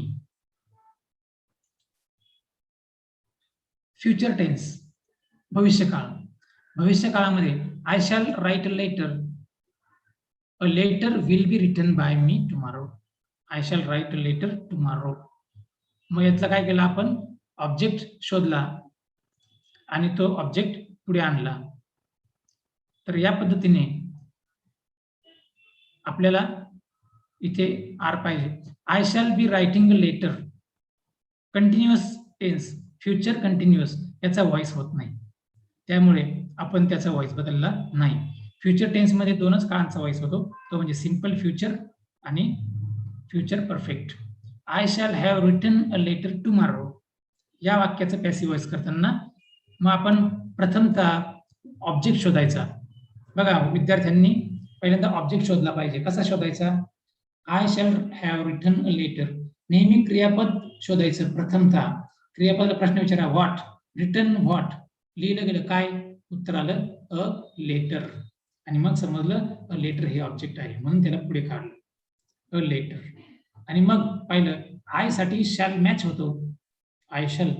Future tense, भविष्यकाळ. भविष्यकाळामध्ये I shall write a letter. A letter will be written by me tomorrow. I shall write a letter tomorrow. मग यातलं काय केलं आपण? Object शोधला आणि तो ऑब्जेक्ट पुढे आणला. तर या पद्धतीने आपल्याला इथे आर पाहिजे. I shall be writing a letter. Continuous tense, future continuous, याचा व्हॉइस होत नाही, त्यामुळे आपण त्याचा व्हॉइस बदलला नाही. फ्युचर टेन्स मध्ये दोनच काळांचा व्हॉइस होतो, तो म्हणजे सिंपल फ्युचर आणि future perfect. I shall have written a letter tomorrow या वाक्याचं पॅसिव्ह व्हॉइस करताना मग आपण प्रथमतः ऑब्जेक्ट शोधायचा. बघा विद्यार्थ्यांनी पहिल्यांदा ऑब्जेक्ट शोधला पाहिजे. कसा शोधायचा? I shall have written a letter. नेहमी क्रियापद शोधायचं प्रथमतः. क्रियापदाला प्रश्न विचारा, व्हॉट, रिटन व्हॉट, लिहिलं गेलं काय, उत्तर आलं अ लेटर. आणि मग समजलं अ लेटर हे ऑब्जेक्ट आहे, म्हणून त्याला पुढे काढलं अ लेटर. आणि मग पाहिलं आय साठी शॅल मॅच होतो, आय शॅल,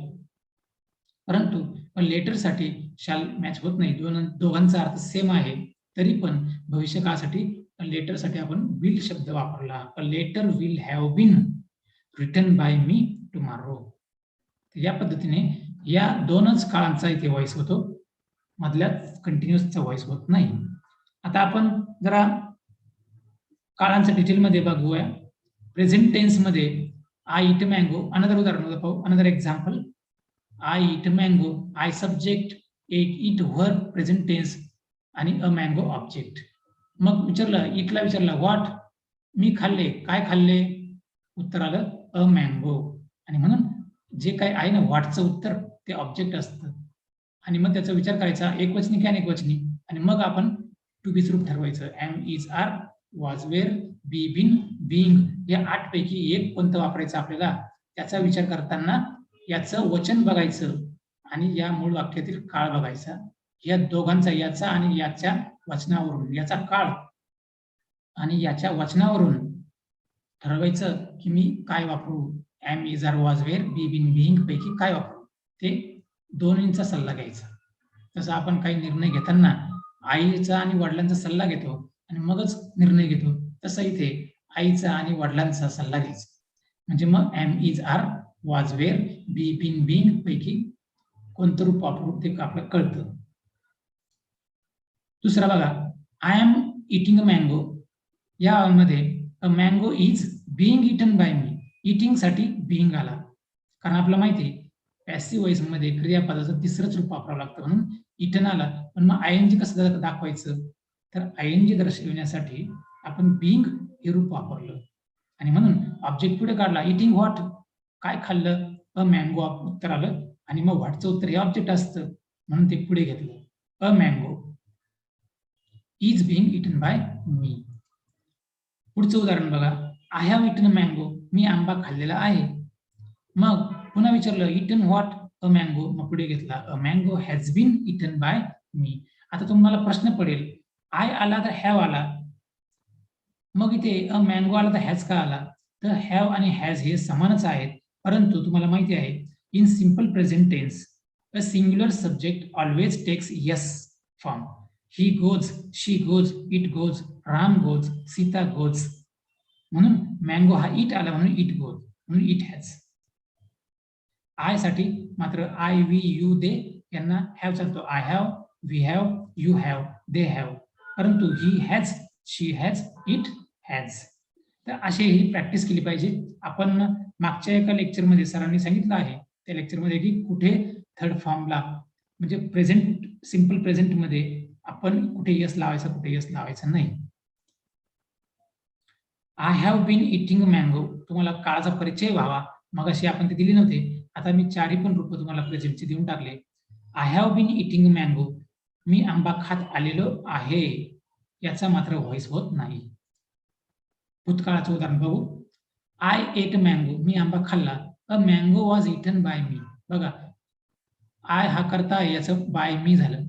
परंतु अ लेटर साठी शॅल मॅच होत नाही. दोघांचा अर्थ सेम आहे, तरी पण भविष्यकाळासाठी अ लेटर साठी आपण विल शब्द वापरला. A letter will have been written by me tomorrow. या पद्धतीने या दोनच काळांचा इथे व्हॉइस होतो, मधल्या कंटिन्युअसचा व्हॉइस होत नाही. आता आपण जरा काळांच्या डिटेलमध्ये बघूया. प्रेझेंट टेन्स मध्ये आय इट मँगो, अनदर उदाहरण पाहू, another example. I eat mango, I subject, eat verb present tense आणि अ मँगो ऑब्जेक्ट. मग विचारलं, इटला विचारलं व्हॉट, मी खाल्ले, काय खाल्ले, उत्तर आलं अ मँगो. आणि म्हणून जे काय आहे ना व्हॉटचं उत्तर ते ऑब्जेक्ट असतं. आणि मग त्याचा विचार करायचा एकवचनी की अनेकवचनी, आणि मग आपण टू बी रूप ठरवायचं. Am is are, was were, be been, being या 8 पैकी एक कोणतं वापरायचं आपल्याला, त्याचा विचार करताना याचं वचन बघायचं आणि या मूळ वाक्यातील काळ बघायचा. या दोघांचा, याचा आणि याच्या वचनावरून, याचा काळ आणि याच्या वचनावरून ठरवायचं की मी काय वापरू. Am is are, was were, be been, being पैकी काय वापरू. ते दोन्हींचा सल्ला घ्यायचा. तसं आपण काही निर्णय घेताना आईचा आणि वडिलांचा सल्ला घेतो आणि मगच निर्णय घेतो, तसं इथे आईचा आणि वडिलांचा सल्ला घ्यायचा. म्हणजे मग am is are, was were, be been, being पैकी कोणतं रूप वापरू ते आपल्याला कळतं. दुसरा बघा, I am eating a mango. यामध्ये a mango is being eaten by me. Eating साठी बीइंग आला, कारण आपल्याला माहिती आहे पॅसिव्ह व्हॉइस मध्ये क्रियापदाचं तिसरंच रूप वापरावं लागतं, म्हणून इटन आला. पण मग आयएनजी कसं दाखवायचं, तर आयएनजी दर्शविण्यासाठी आपण बीइंग हे रूप वापरलं आणि म्हणून ऑब्जेक्ट पुढे काढला. इटिंग व्हॉट, काय खाल्लं, अ मँगो उत्तर आलं. आणि मग व्हॉटचं उत्तर हे ऑब्जेक्ट असतं, म्हणून ते पुढे घेतलं. A mango is being eaten by me. पुढचं उदाहरण बघा, I have eaten a mango, मी आंबा खाल्लेला आहे. मग पुन्हा विचारलं इटन व्हॉट, अ मँगो, मग पुढे घेतला a mango has been eaten by me. आता तुम्हाला प्रश्न पडेल, आय आला तर हॅव आला, मग इथे अ मँगो आला तर हॅज का आला? तर हॅव आणि हॅज हे समानच आहेत, परंतु तुम्हाला माहिती आहे in simple present tense a singular subject always takes S form. He goes, she goes, it goes, Ram goes, Sita goes. म्हणून मँगो हा इट आला म्हणून इट गोज, म्हणून इट हॅज. आय साठी मात्र आय, वी, यू, दे यांना हॅव चालतो. I have, we have, you have, they have. परंतु he has, she has, it has. तर अशी ही प्रॅक्टिस केली पाहिजे. आपण मागच्या एका लेक्चरमध्ये सरांनी सांगितलं आहे त्या लेक्चरमध्ये की कुठे थर्ड फॉर्मला म्हणजे प्रेझेंट, सिंपल प्रेझेंटमध्ये आपण कुठे यस लावायचा, कुठे यस लावायचा नाही. I have been eating mango, तुम्हाला काळाचा परिचय व्हावा मगाशी आपण ते दिले नव्हते, आता मी चारही पण रूप तुम्हाला प्रेझेंटचे देऊन टाकले. I have been eating mango, मी आंबा खात आलेलो आहे, याचा मात्र व्हॉइस होत नाही. भूतकाळाचं उदाहरण बघू, आय एट मँगो, मी आंबा खाल्ला, a mango was eaten by me. बघा आय हा करता आहे, याचं बाय मी झालं.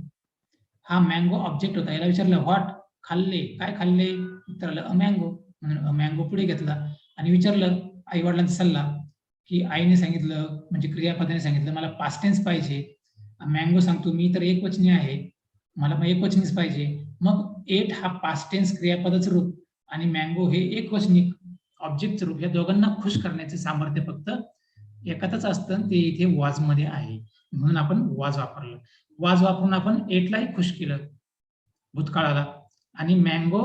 हा मँगो ऑब्जेक्ट होता, याला विचारलं व्हॉट, खाल्ले, काय खाल्ले, उत्तर आलं अ मँगो, म्हणून अ मँगो पुढे घेतला. आणि विचारलं आई वडिलांचा सल्ला की आईने सांगितलं म्हणजे क्रियापदाने सांगितलं मला पास्ट टेन्स पाहिजे, मँगो सांगतो मी तर एकवचनी आहे, मला मग एकवचनीच पाहिजे. मग एट हा पास्ट टेन्स क्रियापदाचं रूप आणि मँगो हे एकवचनी ऑब्जेक्टचं रूप, या दोघांना खुश करण्याचे सामर्थ्य फक्त एकातच असतं, ते इथे वॉज मध्ये आहे, म्हणून आपण वॉज वापरलं. वॉज वापरून आपण एटलाही खुश केलं भूतकाळाला, आणि मँगो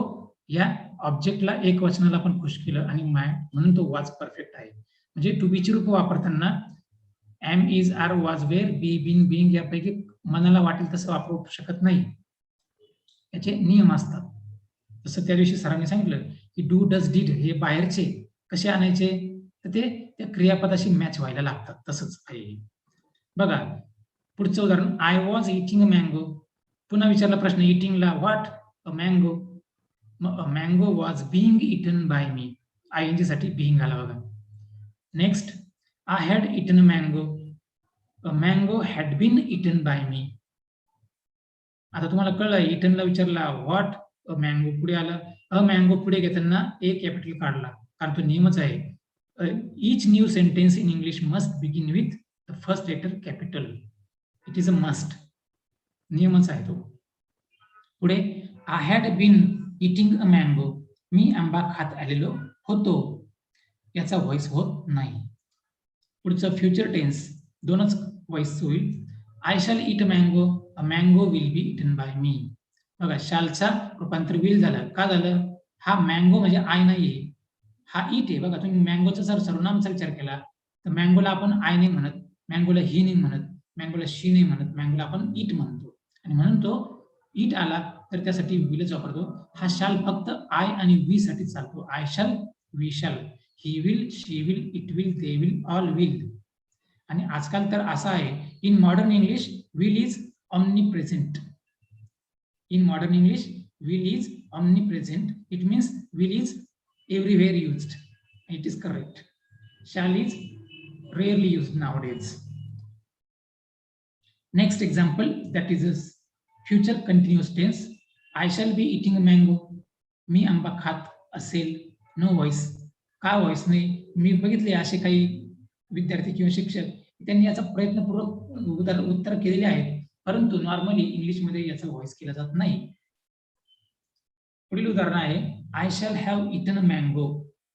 या ऑब्जेक्टला एक वचनाला पण खुश केलं, आणि म्हणून तो वॉज परफेक्ट आहे. म्हणजे टू बीची रूप वापरताना am, is, are, was, were, be, being, being यापैकी मनाला वाटेल तसं वापरू शकत नाही, याचे नियम असतात. जसं त्या दिवशी सरांनी सांगितलं की डू, डज, डिड हे बाहेरचे कसे आणायचे, तर ते त्या क्रियापदाशी मॅच व्हायला लागतात, तसंच आहे. बघा पुढचं उदाहरण, I was eating a mango, पुन्हा विचारला प्रश्न इटिंगला व्हॉट, अ मँगो, मग mango was being eaten by me, ING साठी बिंग आला बघा. Next, I had eaten a mango, a mango had been eaten by me. आता तुम्हाला कळलं इटनला विचारला व्हॉट, अ मँगो पुढे आलं, अ मँगो पुढे घेताना एक कॅपिटल काढला, कारण तो नियमच आहे. Each new sentence in English must begin with the first letter capital. It is a must, नियमच आहे तो. पुढे I had been eating a mango, मी आंबा खात आलेलो होतो, याचा व्हॉइस होत नाही. पुढचं फ्युचर टेन्स, दोनच व्हॉइस होईल. I shall eat mango, a mango will be eaten by me. बघा शालचा रूपांतर विल झालं, का झालं, हा मँगो म्हणजे आय नाहीये, हा इट आहे. बघा तुम्ही मँगोचा जर सर्वनामचा विचार केला तर मँगोला आपण आय नाही म्हणत, मँगोला ही नाही म्हणत, मँगोला शी नाही म्हणत, मँगोला आपण इट म्हणतो, आणि म्हणून तो इट आला तर त्यासाठी विलच वापरतो. हा शाल फक्त आय आणि वी साठी चालतो, I shall, we shall, he will, she will, it will, they will, all will. आणि आजकाल तर असं आहे, in modern English will is omnipresent. In modern English will is omnipresent, it means will is everywhere used. It is correct. Shall is rarely used nowadays. Next example, that is a future continuous tense. I shall be eating a mango. मी आंबा खात असेल. No voice. का voice नाही? मी बघितले असे काही विद्यार्थी किंवा शिक्षक त्यांनी याचा प्रयत्नपूर्वक उत्तर केलेले आहेत, परंतु नॉर्मली इंग्लिशमध्ये याचा व्हॉइस केला जात नाही. पुढील उदाहरण आहे, I shall have eaten a mango.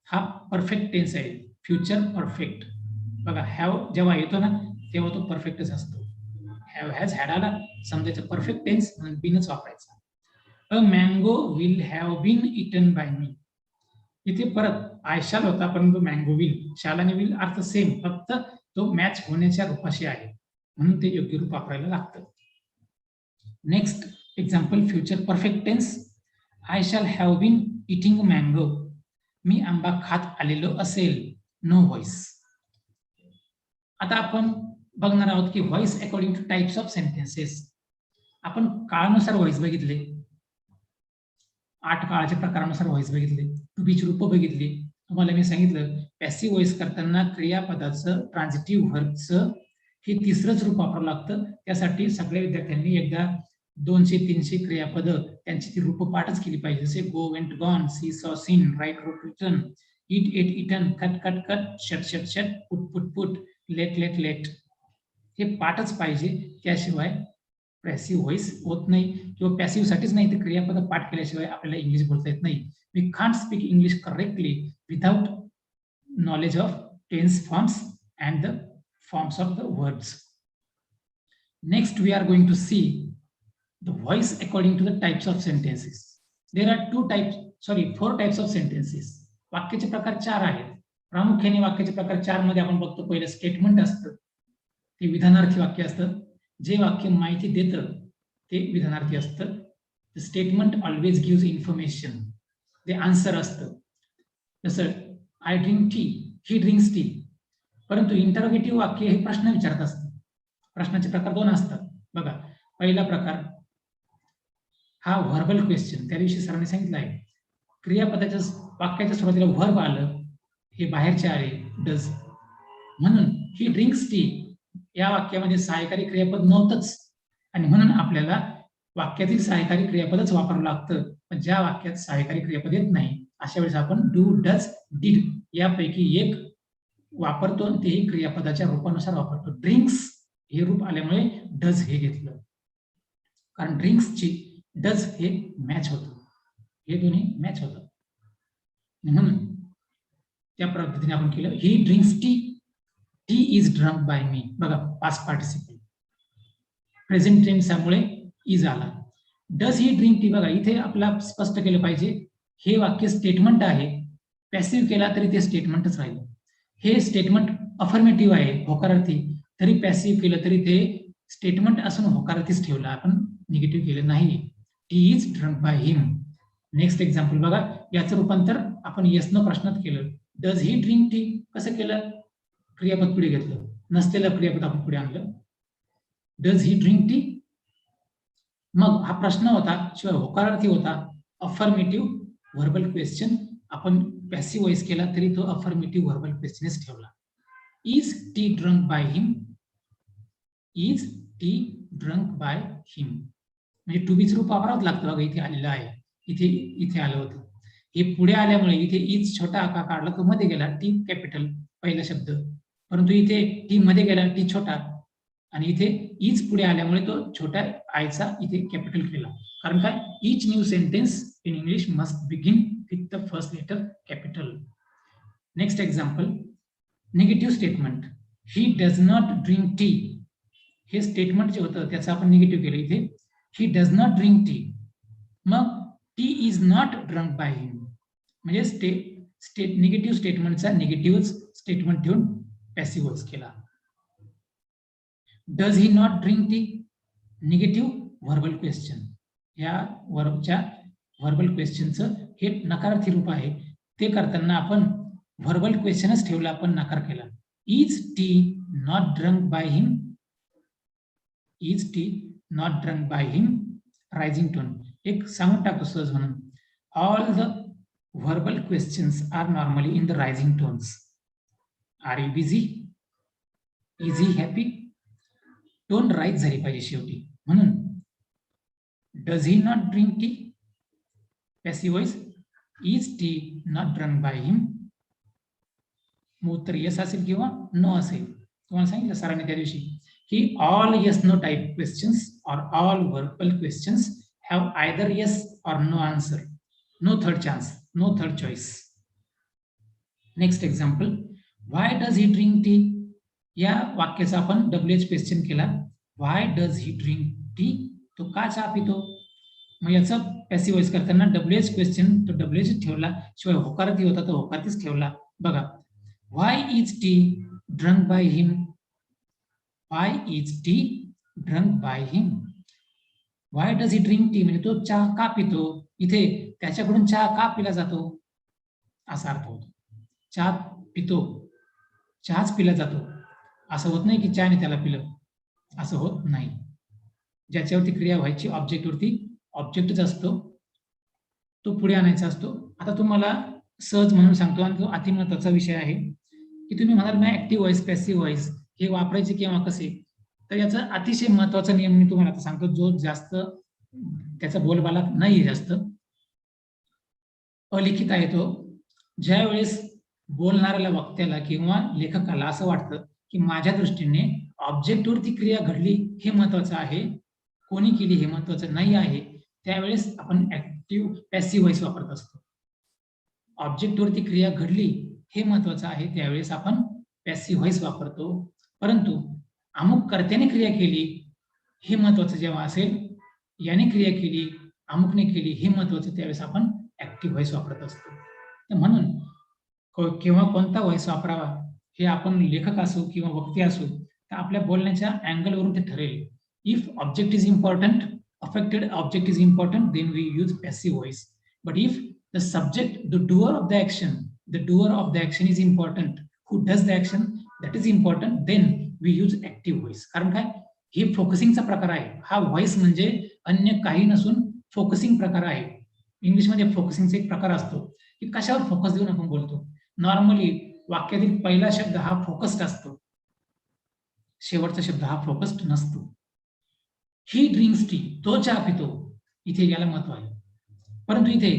हा परफेक्ट टेन्स आहे, फ्युचर परफेक्ट. बघा हॅव जेव्हा येतो ना तेव्हा तो परफेक्टच असतो. हॅव, हॅज, हॅड आला समजायचं परफेक्ट टेन्स म्हणून बीनच वापरायचा. A mango will have been eaten by me. इथे परत आय शॅल होता परंतु मँगो विल, शॅल आणि विल अर्थ सेम, फक्त तो मॅच होण्याच्या रूपाशी आहे म्हणून ते योग्य रूप वापरायला लागतं. Next example, future perfect tense. I shall have been eating mango. मी आंबा खात आलेलो असेल. No voice. आता आपण बघणार आहोत की voice according to types of sentences. आपण काळानुसार व्हॉइस बघितले. 8 काळाच्या प्रकारानुसार व्हॉइस बघितले, टू बीची रूप बघितली. तुम्हाला मी सांगितलं पॅसिव्ह व्हॉइस करताना क्रियापदाचं ट्रान्झिटिव्ह व्हर्बचं हे तिसरंच रूप वापरावं लागतं. त्यासाठी सगळ्या विद्यार्थ्यांनी एकदा 200-300 क्रियापद त्यांची ती रूप पाठच केली पाहिजे. जसे go, went, gone, see, saw, seen, write, wrote, written, eat, ate, eaten, cut, cut, cut, shut, shut, shut, put, put, put, let, let, let. हे पाठच पाहिजे, त्याशिवाय पॅसिव्ह व्हॉइस होत नाही. किंवा पॅसिव्ह साठीच नाही तर क्रियापद पाठ केल्याशिवाय आपल्याला इंग्लिश बोलता येत नाही. We can't speak English correctly without knowledge of tense forms and the forms of the words. Next, we are going to see the voice according to the types of sentences. There are 4 types of sentences. वाक्याचे प्रकार 4 आहेत. प्रामुख्याने वाक्याचे प्रकार 4 मध्ये आपण बघतो. पहिलं स्टेटमेंट असतं, ते विधानार्थी वाक्य असतं. जे वाक्य माहिती देतं ते विधानार्थी असतं. The statement always gives information. ते आन्सर असतं. जसं I drink tea, he drinks tea. परंतु इंटरोगेटिव्ह वाक्य हे प्रश्न विचारत असतं. प्रश्नाचे प्रकार 2 असतात. बघा, पहिला प्रकार हा व्हर्बल क्वेश्चन. त्या दिवशी सरांनी सांगितलं आहे क्रियापदाच्या वाक्याच्या सुरुवातीला व्हर्ब आलं, हे बाहेरचे आले डज, म्हणून ही ड्रिंक्स टी या वाक्यामध्ये सहाय्यकारी क्रियापद नव्हतंच आणि म्हणून आपल्याला वाक्यातील सहाय्यकारी क्रियापदच वापरावं लागतं. पण ज्या वाक्यात सहाय्यकारी क्रियापद येत नाही अशा वेळेस आपण डू, डज, डिड यापैकी एक वापरतो आणि तेही क्रियापदाच्या रूपानुसार वापरतो. ड्रिंक्स हे रूप आल्यामुळे डज हे घेतलं, कारण ड्रिंक्सची डज हे मॅच होतं, हे दोन्ही मॅच होतं म्हणून त्या पद्धतीने आपण केलं. He drinks tea, tea is drunk by me. बघा, पास्ट पार्टिसिपल प्रेझेंट टेन्समुळे इज आला. डज ही ड्रिंक टी, बघा इथे आपला स्पष्ट केलं पाहिजे हे वाक्य स्टेटमेंट आहे. पॅसिव्ह केला तरी ते स्टेटमेंटच राहील. हे स्टेटमेंट अफर्मेटिव्ह आहे, होकारार्थी, तरी पॅसिव्ह केलं तरी ते स्टेटमेंट असून होकारार्थीच ठेवला, आपण निगेटिव्ह केलं नाही. T is drunk by him. Next example बघा, याचं रूपांतर आपण येस नो प्रश्नात केलं. डज ही ड्रिंक टी कसं केलं? क्रियापद पुढे घेतलं, नसलेलं क्रियापद आपण पुढे आणलं. डज ही ड्रिंक टी, मग हा प्रश्न होता, शिवाय होकारार्थी होता. अफर्मेटिव्ह व्हर्बल क्वेश्चन आपण पॅसिव्ह व्हॉइस केला तरी तो अफर्मेटिव्ह व्हर्बल क्वेश्चनच ठेवला. Is tea drunk by him, is tea drunk by him, म्हणजे टू बीच रूप वापरावंच लागतं. बघा इथे आलेलं आहे, इथे आलं होतं. हे पुढे आल्यामुळे इथे इज छोटा आका काढला, तो मध्ये गेला, टी कॅपिटल पहिला शब्द, परंतु इथे टी मध्ये गेला, टी छोटा, आणि इथे इज पुढे आल्यामुळे तो छोट्या आयचा इथे कॅपिटल केला. कारण काय, each new sentence in English must begin with the first letter capital. Next example, negative statement. He does not drink tea, हे स्टेटमेंट जे होतं त्याचं आपण निगेटिव्ह केलं. इथे he does not drink tea, मग tea is not drunk by him, म्हणजे negative स्टेटमेंटचा निगेटिव्ह स्टेटमेंट ठेवून पॅसिव्ह व्हॉइस केला. Does he not drink tea, negative verbal question. या वर्बच्या व्हर्बल क्वेश्चनचं हे नकारार्थी रूप आहे. ते करताना आपण व्हर्बल क्वेश्चनच ठेवला, आपण नकार केला. Is tea not drunk by him, is tea not drunk by him, rising tone. एक सांगून टाकतो सहज म्हणून, all the verbal questions are normally in the rising tones. Are you busy, is he happy, tone rise झाली पाहिजे शेवटी. म्हणून does he not drink tea, passive voice, is tea not drunk by him. मग उत्तर yes असेल किंवा no असेल. तुम्हाला सांगितलं सरांनी त्या दिवशी की all yes no type questions or all verbal questions have either yes or no answer, no third chance, no third choice. Next example, why does he drink tea, या वाक्याचा आपण डब्ल्यूएच क्वेश्चन केला. Why does he drink tea, तो का चहा पितो. मग याचा पॅसिव्ह व्हॉइस करताना डब्ल्यूएच क्वेश्चन, तो डब्ल्यूएच ठेवला, शिवाय होकारार्थी होता तो होकारार्थीच ठेवला. बघा, why is tea drunk by him, why is tea drunk by him. Why does he drink tea, म्हणजे तो चहा का पितो. इथे त्याच्याकडून चहा का पिला जातो असा अर्थ होतो. चहा पितो, चहाच पिला जातो, असं होत नाही की चहाने त्याला पिलं, असं होत नाही. ज्याच्यावरती क्रिया व्हायची ऑब्जेक्टवरती ऑब्जेक्टच असतो. तो पुढे आणायचा असतो. आता तुम्हाला सहज म्हणून सांगतो, आणि तो अतिमहत्वाचा विषय आहे की तुम्ही म्हणाल ना ऍक्टिव्ह व्हॉइस पॅसिव्ह व्हॉइस हे वापरायचे केव्हा कसे, तर याचा अतिशय महत्वाचा नियम मी तुम्हाला आता सांगतो, जो जास्त त्याचा बोलबाला नाही जास्त अलिखित आहे. तो ज्या वेळेस बोलणाऱ्याला वक्त्याला किंवा लेखकाला असं वाटतं की माझ्या दृष्टीने ऑब्जेक्टवरती क्रिया घडली हे महत्वाचं आहे, कोणी केली हे महत्वाचं नाही आहे, त्यावेळेस आपण ऍक्टिव्ह पॅसिव्ह व्हॉइस वापरत असतो. ऑब्जेक्टवरती क्रिया घडली हे महत्वाचं आहे, त्यावेळेस आपण पॅसिव्ह व्हॉइस वापरतो. परंतु अमुक कर्त्याने क्रिया केली हे महत्वाचं जेव्हा असेल, याने क्रिया केली अमुकने केली हे महत्वाचं, त्यावेळेस आपण ऍक्टिव्ह व्हॉइस वापरत असतो. तर म्हणून केव्हा कोणता व्हॉइस वापरावा हे आपण लेखक असू किंवा वक्ते असू तर आपल्या बोलण्याच्या अँगलवरून ते ठरेल. If object is important, affected object is important, then we use passive voice. But if the subject, the doer of the action is important, who does the action, that is important, then we use active voice. कारण काय, हे फोकसिंगचा प्रकार आहे. हा voice म्हणजे अन्य काही नसून फोकसिंग प्रकार आहे. इंग्लिशमध्ये फोकसिंगचा एक प्रकार असतो की कशावर फोकस देऊन आपण बोलतो. नॉर्मली वाक्यातील पहिला शब्द हा फोकस्ड असतो, शेवटचा शब्द हा फोकस्ड नसतो. ही ड्रिंक्स टी, तो चहा पितो, इथे याला महत्व आहे. परंतु इथे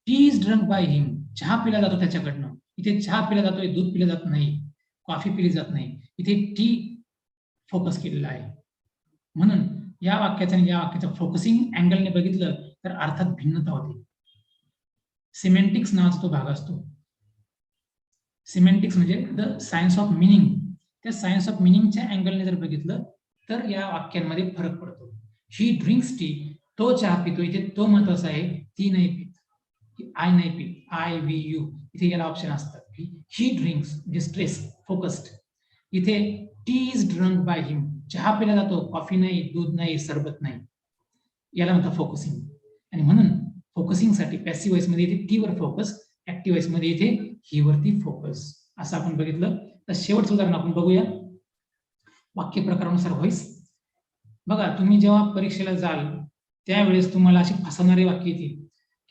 टी इज ड्रंक बाय हिम, चहा पिला जातो त्याच्याकडनं. इथे चहा पिला जातोय, दूध पिलं जात नाही, कॉफी पिली जात नाही. इथे टी फोकस केलेला आहे. म्हणून या वाक्याचा आणि या वाक्याच्या फोकसिंग अँगलने बघितलं तर अर्थात भिन्नता होते. सिमेंटिक्स नावाचा तो भाग असतो. सिमेंटिक्स म्हणजे द सायन्स ऑफ मिनिंग. त्या सायन्स ऑफ मिनिंगच्या अँगलने जर बघितलं तर या वाक्यांमध्ये फरक पडतो. ही ड्रिंक्स टी, तो चहा पितो, इथे तो महत्वाचा आहे, ती नाही पित, आय नाही पित, आय वी यू, इथे याला ऑप्शन असतात. ही ड्रिंक्स म्हणजे स्ट्रेस फोकस्ड. इथे टी इज ड्रंक बाय हिम, चहा पिला जातो, कॉफी नाही, दूध नाही, सरबत नाही, याला म्हणतात फोकसिंग. आणि म्हणून फोकसिंगसाठी पॅसिव्ह व्हॉइस मध्ये इथे टी वर फोकस, ऍक्टिव्ह व्हॉइस मध्ये इथे ही वरती फोकस, असं आपण बघितलं. तर शेवटचं उदाहरण आपण बघूया. वाक्य प्रकारानुसार व्हॉइस. बघा, तुम्ही जेव्हा परीक्षेला जाल त्यावेळेस तुम्हाला अशी फसवणारी वाक्य येतील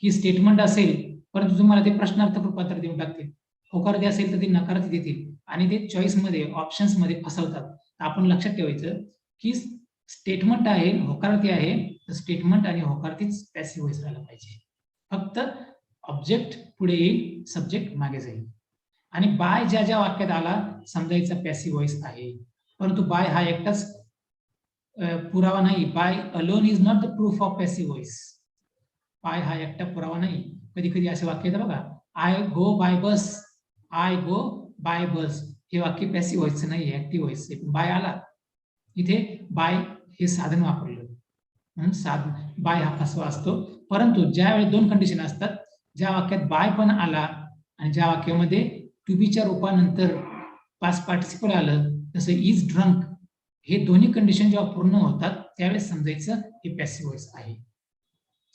की स्टेटमेंट असेल परंतु तुम्हाला ते प्रश्नार्थक रूपांतर देऊन टाकतील. होकारार्थी असेल तर ते नकारार्थी देतील आणि ते चॉईस मध्ये ऑप्शन्स मध्ये फसवतात. आपण लक्षात ठेवायचं की स्टेटमेंट आहे, होकारार्थी आहे, तर स्टेटमेंट आणि होकारार्थीच पॅसिव्ह व्हॉइस राहायला पाहिजे. फक्त ऑब्जेक्ट पुढे येईल, सब्जेक्ट मागे जाईल. आणि बाय ज्या ज्या वाक्यात आला समजायचा पॅसिव्ह व्हॉइस आहे. परंतु बाय हा एकटाच पुरावा नाही. By alone is not the proof of passive voice. By हा एकटा पुरावा नाही. कधी कधी असे वाक्य येतात बघा, I go by bus, I go by bus, हे वाक्य पॅसिव्ह व्हॉइसचं नाही, ऍक्टिव्ह व्हॉइस. बाय आला, इथे बाय हे साधन वापरलं म्हणून साधन बाय हा फसवा असतो. परंतु ज्यावेळी दोन कंडिशन असतात, ज्या वाक्यात बाय पण आला आणि ज्या वाक्यामध्ये टू बीच्या रूपानंतर पास्ट पार्टिसिपल आलं, जसं इज ड्रंक, हे दोन्ही कंडिशन जेव्हा पूर्ण होतात त्यावेळेस समजायचं हे पॅसिव्ह व्हॉइस आहे,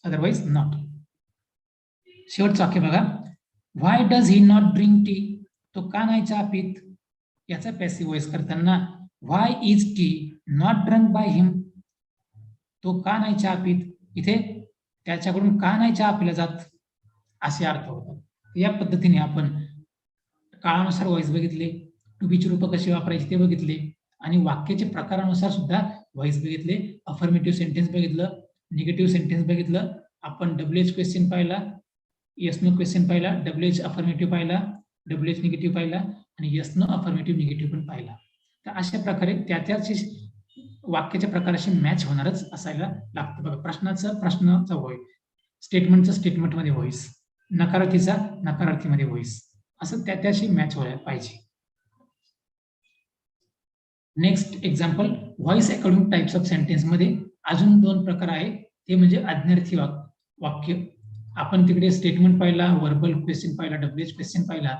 अदरवाइज नॉट. शेवटचं वाक्य बघा, why does he not drink tea, तो का नाही चहा पित. याचा पॅसिव्ह व्हॉइस करताना why is tea not drunk by him, तो का नाही चहा पित, इथे त्याच्याकडून का नाही चहा पिला जात, असे अर्थ होतात. या पद्धतीने आपण काळानुसार व्हॉइस बघितले, टू बीची रूप कशी वापरायची ते बघितले आणि वाक्याच्या प्रकारानुसार सुद्धा व्हॉइस बघितले. अफर्मेटिव्ह सेंटेन्स बघितलं, निगेटिव्ह सेंटेन्स बघितलं, आपण डब्ल्यूएच क्वेश्चन पाहिला, येस नो क्वेश्चन पाहिला, डब्ल्यूएच अफर्मेटिव्ह पाहिला, डब्ल्यूएच निगेटिव्ह पाहिला आणि येस नो अफर्मेटिव्ह निगेटिव्ह पण पाहिला. तर अशा प्रकारे त्याची वाक्याच्या प्रकाराशी मॅच होणारच असायला लागतं. बघा, प्रश्नाचा व्हॉइस, स्टेटमेंटचा स्टेटमेंटमध्ये व्हॉइस, नकारार्थीचा नकारार्थीमध्ये व्हॉइस, असं त्याशी मॅच व्हायला पाहिजे. Next example, voice according types of sentence मध्ये अजून दोन प्रकार आहे, ते म्हणजे आज्ञार्थी वाक्य. आपण तिकडे स्टेटमेंट पाहिला, वर्बल क्वेश्चन पाहिला, डब्ल्यूएच क्वेश्चन पाहिला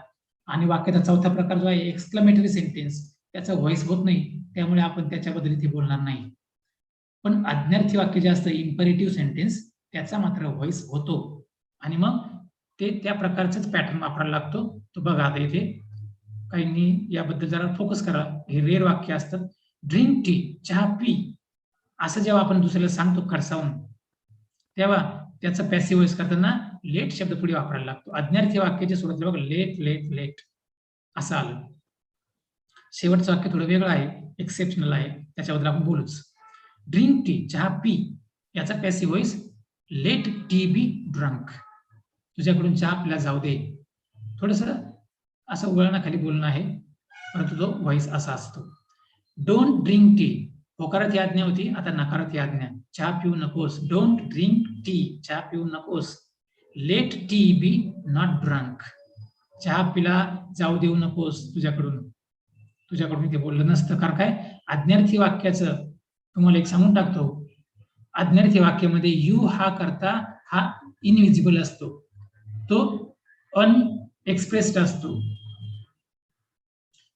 आणि वाक्याचा चौथा प्रकार जो आहे एक्सक्लेमेटरी सेंटेन्स, त्याचा व्हॉइस होत नाही, त्यामुळे आपण त्याच्याबद्दल इथे बोलणार नाही. पण आज्ञार्थी वाक्य जे असतं इम्पेरेटिव्ह सेंटेन्स, त्याचा मात्र व्हॉइस होतो आणि मग ते त्या प्रकारचाच पॅटर्न वापरायला लागतो. तो बघा, आता इथे काहींनी याबद्दल जरा फोकस करा. हे रेअर वाक्य असतात. ड्रिंक टी, चहा पी, असं जेव्हा आपण दुसऱ्याला सांगतो खडसावून, तेव्हा त्याचा पॅसिव्ह व्हॉइस करताना लेट शब्द पुढे वापरायला लागतो. आज्ञार्थी वाक्याचे सुरुवातीला बघा लेट लेट लेट असं आलं. शेवटचं वाक्य थोडं वेगळं आहे, एक्सेप्शनल आहे, त्याच्याबद्दल आपण बोलूच. ड्रिंक टी, चहा पी, याचा passive voice let tea be drunk. तुझ्याकडून चहा पिला जाऊ दे. थोडस असं वळणाखाली बोलणं आहे, परंतु तो व्हॉइस असा असतो. डोंट ड्रिंक टी, होकारात ही आज्ञा होती, आता नकारात ही आज्ञा. चहा पिऊ नकोस. डोंट ड्रिंक टी, चहा पिऊ नकोस. Let tea be not drunk, चहा पिला जाऊ देऊ नकोस तुझ्याकडून ते बोललं नसतं. कारण काय, आज्ञार्थी वाक्याचं तुम्हाला एक सांगून टाकतो, आज्ञार्थी वाक्यामध्ये यू हा करता हा इनविजिबल असतो, तो अनएक्सप्रेस्ड असतो.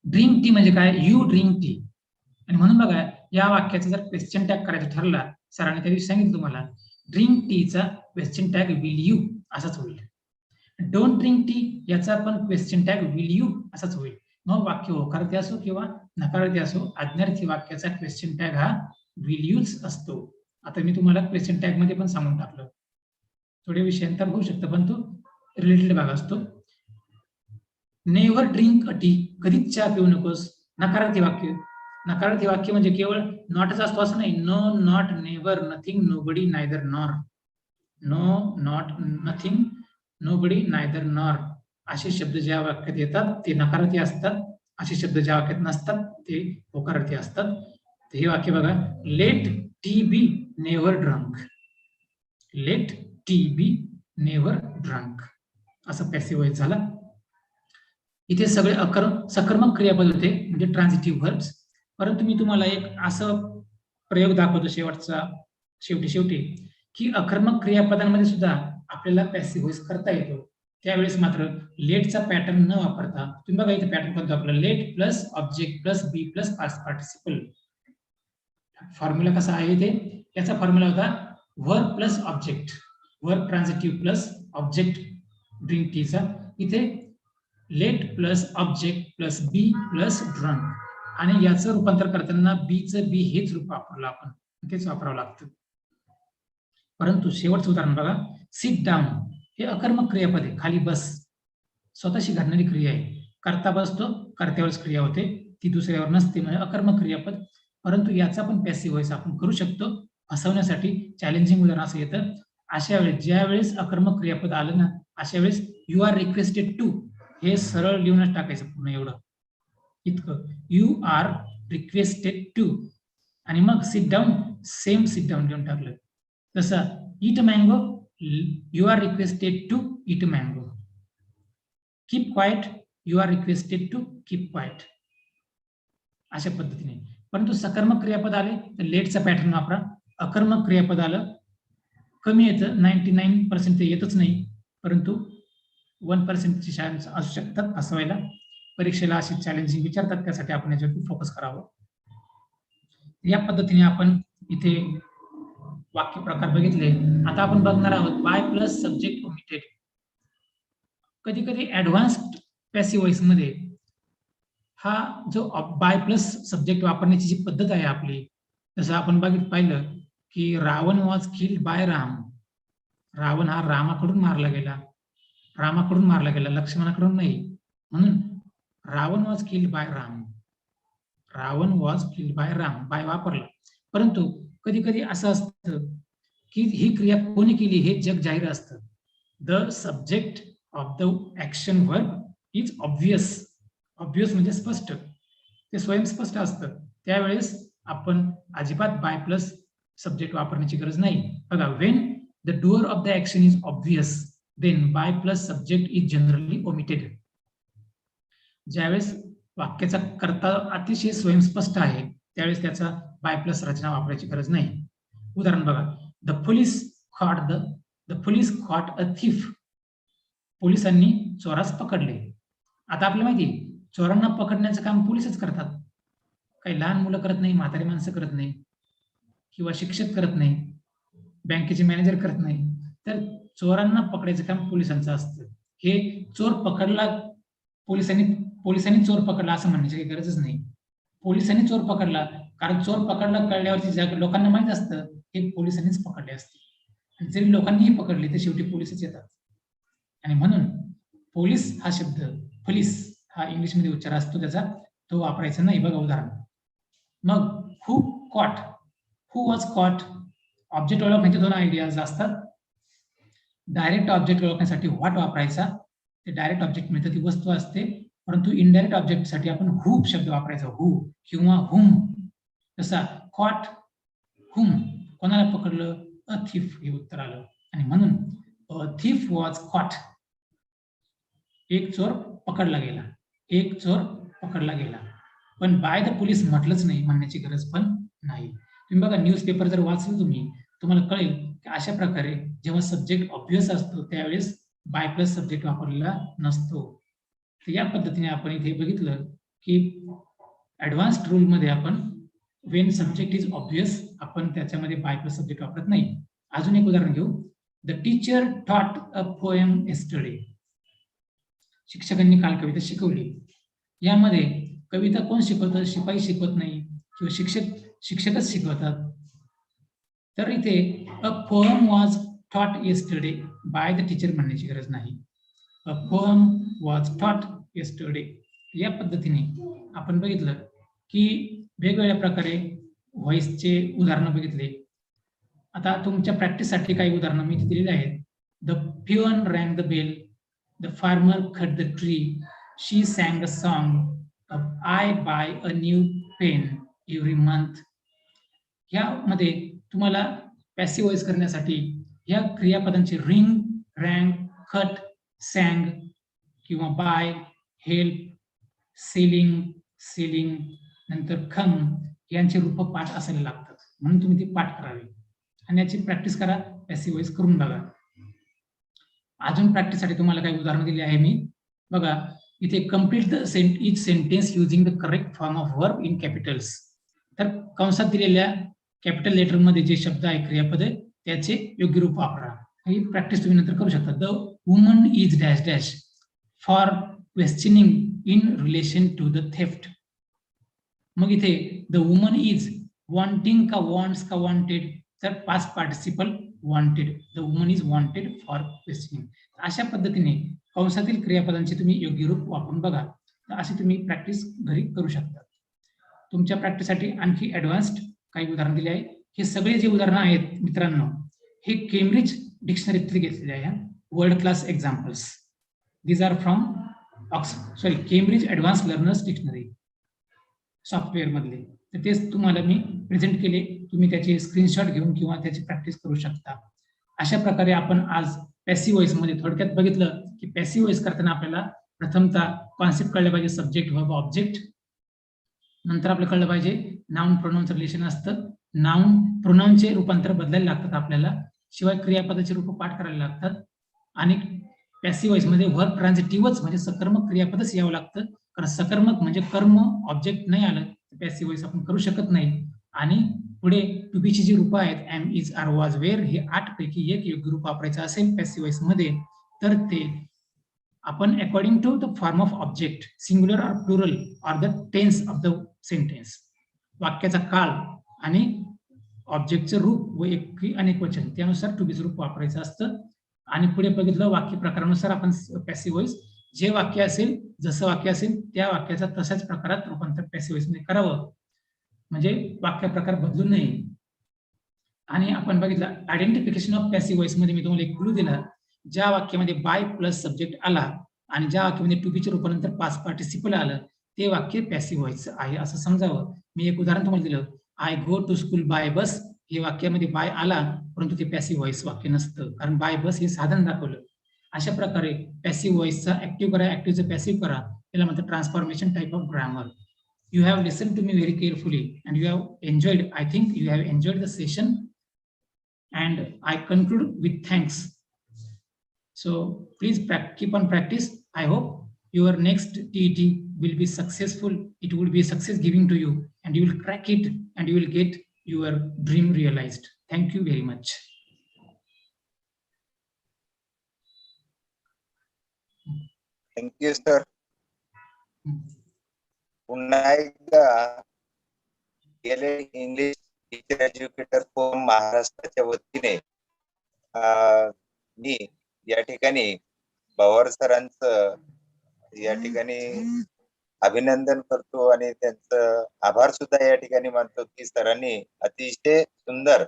ड्रिंक टी म्हणजे काय, यू ड्रिंक टी. आणि म्हणून बघा, या वाक्याचा जर क्वेश्चन टॅग करायचा ठरला, सरांनी त्या दिवशी सांगितलं तुम्हाला, ड्रिंक टीचा क्वेश्चन टॅग विल यू असाच होईल. डोंट ड्रिंक टी याचा पण क्वेश्चन टॅग विल यू असाच होईल. मग वाक्य होकारार्थी असो किंवा नकारार्थी असो, आज्ञार्थी वाक्याचा क्वेश्चन टॅग हा विल यूच असतो. आता मी तुम्हाला क्वेश्चन टॅग मध्ये पण सांगून टाकलं, थोडे विषयांतर होऊ शकतं, पण तो रिलेटेड भाग असतो. नेव्हर ड्रिंक अ टी, कधीच चहा पिऊ नकोस. नकारार्थी वाक्य, नकारार्थी वाक्य म्हणजे केवळ नॉटच असतो असं नाही. No, not, never, nothing, nobody, neither, nor. No, not, nothing, nobody, neither, nor असे शब्द ज्या वाक्यात येतात ते नकारार्थी असतात. असे शब्द ज्या वाक्यात नसतात ते होकारार्थी असतात. हे वाक्य बघा, लेट टी बी नेव्हर ड्रंक. लेट टी बी नेव्हर ड्रंक असं पॅसिव्ह व्हॉइस झाला. इथे सगळे सकर्मक क्रियापद होते, म्हणजे ट्रान्झिटिव्ह व्हर्ब्स. परंतु मी तुम्हाला एक असं प्रयोग दाखवतो शेवटी की अकर्मक क्रियापदांमध्ये सुद्धा आपल्याला पॅसिव्ह व्हॉइस करता येतो. त्यावेळेस मात्र लेटचा पॅटर्न न वापरता, तुम्ही बघा इथे पॅटर्न कोणता आपला, let plus object plus be plus past participle. Formula कसा आहे इथे, याचा फॉर्म्युला होता verb plus object, verb transitive plus object drink टीचा. इथे let plus object plus be plus drunk, आणि याचं रूपांतर करताना बीचं बी हेच रूप वापरलं आपण, तेच वापरावं लागतं. परंतु शेवटचं उदाहरण बघा, सिट डाऊन, हे अकर्मक क्रियापद आहे, खाली बस, स्वतःशी घडणारी क्रिया आहे. करता बसतो, कर्त्यावरच क्रिया होते, ती दुसऱ्यावर नसते, म्हणजे अकर्मक क्रियापद. परंतु याचा पण पॅसिव्ह व्हॉइस आपण करू शकतो. फसवण्यासाठी चॅलेंजिंग उदाहरण असं येतं, अशा वेळेस ज्या वेळेस अकर्मक क्रियापद आलं ना, अशा वेळेस यू आर रिक्वेस्टेड टू, हे सरळ लिहूनच टाकायचं पूर्ण एवढं इतकं, यू आर रिक्वेस्टेड टू. आणि मग sit down, same sit down लिहून टाकलं. तसं eat mango, you are requested to eat mango. Keep quiet, you are requested to keep quiet, अशा पद्धतीने. परंतु सकर्मक क्रियापद आले तर लेटचा पॅटर्न वापरा. अकर्मक क्रियापद आलं कमी येतं, 99% ते येतच नाही, परंतु 1% ची चान्स असू शकतात फसवायला. परीक्षेला अशी चॅलेंजिंग विचारतात, त्यासाठी आपण याच्यावरती फोकस करावं. या पद्धतीने आपण इथे वाक्य प्रकार बघितले. आता आपण बघणार आहोत बाय प्लस सब्जेक्ट ओमिटेड. कधी कधी ऍडव्हान्स्ड पॅसिव्ह व्हॉइस मध्ये हा जो बाय प्लस सब्जेक्ट वापरण्याची जी पद्धत आहे आपली, जसं आपण पाहिलं की Ravan was killed by Ram. Ravan हा रामाकडून मारला गेला, लक्ष्मणाकडून नाही. म्हणून Ravan was killed by Ram, Ravan was killed by Ram, by वापरला. परंतु कधी कधी असं असतं की ही क्रिया कोणी केली हे जग जाहीर असतं. The subject of the action verb is obvious. Obvious म्हणजे स्पष्ट, ते स्वयंस्पष्ट असतं. त्यावेळेस आपण अजिबात बाय प्लस सब्जेक्ट वापरण्याची गरज नाही. बघा, when the doer of the action is obvious then by plus subject is generally omitted. ज्यावेळेस वाक्याचा कर्ता अतिशय स्वयंस्पष्ट आहे त्यावेळेस त्याचा बाय प्लस रचना वापरायची गरज नाही. उदाहरण बघा, the police caught a thief. पोलिसांनी चोरास पकडले. आता आपल्याला माहिती चोरांना पकडण्याचं काम पोलीसच करतात, काही लहान मुलं करत नाही, म्हातारी माणसं करत नाही, किंवा शिक्षक करत नाही, बँकेचे मॅनेजर करत नाही. तर चोरांना पकडायचं काम पोलिसांचं असतं. हे चोर पकडला, पोलिसांनी चोर पकडला असं म्हणण्याची काही गरजच नाही. पोलिसांनी चोर पकडला, कारण चोर पकडला कळल्यावरती लोकांना माहित असतं हे पोलिसांनीच पकडले असते. जरी लोकांनीही पकडले तर शेवटी पोलिसच येतात. आणि म्हणून पोलीस हा शब्द पोलीस हा इंग्लिशमध्ये उच्चार असतो त्याचा, तो वापरायचा नाही. बघा उदाहरण. मग who caught, who was caught. Object ओळखण्याचे दोन आयडियाज असतात. डायरेक्ट ऑब्जेक्ट ओळखण्यासाठी व्हॉट वापरायचा, ते डायरेक्ट ऑब्जेक्ट मिळतं, ती वस्तू असते. परंतु इनडायरेक्ट ऑब्जेक्टसाठी आपण हू शब्द वापरायचा, हू किंवा हुम. जसा कॉट हुम, कोणाला पकडलं, अ थीफ हे उत्तर आलं. आणि म्हणून अ थीफ वॉज कॉट, एक चोर पकडला गेला, एक चोर पकडला गेला. पण बाय द पोलीस म्हटलंच नाही, म्हणण्याची गरज पण नाही. तुम्ही बघा न्यूजपेपर जर वाचलं तुम्ही, तुम्हाला कळेल की अशा प्रकारे जेव्हा सब्जेक्ट ऑब्व्हियस असतो त्यावेळेस बाय प्लस सब्जेक्ट वापरलेला नसतो. तर या पद्धतीने आपण इथे बघितलं की ऍडव्हान्स्ड रूल मध्ये आपण वेन सब्जेक्ट इज ऑब्व्हियस आपण त्याच्यामध्ये बाय प्लस सब्जेक्ट वापरत नाही. अजून एक उदाहरण घेऊ. The teacher taught a poem yesterday. शिक्षकांनी काल कविता शिकवली. यामध्ये कविता कोण शिकवतं? शिपाई शिकवत नाही किंवा शिक्षकच शिकवतात. तर इथे अ पोएम वॉज टॉट येस्टरडे बाय द टीचर म्हणण्याची गरज नाही. अ पोएम वॉज टॉट येस्टरडे. या पद्धतीने आपण बघितलं की वेगवेगळ्या प्रकारे व्हॉइसचे उदाहरणं बघितले. आता तुमच्या प्रॅक्टिससाठी काही उदाहरणं मी दिलेली आहेत. The peon rang the bell, the farmer cut the tree, she sang a song, I buy a new pen every month. ह्यामध्ये तुम्हाला पॅसिव्ह व्हॉइस करण्यासाठी ह्या क्रियापदांचे रिंग, रँग, कट, सॅंग किंवा बाय, हेल्प, सेलिंग, सेलिंग, नंतर खम यांचे रूप पाठ असायला लागतात. म्हणून तुम्ही ते पाठ करावे आणि याची प्रॅक्टिस करा, पॅसिव्ह व्हॉइस करून बघा. अजून प्रॅक्टिससाठी तुम्हाला काही उदाहरण दिले आहे मी. बघा इथे complete the each sentence using the correct form of verb in Capitals. तर कंसात दिलेल्या कॅपिटल लेटर मध्ये जे शब्द आहे क्रियापद त्याचे योग्य रूप वापरा. ही प्रॅक्टिस तुम्ही नंतर करू शकता. The woman is dash dash for questioning in relation to the theft. मग इथे द वुमन इज वॉन्टिंग का वॉन्ट्स का वॉन्टेड, तर past participle wanted. The woman is wanted for questioning. अशा पद्धतीने कंसातील क्रियापदांचे तुम्ही योग्य रूप वापरून बघा. तर अशी तुम्ही प्रॅक्टिस घरी करू शकता. तुमच्या प्रॅक्टिससाठी आणखी ऍडव्हान्स्ड काही उदाहरण दिले आहे. हे सगळे जे उदाहरणं आहेत मित्रांनो, हे केम्ब्रिज डिक्शनरीत घेतलेले आहे. World class examples. These are from Cambridge advance learners dictionary software मधले. तर तेच तुम्हाला मी प्रेझेंट केले. तुम्ही त्याचे स्क्रीनशॉट घेऊन किंवा त्याची प्रॅक्टिस करू शकता. अशा प्रकारे आपण आज पॅसिव्ह व्हॉइस मध्ये थोडक्यात बघितलं की पॅसिव्ह व्हॉइस करताना आपल्याला प्रथमतः कॉन्सेप्ट कळले पाहिजे, सब्जेक्ट, वर्ब, ऑब्जेक्ट. नंतर आपल्याला कळलं पाहिजे नाउन प्रोनाउनचं रिलेशन असतं. नाउन प्रोनाउनचे रूपांतर बदलायला लागतात आपल्याला, शिवाय क्रियापदाचे रूप पाठ करायला लागतात. आणि पॅसिव्ह व्हॉइस मध्ये वर्ब ट्रान्झिटिव्हच म्हणजे सकर्मक क्रियापदच यावं लागतं. कारण सकर्मक म्हणजे कर्म ऑब्जेक्ट नाही आलं पॅसिव्ह व्हॉइस आपण करू शकत नाही. आणि पुढे टू बी ची जी रूप आहेत am, is, are, was, were, हे 8 पैकी एक योग्य रूप वापरायचं असेल पॅसिव्ह व्हॉइस मध्ये, तर ते आपण according to the form of object, singular or plural or the tense of the sentence, वाक्याचा काळ आणि ऑब्जेक्टचं रूप व एकही अनेक वचन त्यानुसार टू बीचं रूप वापरायचं असतं. आणि पुढे बघितलं वाक्य प्रकारानुसार आपण पॅसिव्ह व्हॉइस जे वाक्य असेल, जसं वाक्य असेल त्या वाक्याचा तशाच प्रकारात रूपांतर पॅसिव्ह व्हॉइस मध्ये करावं, म्हणजे वाक्य प्रकार बदलू नये. आणि आपण बघितलं आयडेंटिफिकेशन ऑफ पॅसिव्ह व्हॉइस मध्ये मी तुम्हाला एक क्लू दिला. ज्या वाक्यामध्ये बाय प्लस सब्जेक्ट आला आणि ज्या वाक्यामध्ये टू बीच्या रूपानंतर पास्ट पार्टिसिपल आलं ते वाक्य पॅसिव्ह व्हॉइस आहे असं समजावं. मी एक उदाहरण तुम्हाला दिलं, I go to school by bus. हे वाक्यामध्ये बाय आला परंतु ते पॅसिव्ह व्हॉइस वाक्य नसतं, कारण बाय बस हे साधन दाखवलं. अशा प्रकारे पॅसिव्ह व्हॉइसचा ऍक्टिव्ह करा, ऍक्टिव्हचं पॅसिव्ह करा, त्याला म्हणतात transformation type of grammar. You have listened to me very carefully and you have enjoyed, I think you have enjoyed the session, and I conclude with thanks. So please keep on practice. I hope your next TET will be successful. It will be a success giving to you and you will crack it and you will get your dream realized. Thank you very much.
Thank you, sir. पुन्हा एकदा गेले English teacher educator forum महाराष्ट्राच्या वतीने मी या ठिकाणी पवार सरांचं या ठिकाणी अभिनंदन करतो आणि त्यांचं आभार सुद्धा या ठिकाणी मानतो की सरांनी अतिशय सुंदर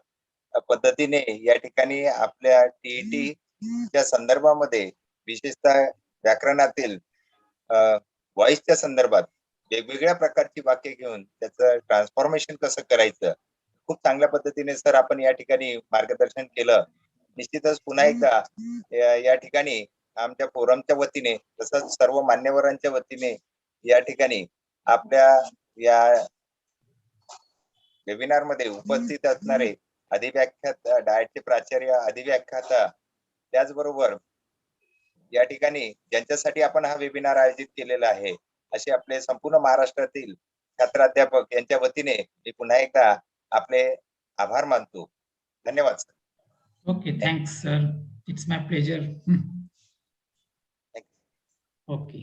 पद्धतीने या ठिकाणी आपल्या टीईटी च्या संदर्भामध्ये विशेषतः व्याकरणातील व्हॉइसच्या संदर्भात वेगवेगळ्या प्रकारची वाक्य घेऊन त्याचं ट्रान्सफॉर्मेशन कसं करायचं खूप चांगल्या पद्धतीने सर आपण या ठिकाणी मार्गदर्शन केलं. निश्चितच पुन्हा एकदा या ठिकाणी आमच्या फोरमच्या वतीने तसंच सर्व मान्यवरांच्या वतीने या ठिकाणी आपल्या या वेबिनार मध्ये उपस्थित असणारे अधिव्याख्याता, डाएटचे प्राचार्य, अधिव्याख्याता, त्याचबरोबर या ठिकाणी ज्यांच्यासाठी आपण हा वेबिनार आयोजित केलेला आहे असे आपले संपूर्ण महाराष्ट्रातील छात्राध्यापक यांच्या वतीने मी पुन्हा एकदा आपले आभार मानतो. धन्यवाद sir.
Okay, thanks, sir. It's my pleasure. Okay.